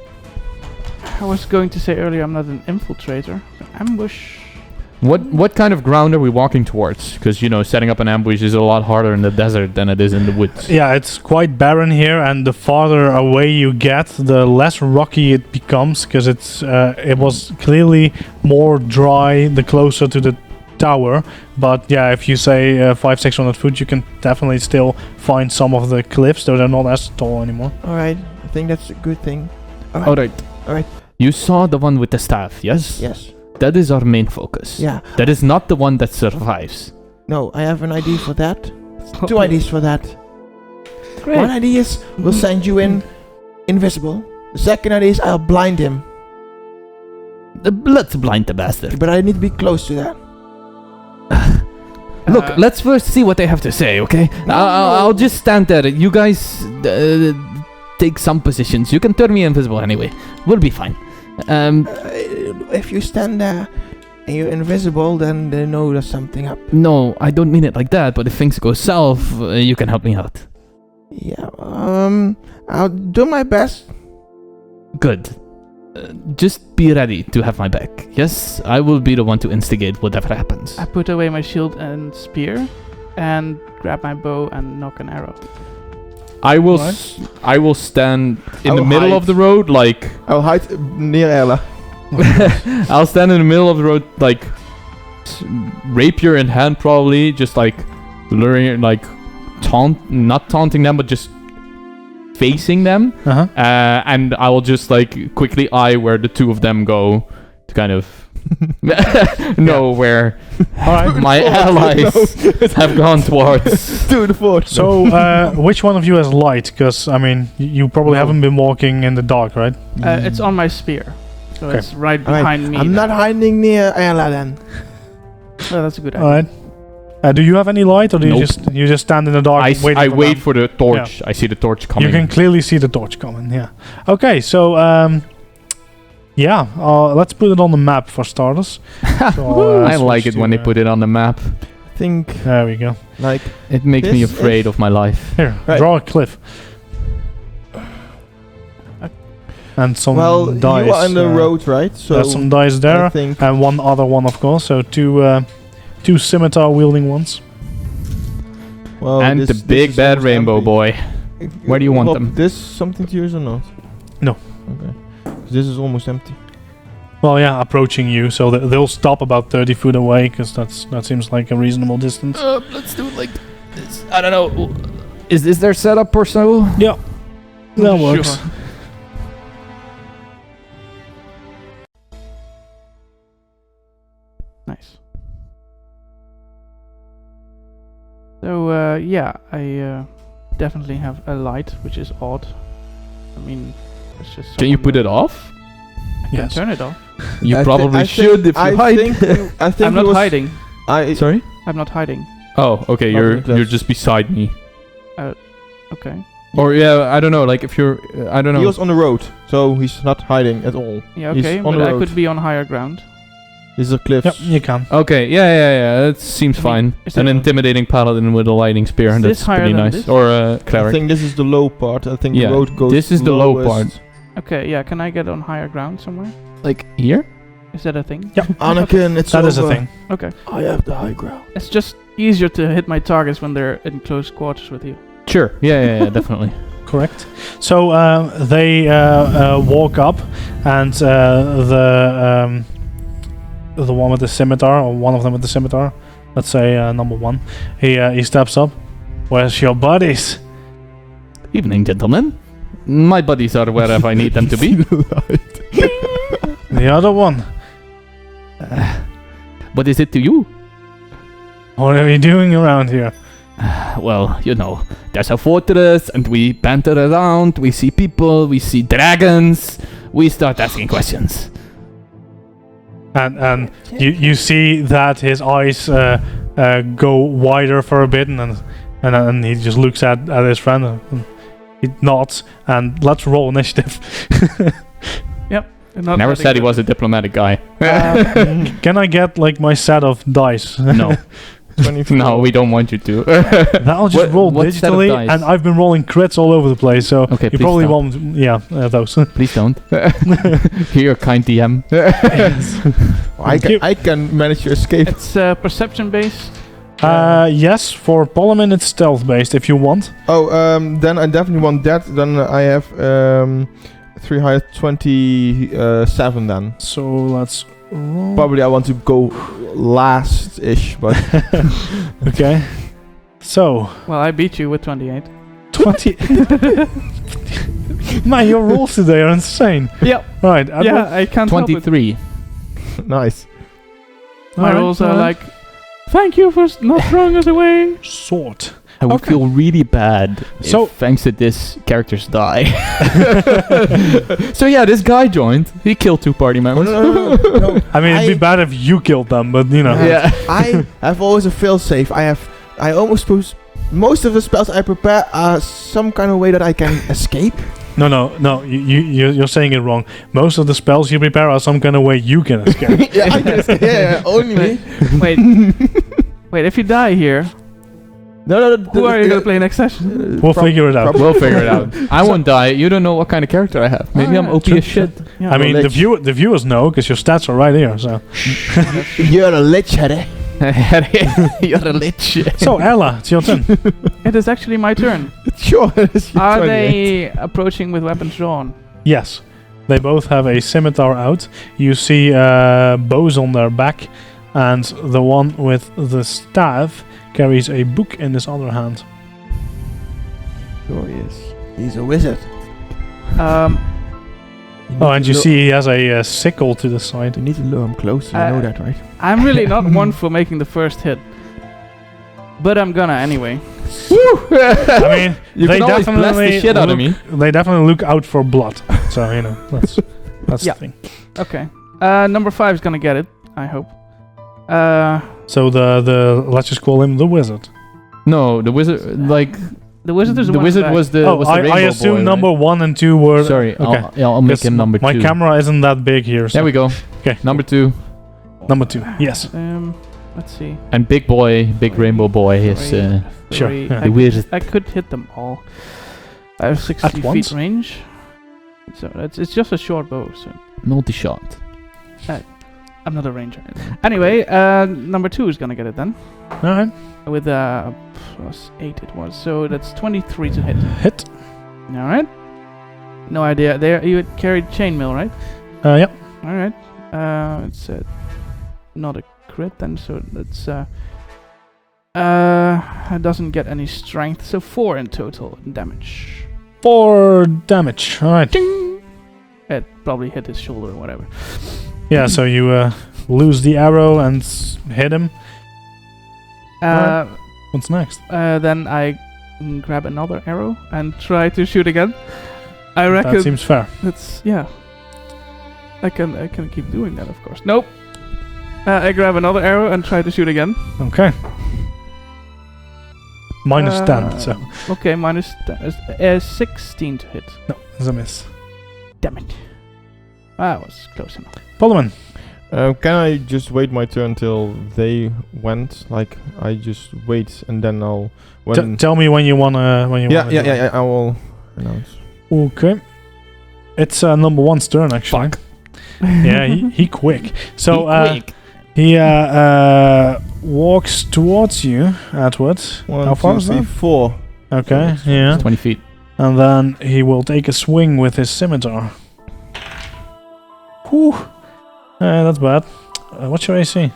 I was going to say earlier I'm not an infiltrator. Ambush. What kind of ground are we walking towards? Because, setting up an ambush is a lot harder in the desert than it is in the woods. Yeah, it's quite barren here, and the farther away you get, the less rocky it becomes, because it was clearly more dry the closer to the tower. But yeah, if you say 500-600 foot, you can definitely still find some of the cliffs, though they're not as tall anymore. Alright, I think that's a good thing. All right. You saw the one with the staff, yes? Yes. That is our main focus. Yeah. That is not the one that survives. No, I have an idea for that. 2 ideas for that. Great. One idea is we'll send you in invisible. The second idea is I'll blind him. Let's blind the bastard. But I need to be close to that. Look, let's first see what they have to say, okay? I'll just stand there. You guys take some positions. You can turn me invisible anyway. We'll be fine. If you stand there and you're invisible, then they know there's something up. No, I don't mean it like that, but if things go south, you can help me out. Yeah, I'll do my best. Good. Just be ready to have my back. Yes, I will be the one to instigate whatever happens. I put away my shield and spear, and grab my bow and knock an arrow. I will stand in the I'll middle hide. of the road, like I'll hide near Ella. I'll stand in the middle of the road, like rapier in hand, probably, just like luring, like not taunting them, but just facing them. Uh-huh. And I will just like quickly eye where the two of them go to kind of know where my allies have gone towards. To the fort. So, which one of you has light? Because, I mean, you probably haven't been walking in the dark, right? It's on my spear, so Okay. it's right Alright, behind me. I'm not hiding near Ella then. Oh, that's a good idea. Alright. Do you have any light, or do Nope. you just stand in the dark I waiting for wait them? for the torch. I see the torch coming. You can clearly see the torch coming, yeah. Okay, so, let's put it on the map for starters. So, I like it when they put it on the map. I think, There we go. like, It makes me This afraid is- of my life. Here, Right. draw a cliff. And some well, dice. you are on the road, right? So There's some dice I there, think and one other one, of course. So two scimitar wielding ones. well, And the big is bad almost rainbow empty. boy. Where do you want Rob, them? This something to use or not? No. Okay. 'Cause this is almost empty. Well, yeah, approaching you, so they'll stop about 30 feet away, because that seems like a reasonable distance. Let's do it like this. I don't know. Is this their setup or so? Yeah, that works. Sure. Nice. So I definitely have a light, which is odd. I mean, it's just. Can you someone put that- it off? I can Yes. turn it off. You I thi- probably I should think- if you I hide. think I think I'm it not was- hiding. Sorry? I'm not hiding. Oh, okay. Not You're really close. you're just beside me. Okay. Or yeah, I don't know. Like if you're, I don't He know. was on the road, so he's not hiding at all. Yeah. He's Okay. on But the I road. could be on higher ground. These are cliffs. Yep, you can. Okay, yeah. That seems I mean, fine. is An that- intimidating paladin with a lightning spear, Is and this that's higher pretty than nice. this? Or a I cleric. think this is the low part. I think Yeah, the road goes. this is the low lowest. Okay. Yeah. Can I get on higher ground somewhere? Like here? Is that a thing? Anakin, it's That is a over. thing. Okay. I have the high ground. It's just easier to hit my targets when they're in close quarters with you. Sure. Yeah, definitely. Correct. So they walk up, and the one with the scimitar, or one of them with the scimitar, let's say number one, he steps up. Where's your buddies? Evening, gentlemen. My buddies are wherever I need them to be. The other one. What is it to you? What are you doing around here? Well, you know, there's a fortress, and we banter around. We see people. We see dragons. We start asking questions. And you see that his eyes go wider for a bit, and then he just looks at his friend, and he nods, and let's roll initiative. Not Never letting said he them- was a diplomatic guy. Can I get like my set of dice? No. 24. No, we don't want you to. I'll just roll what set of digitally, dice? and I've been rolling crits all over the place, so Okay, you please probably don't. won't. Yeah, those. Please don't. You're a kind DM. I can manage to escape. It's perception based. Yes, for Polemin it's stealth based if you want. Oh, then I definitely want that. Then I have 327 then. So let's roll. Probably I want to go last-ish, but Okay. So Well, I beat you with 28. 20. Man, your rolls today are insane. Yep. Right. Yeah, I can't help it. 23. nice. My rolls are like, thank you for not throwing us away. Sword. I would Okay. feel really bad So- if, thanks to this, characters die. So yeah, this guy joined. He killed 2 party Oh, members. no. I mean, it'd be bad if you killed them, but you know. Yeah. I have always a fail-safe. I almost suppose most of the spells I prepare are some kind of way that I can escape. No. You're saying it wrong. Most of the spells you prepare are some kind of way you can escape. Yeah, I can escape. Yeah, only me. Wait, if you die here, No. who are you gonna play next session? We'll figure it out. We'll figure it out. I won't die. You don't know what kind of character I have. Maybe I'm yeah, OP true, as shit. Yeah. I mean, Lich. the viewers know because your stats are right here. So You're a lich, Harry. You're a lich. So, Ella, it's your turn. It is actually my turn. Sure. it's your Are turn, they approaching with weapons drawn? Yes. They both have a scimitar out. You see bows on their back, and the one with the staff carries a book in his other hand. Sure he is. He's a wizard. Oh, and you see he has a sickle to the side. You need to lure him close. You know that, right? I'm really not one for making the first hit. But I'm gonna anyway. I mean, You they can always blast the definitely shit out of me. They definitely look out for blood. So, you know, that's Yeah. the thing. Okay. Number 5 is gonna get it, I hope. So the let's just call him the wizard. No, the wizard, like The wizard is the one wizard back. was the was the I rainbow assume boy, number right? 1 and 2 were. Sorry, Okay. I'll make Yes, him number 2. My camera isn't that big here. So. There we go. Okay. Number 2. Number 2. Yes. Let's see. And big boy, big rainbow boy is Sure, Three. yeah. I the wizard. I could hit them all. I have 60 At feet once? range. So it's just a short bow, so Multi-shot. I'm not a ranger. Anyway, number 2 is gonna get it then. Alright. With +8 it was. So that's 23 to hit. Hit. Alright. No idea. There you had carried chainmail, right? Yep. Alright. It's not a crit then, so that's it doesn't get any strength, so 4 in total damage. 4 damage. Alright. Ding! It probably hit his shoulder or whatever. Yeah, so you lose the arrow and hit him. What's next? Then I grab another arrow and try to shoot again. I reckon That seems fair. that's I can keep doing that, of course. Nope. I grab another arrow and try to shoot again. Okay. Minus 10, so. Okay, minus 16 to hit. No, it's a miss. Damn it. That was close enough. Poleman. Can I just wait my turn till they went? Like, I just wait and then I'll... Tell me when you wanna. Yeah, I will announce. Okay. It's number 1's turn, actually. Yeah, he quick. So, he walks towards you, Edward. How far is that? 4. Okay, yeah. 20 feet. And then he will take a swing with his scimitar. Whew. That's bad. What's your AC?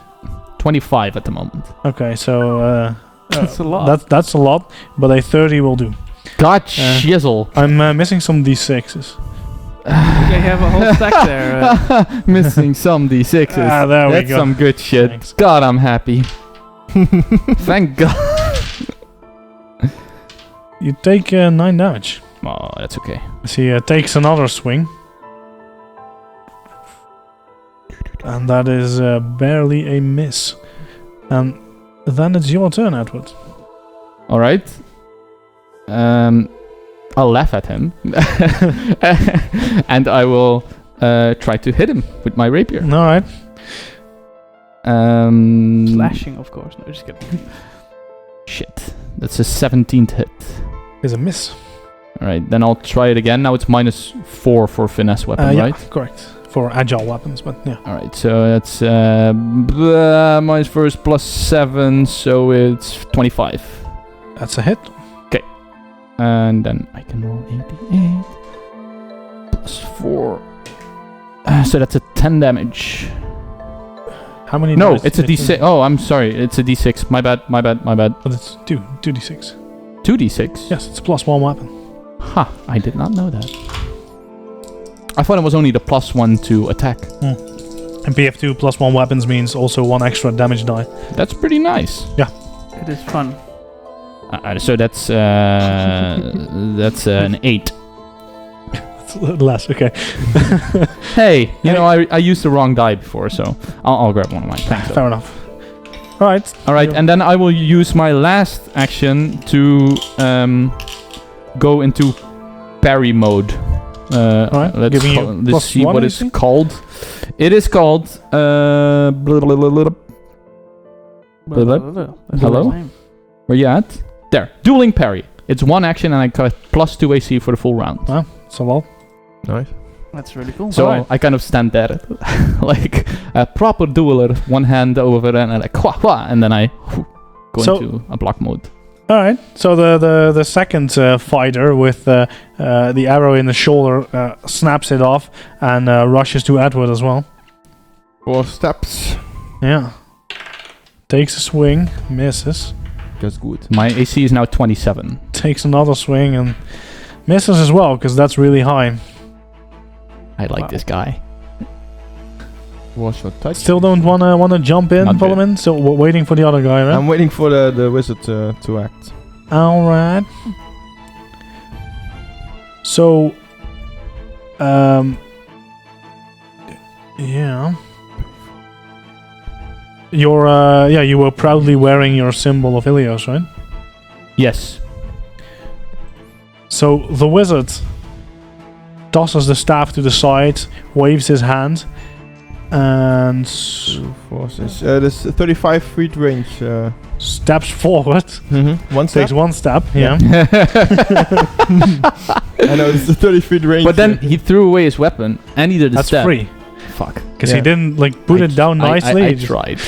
25 at the moment. Okay, so That's a lot. that's a lot, but a 30 will do. God shizzle. I'm missing some d6s. They have a whole stack there. Missing some D6s. There we That's go. some good shit. Thanks. God, I'm happy. Thank God. You take 9 damage. Oh, that's okay. So he takes another swing. And that is barely a miss. And then it's your turn, Edward. All right. I'll laugh at him, and I will try to hit him with my rapier. All right. Slashing, of course. No, just kidding. Shit. That's a 17th hit. Is a miss. All right, then I'll try it again. Now it's -4 for finesse weapon, Yeah, right? correct. For agile weapons, but yeah. All right, so that's -4 is +7, so it's 25. That's a hit. And then I can roll 88 +4. So that's a 10 damage. How many? No, dice it's a did it D6. Oh, I'm sorry. It's a D6. My bad. But it's 2d6. 2D6? Yes, it's +1 weapon. Ha, I did not know that. I thought it was only the +1 to attack. And PF2 +1 weapons means also 1 extra damage die. That's pretty nice. It is fun. So that's an 8. It's less, okay. Hey, you know, I used the wrong die before, so I'll grab one of mine. Thanks. Fair enough. Alright. All right, and then I will use my last action to go into parry mode. Alright, let's giving you let's see +1 what it's AC? called. It is called Hello? Where you at? There. Dueling parry. It's 1 action and I got +2 AC for the full round. Wow, it's a lot. Nice. That's really cool. So Alright. I kind of stand there, like a proper dueler, one hand over and like wha, and then I go So- into a block mode. All right. So the second fighter with the arrow in the shoulder snaps it off and rushes to Edward as well. 4 steps. Yeah. Takes a swing, misses. That's good. My AC is now 27. Takes another swing and misses as well because that's really high. I like Wow. this guy. Was your touch? Still don't wanna jump in, Not pull him in. So we're waiting for the other guy, right? I'm waiting for the wizard to act. All right. So, yeah. You're you were proudly wearing your symbol of Ilios, right? Yes. So the wizard tosses the staff to the side, waves his hand, and 2, 4, 6. There's 35 feet range. steps forward. One step. Takes one step. Yeah. I know it's a 30 feet range. But then he threw away his weapon and he did a That's step. free Fuck. because he Yeah. didn't like put it down nicely. I He just- tried.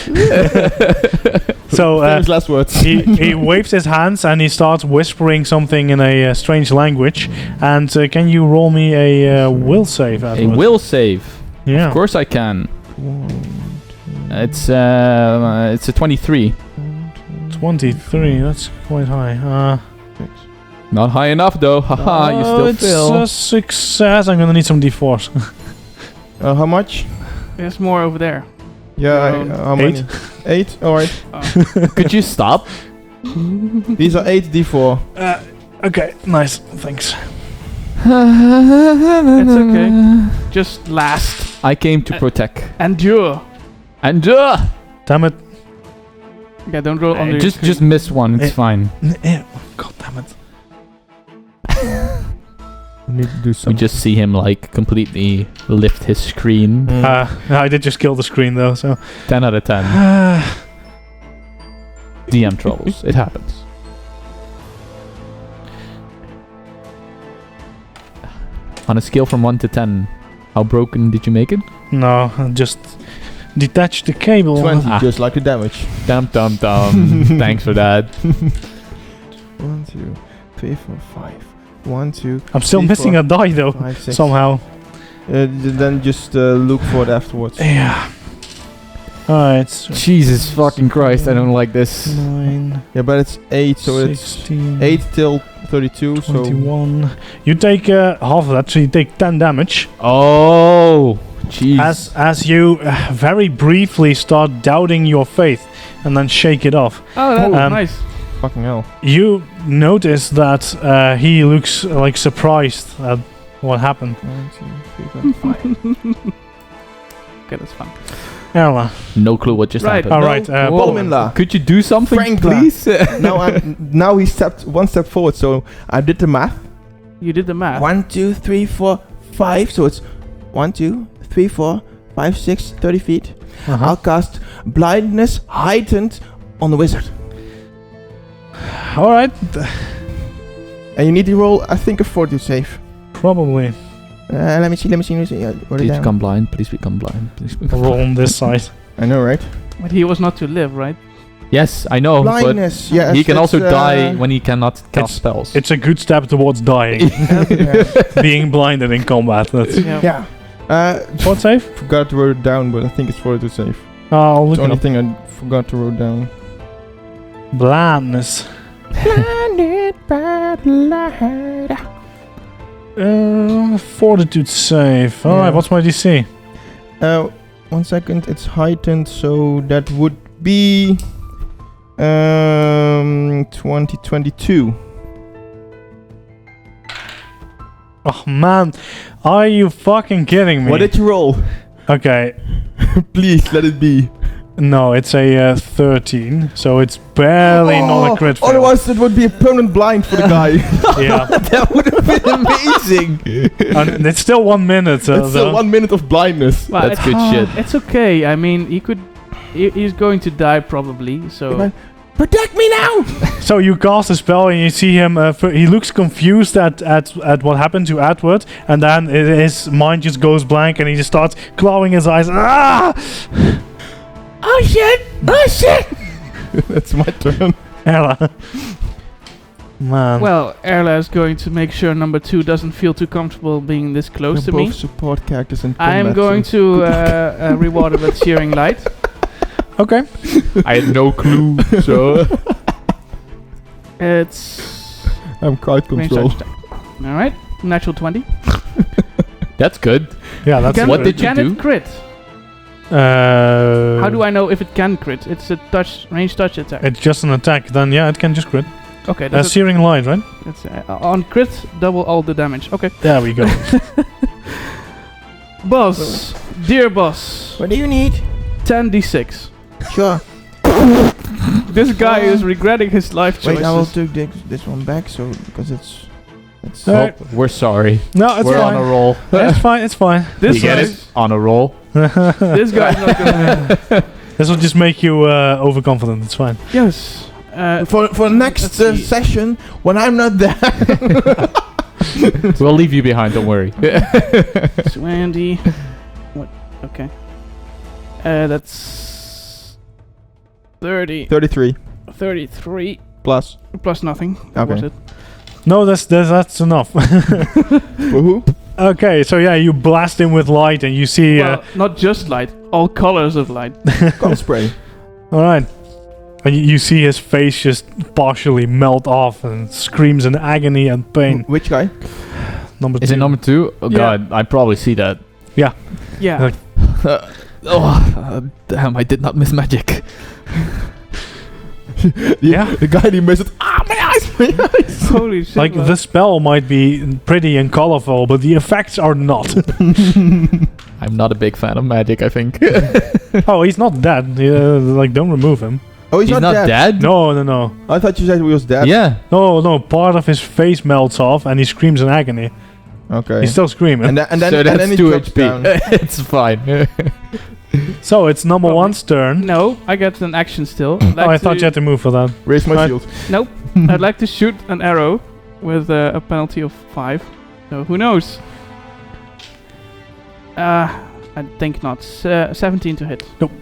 So Famous last words. he waves his hands and he starts whispering something in a strange language. And can you roll me a will save? A Edward? will save. Yeah. Of course I can. 1, 2, It's a 23. 23. That's quite high. 6. Not high enough though. Haha, you still it's fail. a success. I'm gonna need some d4s. How much? There's more over there. Yeah, Around how many? 8? Alright. Could you stop? These are 8 d4. Okay, nice. Thanks. It's okay. Just last. I came to protect. Endure. And Damn it. Yeah, don't roll under your just screen. miss one. It's fine. God damn it. We need to do We something. just see him like completely lift his screen. I did just kill the screen though, so. 10 out of 10. DM troubles. It happens. On a scale from 1 to 10, how broken did you make it? No, I just detach the cable. 20, Ah. just like the damage. Dum dum dum. Thanks for that. 1, 2, 3, 4, 5. 1, 2. I'm still 3, missing 4, a die though, 5, 6. somehow. Then just look for it afterwards. Yeah. Alright. So Jesus fucking Christ, I don't like this. 9, Yeah, but it's 8, so 16, it's 8 till 32. So 21. You take half of that, so you take 10 damage. Oh, jeez. As you very briefly start doubting your faith and then shake it off. Oh, that's Um, nice. fucking hell. You notice that he looks like surprised at what happened. 1, 2, 3, 4, 5. Okay, that's fun. Ella. No clue what just Right. happened. Alright, Whoa. Bolminla. Could you do something, Frankla. please? Now he stepped 1 step forward, so I did the math. You did the math. 1, 2, 3, 4, 5. So it's 1, 2, 3, 4, 5, 6, 30 feet. I'll cast blindness heightened on the wizard. Alright, And you need to roll, I think, a 40 save. probably. Let me see. Wrote it Please down. become blind. Please become blind. Please become Roll on this side. I know, right? But he was not to live, right? Yes, I know, Blindness. but Yes, he can that's, also die when he cannot cast it's- spells. It's a good step towards dying. Being blinded in combat. That's Yeah. Yeah. what save? Forgot to write it down, but I think it's 40 to save. I'll look The it only up. thing I forgot to write down. Blindness. Blinded by the light. Fortitude save. Alright, Yeah. what's my DC? 1 second. It's heightened, so that would be 2022. Oh man, are you fucking kidding me? What did you roll? Okay, Please let it be. no, it's a 13, so it's barely not a crit fail. Otherwise, it would be a permanent blind for the guy. Yeah, That would have been amazing. and it's still 1 minute. It's still though. 1 minute of blindness. Well, That's good shit. It's okay. I mean, he could. He's going to die probably. So Protect me now! So you cast a spell and you see him. He looks confused at what happened to Edward, and then his mind just goes blank, and he just starts clawing his eyes. Ah! Oh shit! Oh shit! That's my turn. Ella. Man. Well, Erla is going to make sure number 2 doesn't feel too comfortable being this close to We're me. both support characters in I am combat, going so- to reward it with Searing Light. Okay. I had no clue, so... It's I'm quite range control. touch attack. All right, natural 20. That's good. Yeah, that's Can What did you can do? it crit? How do I know if it can crit? It's a range touch attack. It's just an attack. Then yeah, it can just crit. Okay, that's Searing Light, right? on crit, double all the damage. Okay, There we go. boss, dear boss, What do you need? 10d6. Sure. This guy is regretting his life choices. Wait, I will take this one back, so because it's. Alright. Oh, we're sorry. No, it's We're fine. on a roll. It's fine. It's fine. This You get guy- it? On a roll. This guy's not gonna. This will just make you overconfident. It's fine. Yes. For next let's see. session, when I'm not there. We'll leave you behind, don't worry. Swandy. What? Okay. That's 30. 33 33 plus. plus nothing. That was Okay. it. No, that's enough. Woohoo! Okay, so yeah, you blast him with light, and you see. Well, not just light, all colors of light. Cold spray. All right, and you see his face just partially melt off, and screams in agony and pain. Which guy? Number Is 2. it number 2? Oh Yeah. god, I probably see that. Yeah. Damn, I did not miss magic. Yeah. The guy who missed it. Ah, my eyes! My eyes! Holy shit. Like man. the spell might be pretty and colorful, but the effects are not. I'm not a big fan of magic, I think. Oh, he's not dead. Like, don't remove him. Oh, he's, He's not dead? No. I thought you said he was dead. Yeah. No. Part of his face melts off, and he screams in agony. Okay. He's still screaming. and then So that's he 2 drops HP. down. It's fine. So it's number Probably. 1's turn. No, I get an action still. Oh, I thought you had to move for that. Raise my Right. shield. Nope. I'd like to shoot an arrow with a penalty of 5. So who knows? I think not. 17 to hit. Nope.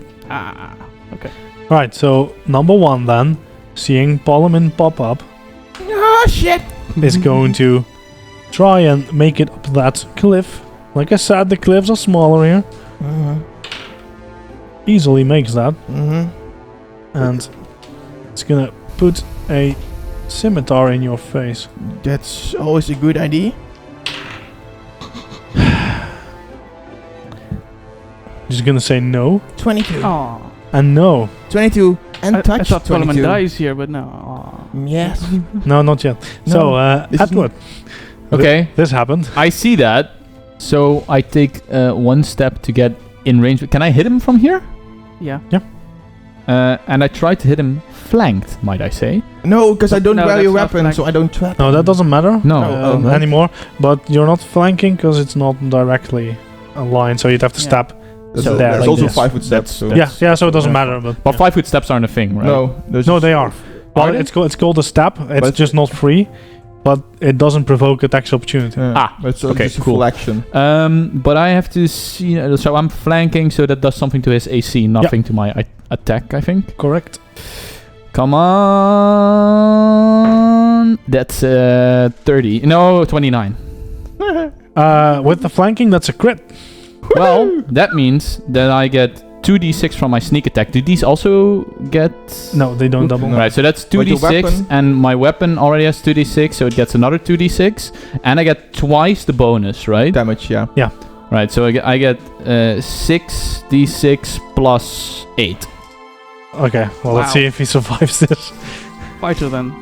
Okay. Right, so number 1 then, seeing Parliament pop up, Oh shit! is going to try and make it up that cliff. Like I said, the cliffs are smaller here. Easily makes that. And it's gonna put a scimitar in your face. That's always a good idea. Just gonna say no 22. Aw. and no. 22 and I touch. thought Solomon 22. dies here, but no. Aw. Yes. No, not yet. So, this is Edward, Okay, this happened. I see that. So I take 1 step to get in range. Can I hit him from here? Yeah. And I try to hit him flanked, might I say. No, because I don't No, wear your that's not weapon, flank. so I don't trap. No, that doesn't matter No. okay. anymore. But you're not flanking because it's not directly aligned, so you'd have to Yeah. step. That's, So there, that's like also this. 5 foot steps. So. Yeah, so it doesn't matter. But Well, yeah. 5 foot steps aren't a thing, right? No, there's No, they are. Well, Are they? it's called a step. It's But- just not free, but it doesn't provoke attacks opportunity. It's okay, just a cool. full action. But I have to see. So I'm flanking, so that does something to his AC, nothing to my attack, I think. Correct. Come on. That's 30. No, 29. With the flanking, that's a crit. Well, that means that I get 2d6 from my sneak attack. Do these also get... No, they don't double. No. Right, so that's But your 2d6, weapon- and my weapon already has 2d6, so it gets another 2d6, and I get twice the bonus, right? Damage, yeah. Right, so I get 6d6 plus 8. Okay, well, let's Wow. see if he survives this. Fighter then.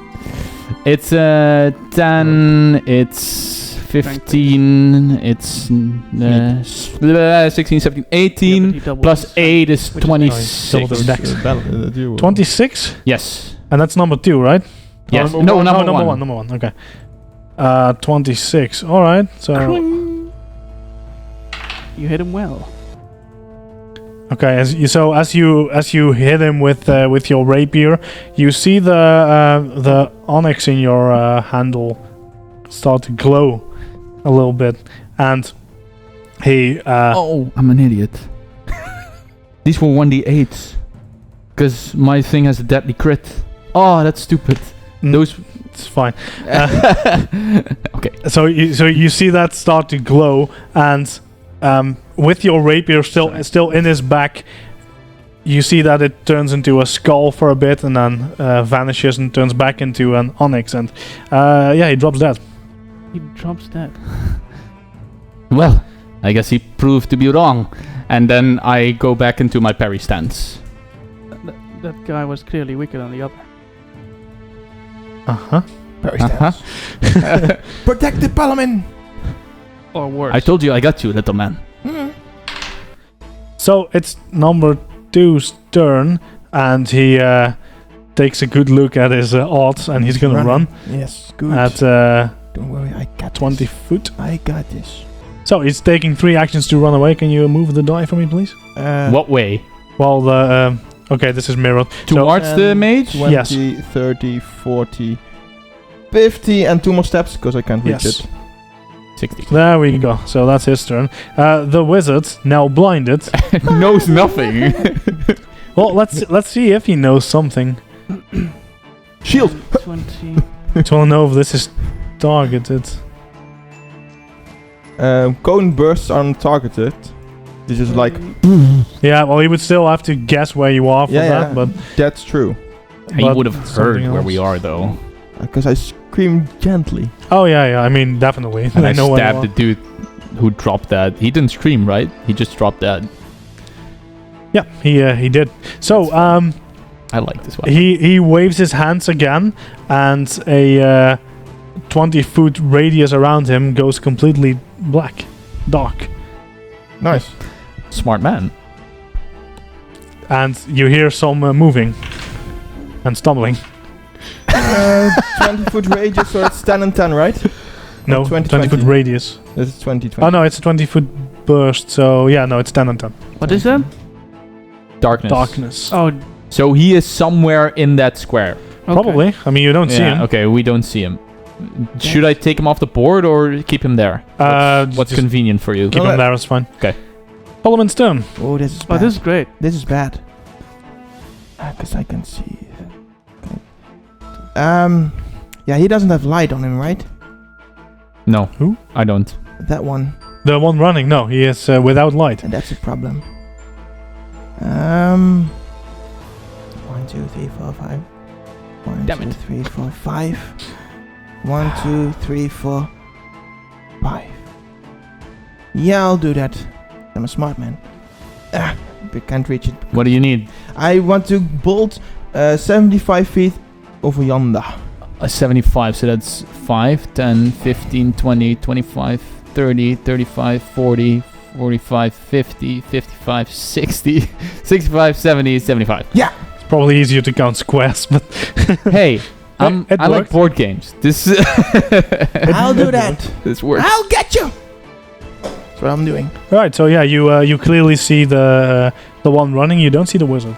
It's 10, it's 15, it's 16, 17, 18, plus 8 is Which is 26. double the dex. 26? Yes. And that's number 2, right? Yes. Oh, No, number number one. Number 1, okay. 26. Alright, so... You hit him well. Okay, as you hit him with your rapier, you see the onyx in your handle start to glow a little bit, and he Oh, I'm an idiot. These were 1d8s. Because my thing has a deadly crit. Oh, that's stupid. Those... It's fine. Okay. So you see that start to glow, and with your rapier still in his back, you see that it turns into a skull for a bit, and then vanishes and turns back into an onyx, and he drops dead. He drops dead. Well, I guess he proved to be wrong. And then I go back into my parry stance. That guy was clearly weaker than the other. Very stance. Protect the Parliament. Or worse. I told you I got you, little man. So it's number 2's turn, and he takes a good look at his odds, and he's gonna run Yes, good. at Don't worry, I got 20 this. foot. I got this. So he's taking 3 actions to run away. Can you move the die for me, please? What way? Well, the okay, this is mirrored. Towards the mage? 20, Yes. 30, 40, 50, and 2 more steps because I can't reach Yes. it. 60. There we go. So that's his turn. The wizard, now blinded. Knows nothing. Well, let's see if he knows something. Shield! 20. To want to know if this is targeted. Cone bursts aren't targeted. This is like, Yeah, well, he would still have to guess where you are for Yeah, that, yeah. but that's true. He But would have heard something where else. we are, though. Because I screamed gently. oh yeah, I mean definitely. And I know where you stabbed the are. dude who dropped that. He didn't scream, right? He just dropped that. Yeah, he did. So I like this one. he waves his hands again, and a 20-foot radius around him goes completely black, dark, Nice. Smart man. and you hear some moving and stumbling. 20-foot radius, so it's 10 and 10, right? No, 20, 20-foot 20. radius. This is 20, 20. Oh no, it's a 20-foot burst. So yeah, no, it's 10 and 10. What is that? Darkness. Darkness. Oh, So he is somewhere in that square. okay. Probably. I mean, you don't see him. Okay, we don't see him. Should I take him off the board or keep him there? What's Just convenient for you? keep him there. It's fine. Okay. Parliament's turn. Oh, this is Oh, bad. this is great. This is bad. Because I can see. Yeah, he doesn't have light on him, right? No. Who? I don't. That one. The one running. No, he is without light. And that's a problem. 1, 2, 3, 4, 5. 1, Damn 2, it. 3, 4, 5. 1, 2, 3, 4, 5. Yeah, I'll do that. I'm a smart man. We can't reach it. What do you need? I want to bolt 75 feet over yonder. A 75, so that's 5, 10, 15, 20, 25, 30, 35, 40, 45, 50, 55, 60, 65, 70, 75. It's probably easier to count squares, but Hey, it I like worked. board games. This I'll do that. this works. I'll get you. That's what I'm doing. right. So yeah, you clearly see the one running. You don't see the wizard.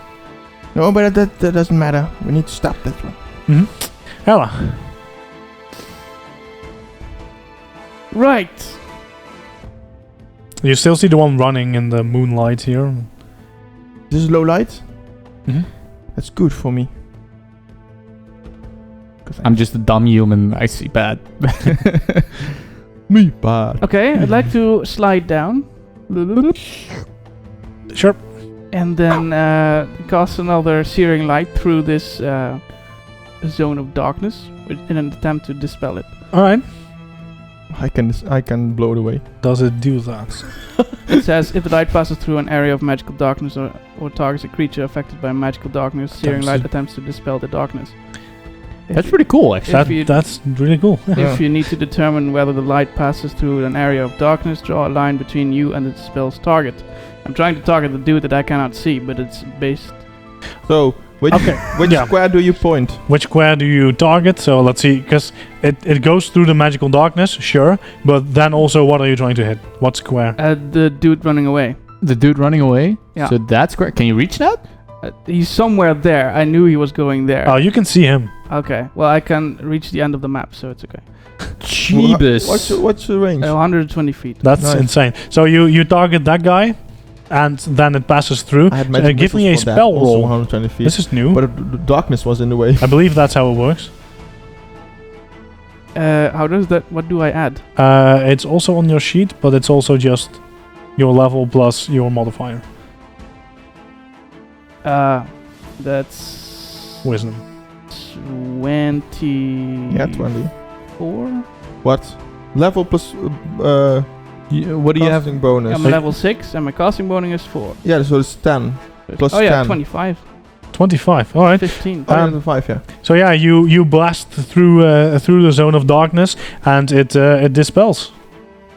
No, but that doesn't matter. We need to stop that one. Ella. Right. You still see the one running in the moonlight here. This is low light. Mhm. That's good for me. I'm just a dumb human. I see bad. Me bad. Okay, I'd like to slide down. Sure. And then cast another searing light through this zone of darkness in an attempt to dispel it. All right. I can blow it away. Does it do that? It says, if the light passes through an area of magical darkness or targets a creature affected by magical darkness, searing Attempts light to- attempts to dispel the darkness. That's pretty cool, actually. If you- That's really cool. If you need to determine whether the light passes through an area of darkness, draw a line between you and the spell's target. I'm trying to target the dude that I cannot see, but it's based... So, which Okay. which yeah. square do you point? Which square do you target? So let's see, because it goes through the magical darkness, sure, but then also what are you trying to hit? What square? the dude running away. The dude running away? Yeah. So that's correct. Can you reach that? He's somewhere there. I knew he was going there. Oh, you can see him. Okay. Well, I can reach the end of the map, so it's okay. Jeebus. What's the range? 120 feet. That's Nice. insane. So you target that guy, and then it passes through. I had magic Give me a missiles for that, spell also roll. 120 feet. This is new. But the darkness was in the way. I believe that's how it works. How does that? What do I add? It's also on your sheet, but it's also just your level plus your modifier. That's Wisdom. 20. Yeah, 20. 4. What? Level plus What do you have? casting bonus. I'm level 6, and my casting bonus is 4. Yeah, so it's 10. Plus oh yeah, 10. 25. 25. All right. 15. Oh, yeah, 5, yeah. So yeah, you blast through the zone of darkness, and it dispels.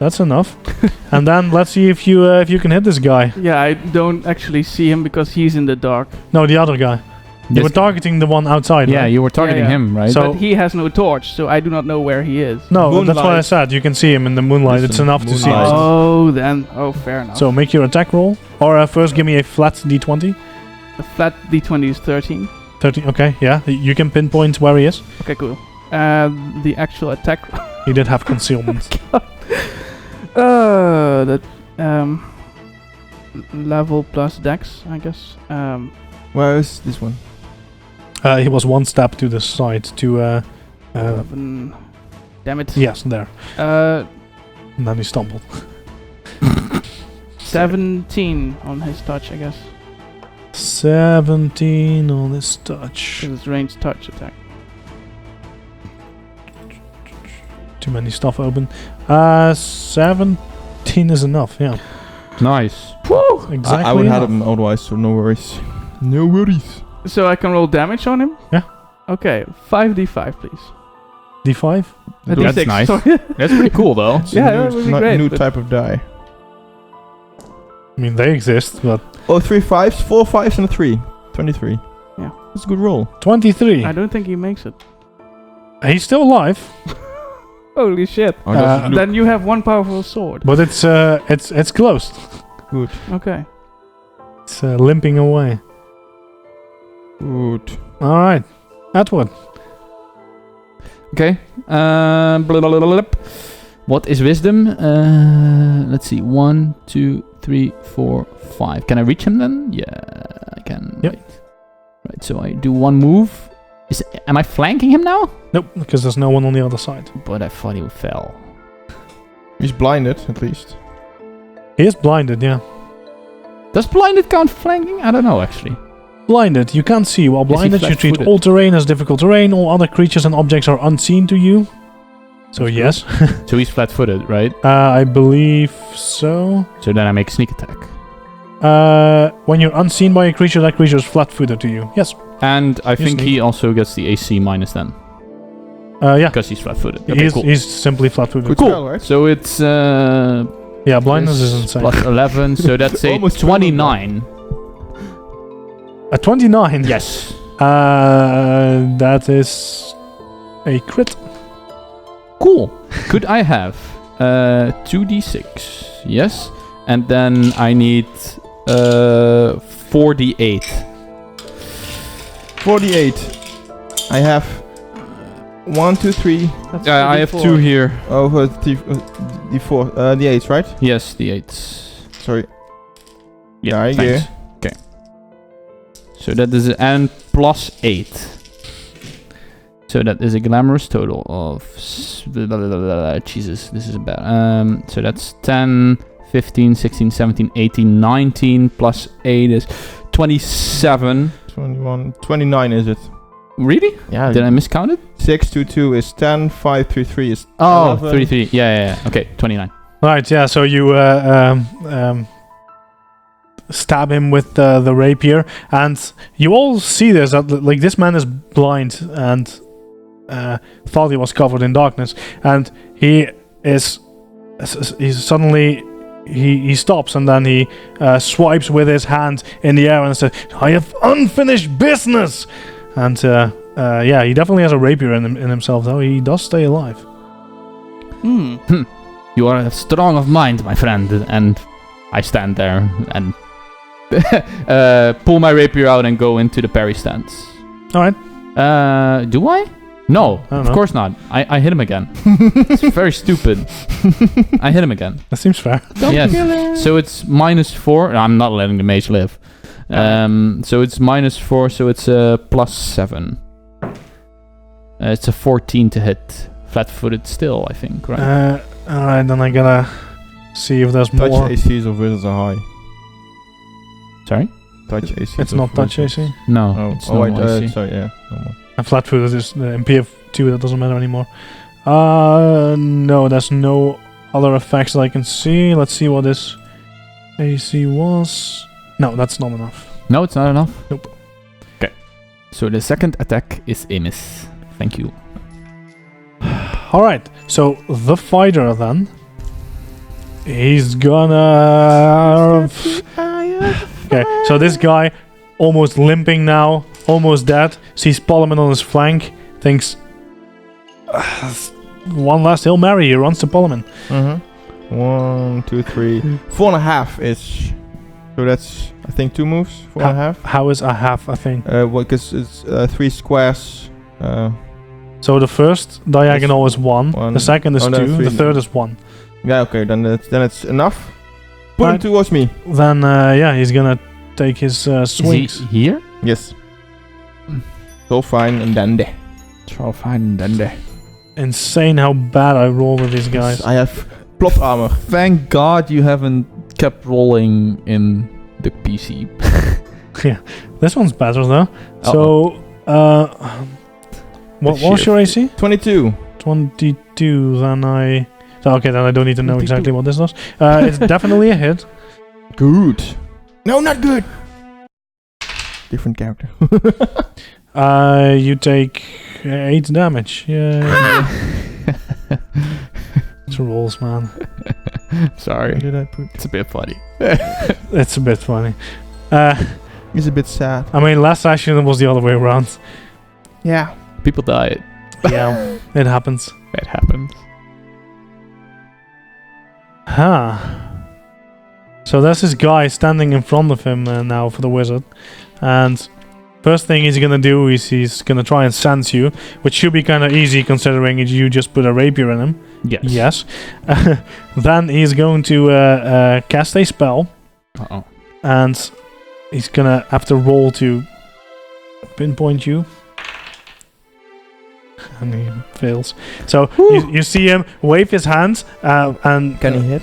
That's enough. And then let's see if you can hit this guy. Yeah, I don't actually see him because he's in the dark. No, the other guy. You This were targeting the one outside. Yeah, right? you were targeting Yeah. him, right? So- But he has no torch, so I do not know where he is. No, that's what I Moonlight. said. You can see him in the moonlight. It's Listen, enough to see him. moonlight. Oh, then. Oh, fair enough. So make your attack roll, or first give me a flat d20. the flat d20 is 13. 13. Okay, yeah, you can pinpoint where he is. Okay, cool. The actual attack. He did have concealment. That level plus dex, I guess. Where is this one? He was one step to the side to. 11. Damn it. Yes, there. And then he stumbled. 17 on his touch, I guess. 17 on his touch. Because it's ranged touch attack. Too many stuff open. 17 is enough. Yeah, Nice. exactly. I would have enough. him otherwise, so no worries. No worries. So I can roll damage on him? Yeah. Okay, 5d5, please. D5. That's D6, nice. sorry. That's pretty cool, though. It's Yeah, a that would be new, great, new but- type of die. I mean, they exist, but Oh, 3 5s, 4 5s, and a 3. 23. Yeah. That's a good roll. 23. I don't think he makes it. He's still alive, Holy shit. Oh, does it look Then you have one powerful sword. but it's closed. good. Okay. It's limping away. Good. All right, Edward. Okay. Blah, blah, blah, blah, blah. What is wisdom? Let's see. 1, 2, 3, 4, 5. Can I reach him then? Yeah, I can. Yep. Right. So I do one move. Am I flanking him now? Nope, because there's no one on the other side. But I thought he fell. He's blinded, at least. He is blinded, yeah. Does blinded count flanking? I don't know actually. Blinded, you can't see. While Is he blinded, you treat flat-footed? all terrain as difficult terrain. All other creatures and objects are unseen to you. So That's yes, So he's flat-footed, right? I believe so. So then I make sneak attack. When you're unseen by a creature, that creature is flat-footed to you. Yes. And I think sneak. he also gets the AC minus then. Yeah. Because he's flat-footed. Okay, He's, cool. he's simply flat-footed. Good Cool. spell, right? So it's Yeah, blindness is insane. plus 11, so that's a Almost 29. A 29. Yes. That is a crit. Cool. Could I have 2d6? Yes. And then I need 4d8. 48. I have 1, 2, 3. That's I have 2d4. 2 here. Over D4. The 8s, right? Yes, the 8s. Sorry. Yeah, Yeah, thanks. Okay. So that is and plus 8. So that is a glamorous total of Jesus, this is bad. So that's 10, 15, 16, 17, 18, 19 plus 8 is 27. 21. 29 is it? Really? Yeah. Did I miscount it? 6, 2, 2 is 10. 5, 3, 3 is Oh, 11. 33. Yeah. Okay, 29. Right, yeah, so you stab him with the rapier, and you all see this, that like this man is blind and thought he was covered in darkness, and he suddenly he stops, and then he swipes with his hand in the air and says, "I have unfinished business!" And yeah, he definitely has a rapier in himself, though. He does stay alive. Hmm. You are strong of mind, my friend, and I stand there and pull my rapier out and go into the parry stance. All right. Do I? No, I don't of know. course not. I hit him again. It's very stupid. I hit him again. That seems fair. Yes. So it's -4. I'm not letting the mage live. So it's -4. So it's a +7. It's a 14 to hit. Flat-footed still, I think. Right. All right. Then I gotta see if there's Touch more. ACs of wizards are high. Sorry. Touch ACs. It's of not touch wizards. AC. No. Oh, It's wait, normal AC. sorry, yeah. Normal. And flat-footed is in PF2. That doesn't matter anymore. No, there's no other effects that I can see. Let's see what this AC was. No, that's not enough. No, it's not enough? Nope. Okay. So the second attack is a miss. Thank you. All right. So the fighter then. He's gonna. Okay. So this guy, almost limping now, almost dead. Sees Parliament on his flank. Thinks. One last Hail Mary. He runs to Parliament. Mm-hmm. 1, 2, 3, 4.5 ish. So that's, I think, 2 moves. 4.5. How is a half a thing? Well, because it's 3 squares. So the first diagonal is 1. One. The second is Oh, no, 2. three. The third is 1. Yeah, okay, then it's enough. Put him Right. towards me. Then yeah, he's gonna take his swings. Is he here? Yes. So fine and dandy. So fine, then there. Insane how bad I roll with these guys. I have plot armor. Thank God you haven't kept rolling in the PC. This one's better though. So what was your AC? 22. 22. Then I. So okay, then I don't need to know exactly what this does. It's definitely a hit. Good. No, not good. Different character. You take 8 damage. Yeah. It's rolls, man. Sorry. Where did I put? It's a bit funny. It's a bit funny. He's a bit sad. I mean, last session it was the other way around. Yeah. People died. Yeah, it happens. It happens. Huh. So there's this guy standing in front of him now for the wizard. And first thing he's gonna do is he's gonna try and sense you, which should be kind of easy considering you just put a rapier in him. Yes. Yes. Then he's going to cast a spell. Uh-oh. And he's gonna have to roll to pinpoint you. And he fails. So you see him wave his hands and... Can he hit?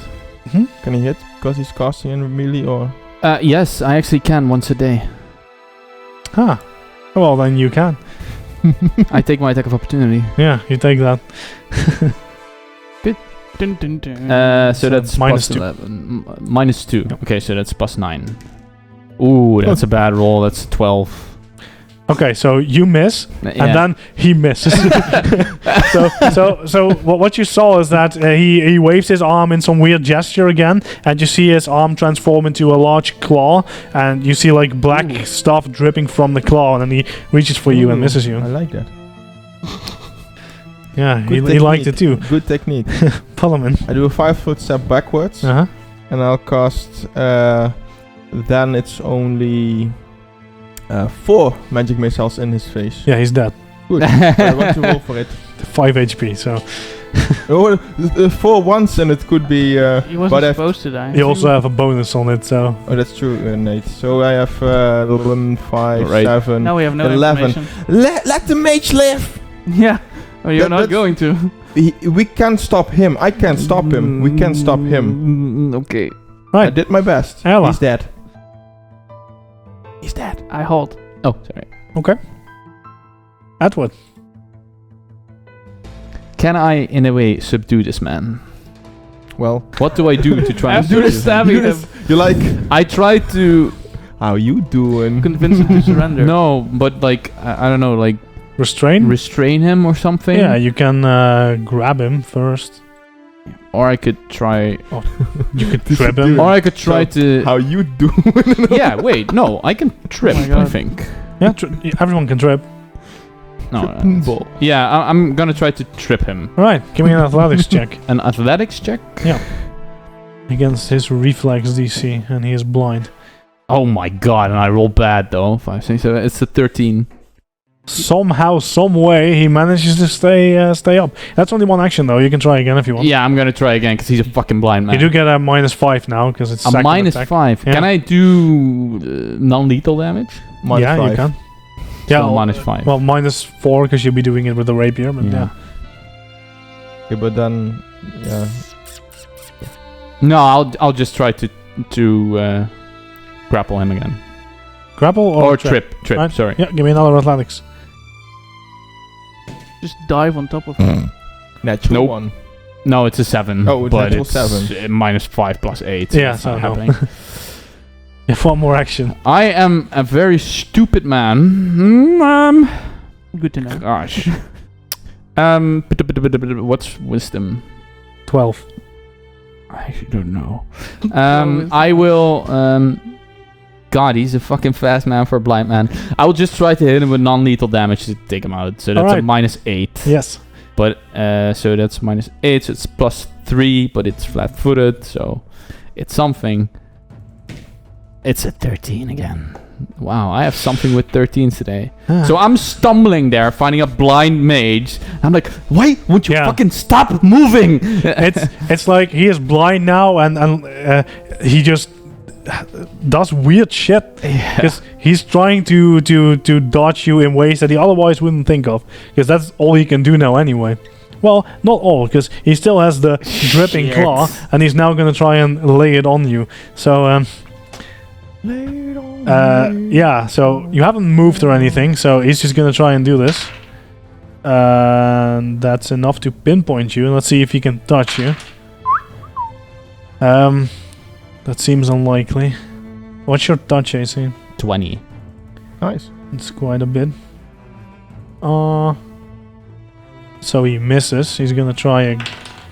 Hmm? Can he hit? Because he's casting in melee or... Yes, I actually can once a day. Huh. Well, then you can. I take my attack of opportunity. Yeah, you take that. Dun, dun, dun. So So that's minus plus 2. 11. -2. Okay, so that's +9. Ooh, that's a bad roll. That's 12. Okay, so you miss, and then he misses. so what you saw is that he waves his arm in some weird gesture again, and you see his arm transform into a large claw, and you see like black stuff dripping from the claw, and then he reaches for you and misses you. I like that. Yeah, he Good liked it too. Good technique. Parliament. I do a 5-foot step backwards, Uh-huh. and I'll cast. Then it's only 4 magic missiles in his face. Yeah, he's dead. Good. I want to roll for it. 5 HP, so Oh, 4 once, and it could be. He but wasn't I've- supposed to die. you also have a bonus on it, so... Oh, that's true, Nate. So I have 5, Right. 7. Now we have no 11. information. Let the mage live. Yeah. Oh, you're That- not that's- going to. We can't stop him. I can't stop him. We can't stop him. Okay. I Right, did my best. Ella. He's dead. He's dead. I hold. Oh, sorry. Edward. Can I, in a way, subdue this man? Well, What do I do to try and After subdue him? stabbing him, you like. I try to... How you doing? convince him to surrender. No, but like, I don't know, like, Restrain? restrain him or something? Yeah, you can grab him first. Or I could try... You could trip him. Or I could try to... How you doing? Yeah, wait, no, I can trip, Oh my I God. think. Yeah, everyone can trip. No, Tripping that's- ball. yeah, I'm gonna try to trip him. Alright, give me an athletics check. An athletics check? Yeah. against his reflex DC, and he is blind. Oh my god, and I roll bad though. 5, 6, 7. It's a 13. Somehow, some way, he manages to stay up. That's only one action though. You can try again if you want. Yeah, I'm gonna try again because he's a fucking blind man. You do get a -5 now because it's a second minus attack. 5. Yeah. Can I do non-lethal damage? Yeah, you can. Yeah, So minus 5. Well, -4 because you'll be doing it with the rapier, but yeah. Okay, but then, yeah. No, I'll just try to grapple him again. Grapple Or trip. Right. Sorry. Yeah, give me another athletics. Just dive on top of him. Natural Nope. 1. No, it's a 7. Oh, it's but natural it's 7. -5 plus 8. So Yeah, that's so not no. happening. You have one more action. I am a very stupid man. Good to know. Gosh. What's wisdom? 12. I actually don't know. I will. God, he's a fucking fast man for a blind man. I will just try to hit him with non-lethal damage to take him out. So that's a -8. Yes. But so that's -8. So it's +3, but it's flat-footed, so it's something. It's a 13 again. Wow, I have something with 13s today. So I'm stumbling there, finding a blind mage. I'm like, wait, won't you fucking stop moving? it's like he is blind now, and he just does weird shit because he's trying to dodge you in ways that he otherwise wouldn't think of, because that's all he can do now anyway. Well, not all, because he still has the dripping claw, and he's now going to try and lay it on you. So yeah, so you haven't moved or anything, so he's just gonna try and do this. And that's enough to pinpoint you. Let's see if he can touch you. That seems unlikely. What's your touch AC? 20. Nice. It's quite a bit. So he misses. He's gonna try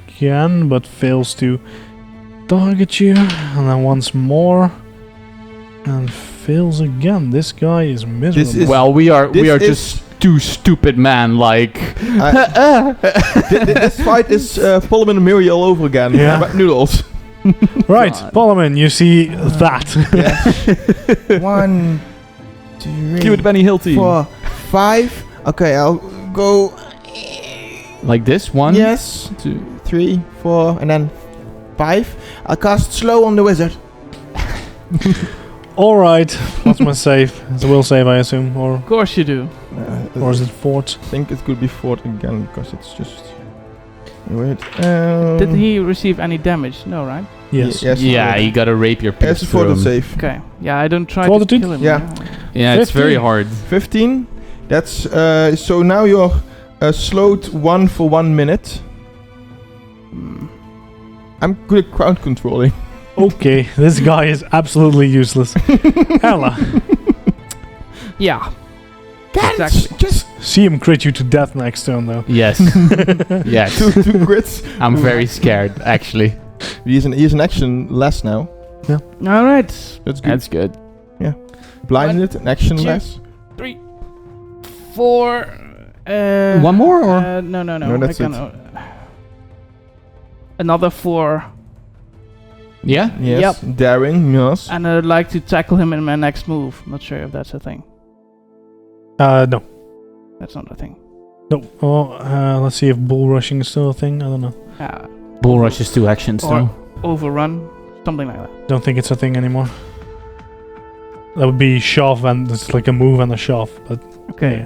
again, but fails to target you. And then once more. And fails again. This guy is miserable. Well, we are just two stupid men. Like this fight is Polyman and Miri all over again. Yeah. But noodles. Right, Polyman, you see that. 1, 2, cue the Benny Hill team. 4, 5. Okay, I'll go. Like this. 1, Yes. 2. 3, 4, and then 5. I'll cast slow on the wizard. Alright, what's my save? It's a will save, I assume, or Of course you do. is it fort? I think it could be 4 again because it's just. Wait. Did he receive any damage? No, right? Yes. Yes. Yeah, you got a rapier pierce It's for the through him. save. Okay. Yeah, I don't try to Fortitude? kill him. Yeah. Yeah, it's very 15. hard. 15. That's so now you're slowed 1 for 1 minute. I'm good at crowd controlling. Okay, this guy is absolutely useless. Ella, Yeah. Can't Exactly. just see him crit you to death next turn, though. Yes. Yes. two crits. I'm very scared, actually. He's an action less now. All right. That's good. That's good. Blinded, an action two. less. 3, 4. One more, or? No. No, that's I can, another 4. Yeah? Yes. Daring, yes. And I'd like to tackle him in my next move. Not sure if that's a thing. No. That's not a thing. No. Oh, let's see if bull rushing is still a thing. I don't know. Bull rush is 2 actions, Or though. overrun. Something like that. Don't think it's a thing anymore. That would be shove, and it's like a move and a shove. But Okay. yeah.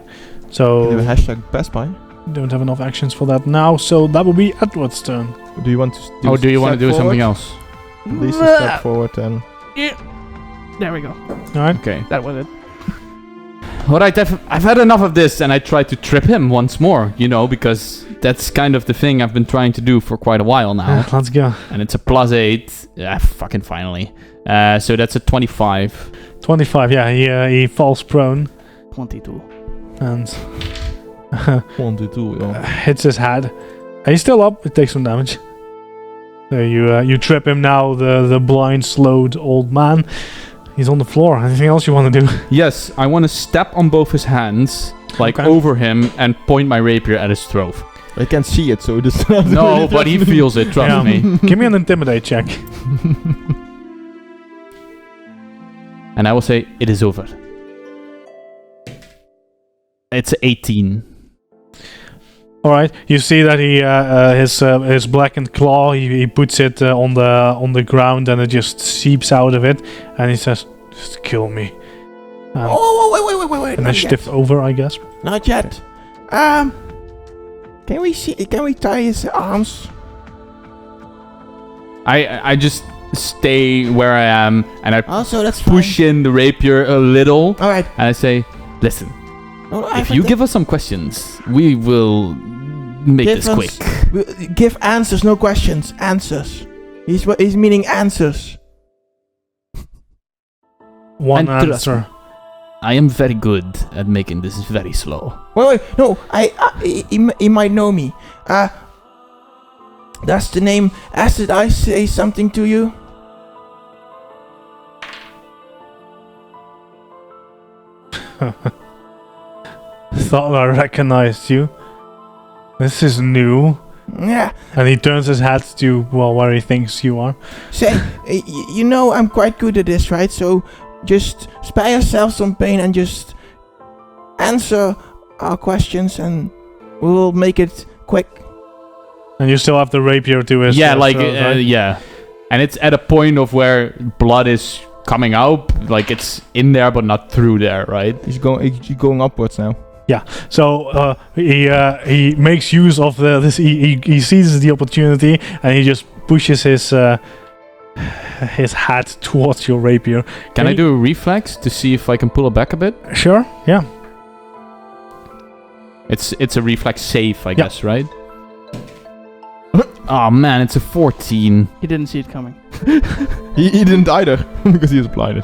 So Do a hashtag pass by. don't have enough actions for that now. So that will be Edward's turn. Do you want to Oh, do you want to do something else? At least a step forward and. There we go. All right. Okay. That was it. Alright, I've had enough of this, and I tried to trip him once more, because that's kind of the thing I've been trying to do for quite a while now. Let's go. And it's a +8. Yeah, fucking finally. So that's a 25. 25. Yeah, he falls prone 22. and 1 to 2, yeah. hits his head. And he's still up. It takes some damage. So you trip him now. The blind, slowed old man. He's on the floor. Anything else you want to do? Yes, I want to step on both his hands, like Okay. over him, and point my rapier at his throat. I can't see it, so this. No, but he feels it. Trust me. Give me an intimidate check. And I will say it is over. It's 18. All right. You see that he his blackened claw. He puts it on the ground, and it just seeps out of it. And he says, "Just kill me." Wait. Initiative over, I guess. Not yet. Can we tie his arms? I just stay where I am, and I Also, that's fine. push in the rapier a little, All right. and I say, "Listen, No, if you give us some questions, we will make this quick." Give answers, no questions. Answers. He's meaning answers. One And trust answer. I am very good at making this very slow. Wait. No, he might know me. That's the name. Did I say something to you? Thought I recognized you. This is new. Yeah. And he turns his head to where he thinks you are. Say, you know I'm quite good at this, right? So just spare yourself some pain and just answer our questions, and we'll make it quick. And you still have the rapier to his Yeah, throat, right? yeah. And it's at a point of where blood is coming out, like it's in there but not through there, right? He's going upwards now. So he makes use of this. He seizes the opportunity, and he just pushes his head towards your rapier. Can I do a reflex to see if I can pull it back a bit? Sure. Yeah. It's a reflex save, I guess, right? Oh man, it's a 14. He didn't see it coming. He didn't either because he was blinded.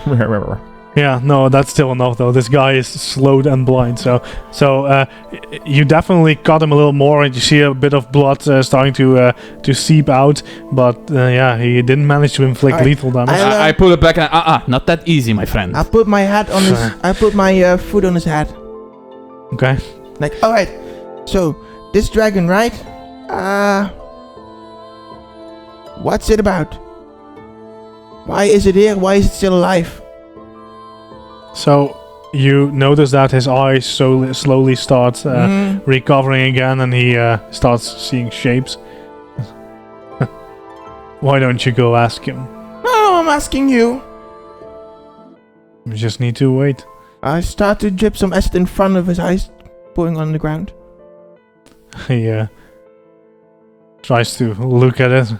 Yeah. No, that's still enough though. This guy is slowed and blind. So you definitely cut him a little more, and you see a bit of blood starting to seep out. But yeah, he didn't manage to inflict Alright. lethal damage. I pull it back and not that easy, my friend. I put my head on his. I put my foot on his head. Okay. Like, all right. So this dragon, right? What's it about? Why is it here? Why is it still alive? So you notice that his eyes slowly start recovering again, and he starts seeing shapes. Why don't you go ask him? No, I'm asking you. We just need to wait. I start to drip some acid in front of his eyes, pouring on the ground. He tries to look at it.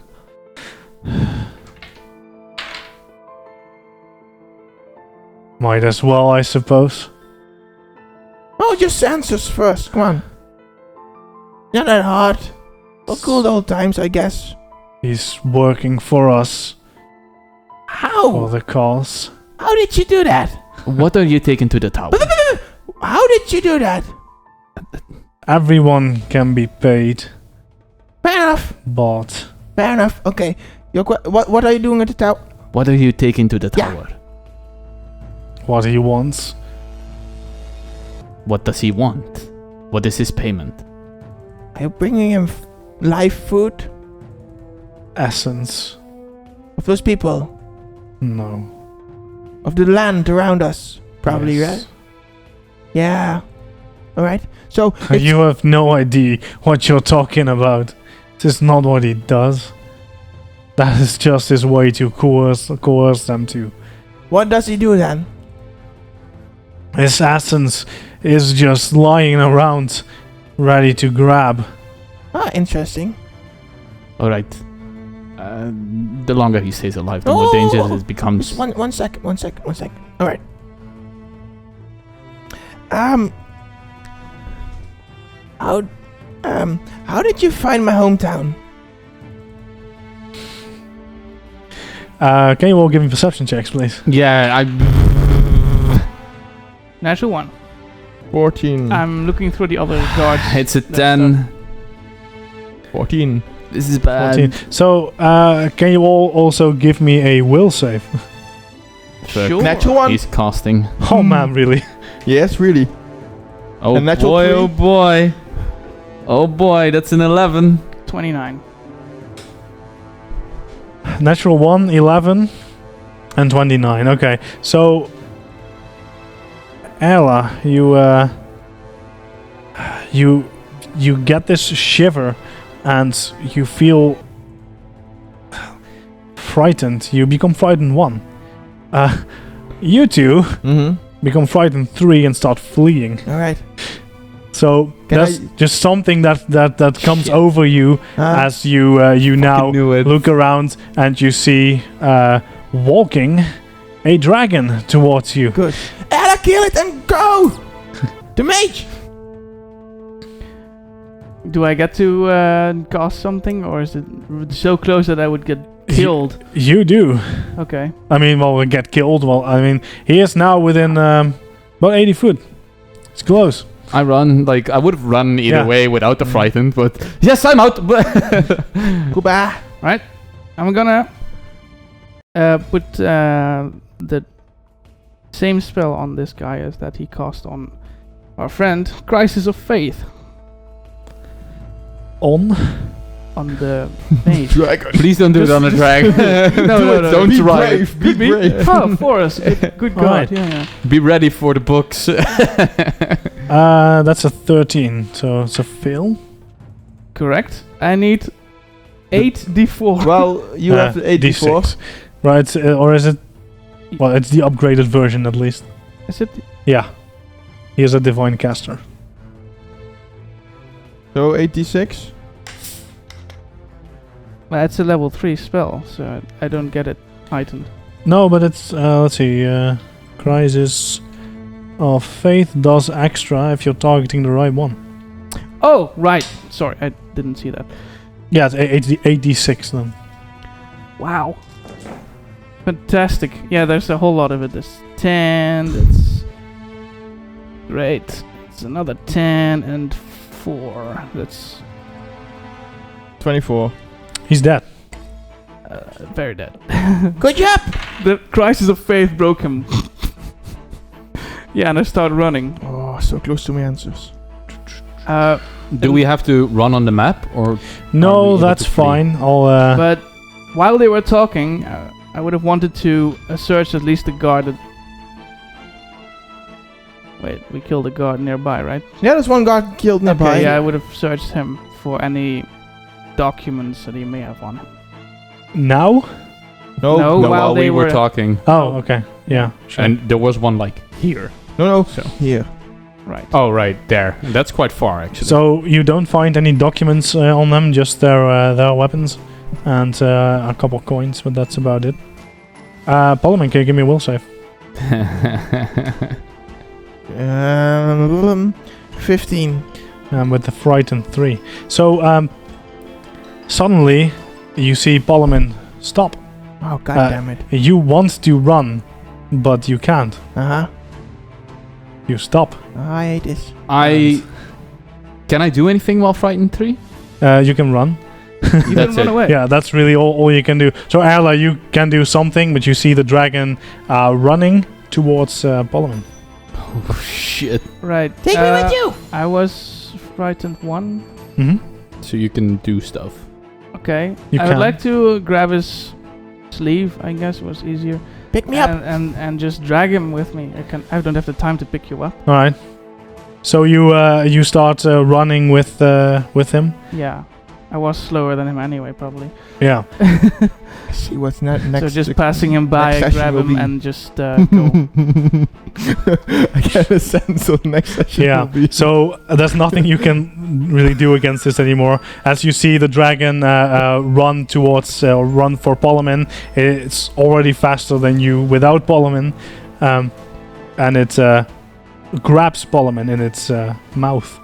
Might as well, I suppose. Oh, just answers first. Come on. Not that hard. For good old times, I guess. He's working for us. For How? the cause. How did you do that? What are you taking to the tower? How did you do that? Everyone can be paid, Fair enough. but Fair enough. Okay. What are you doing at the tower? What are you taking to the Yeah. tower? what he wants. What does he want? What is his payment? Are you bringing him live food Essence. of those people? No. Of the land around us? Probably, Yes. right? Yeah. Alright. So, You have no idea what you're talking about. This is not what he does. That is just his way to coerce them to. what does he do then? His essence is just lying around, ready to grab. Ah, interesting. Alright. The longer he stays alive, the more dangerous it becomes. Just one second. Alright. How did you find my hometown? Can you all give me perception checks, please? Yeah, Natural 1. 14. I'm looking through the other guards. it's a That's 10. 14. This is bad. 14. So, can you all also give me a will save? Fuck. Sure. Natural 1. He's casting. Oh man, really? Yes, really. Oh A natural boy, 3. oh boy. Oh boy, that's an 11. 29. Natural 1, 11, and 29. Okay, so Ella, you get this shiver, and you feel frightened. You become frightened 1. You two become frightened 3 and start fleeing. All right. So Can that's I- just something that comes Shit. over you as you now knew it. look around and you see walking a dragon towards you. Good. Ella, kill it and go! The mage! Do I get to cast something, or is it so close that I would get killed? You do. Okay. I mean, well, get killed. Well, I mean, he is now within about 80 foot. It's close. I run, like, I would have run either Yeah. way without the frightened, but yes, I'm out. Goodbye. Right. I'm gonna put the same spell on this guy as that he cast on our friend, Crisis of Faith, On. on the mage. Dragon. Please don't do it on a dragon. No, Don't Be try. brave. Be brave. Oh, Forrest. Good God. Alright. Yeah. Be ready for the books. That's a 13, so it's a fail. Correct. I need 8d4. Well, you have the 84. D6. Right, or is it? Well, it's the upgraded version at least. Is it? Yeah. He is a divine caster. So 86. Well, it's a level 3 spell, so I don't get it heightened. No, but it's let's see. Crisis of Faith does extra if you're targeting the right one. Oh, right. Sorry, I didn't see that. Yeah, it's 8d6 then. Wow. Fantastic. Yeah, there's a whole lot of it. There's 10. That's great. It's another 10 and 4. That's 24. He's dead. very dead. Good job! The Crisis of Faith broke him. Yeah, and I started running. Oh, so close to my answers. Do we have to run on the map, or Are we No, able that's to flee? fine. I'll. But while they were talking, I would have wanted to search at least the guard that... Wait, we killed a guard nearby, right? Yeah, there's one guard killed nearby. Okay, yeah, I would have searched him for any documents that he may have on him. Now? No, No. no, while while they we were were- talking, Oh, okay. Yeah. Sure. and there was one like here. no. So. Here. Right. Oh, right there. That's quite far, actually. So you don't find any documents on them, just their weapons and a couple coins, but that's about it. Parliament, can you give me a will save? 15. With the frightened 3. So suddenly you see Parliament stop. Oh, god damn it. You want to run, but you can't. Uh-huh. You stop. I hate this. Can I do anything while frightened 3? You can run. You That's didn't run it. away. Yeah, that's really all you can do. So Erla, you can do something, but you see the dragon running towards Parliament. Oh, shit. Right. Take me with you! I was frightened 1. Mm-hmm. So you can do stuff. Okay. You I can. would like to grab his sleeve, I guess was easier. Pick me up! And just drag him with me. I don't have the time to pick you up. All right. So you start running with him. Yeah. I was slower than him anyway, probably. Yeah. See what's next. So just passing him by, next I session grab will him be- and just go. I get a sense of the next session Yeah. will be. So there's nothing you can really do against this anymore. As you see the dragon run towards run for Parliament, it's already faster than you without Parliament, and it grabs Parliament in its mouth.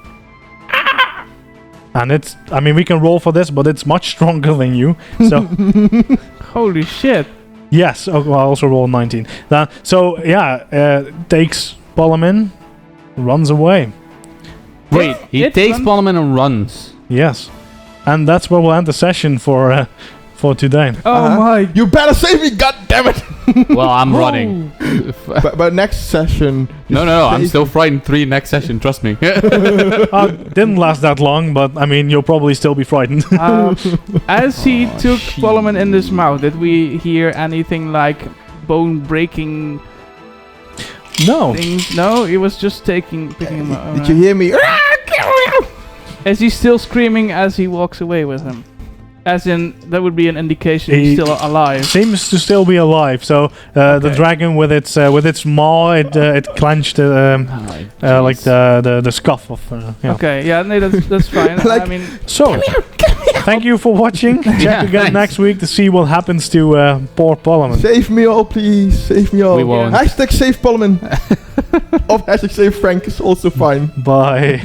And it's, I mean, we can roll for this, but it's much stronger than you. So, Holy shit. yes, I also roll 19. Takes Parliament, runs away. Wait, he It takes run- Parliament and runs. Yes. And that's where we'll end the session for today. Oh my. You better save me, god damn it! Well, I'm running. but next session. No, I'm still frightened 3 next session, trust me. Didn't last that long, but I mean, you'll probably still be frightened. As he took Solomon in his mouth, did we hear anything like bone-breaking No. things? No, he was just picking him up. Did you hear me? Is he still screaming as he walks away with him? As in, that would be an indication he's still alive. Seems to still be alive. So the dragon with its maw, it clenched like the scuff of. Yeah. Okay, yeah, no, that's fine. Like- I mean, So, thank you for watching. Check again thanks. next week to see what happens to poor Parliament. Save me all, please. Save me all. We won't. Hashtag save Parliament. Or hashtag save Frank is also fine. Bye.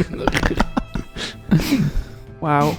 wow.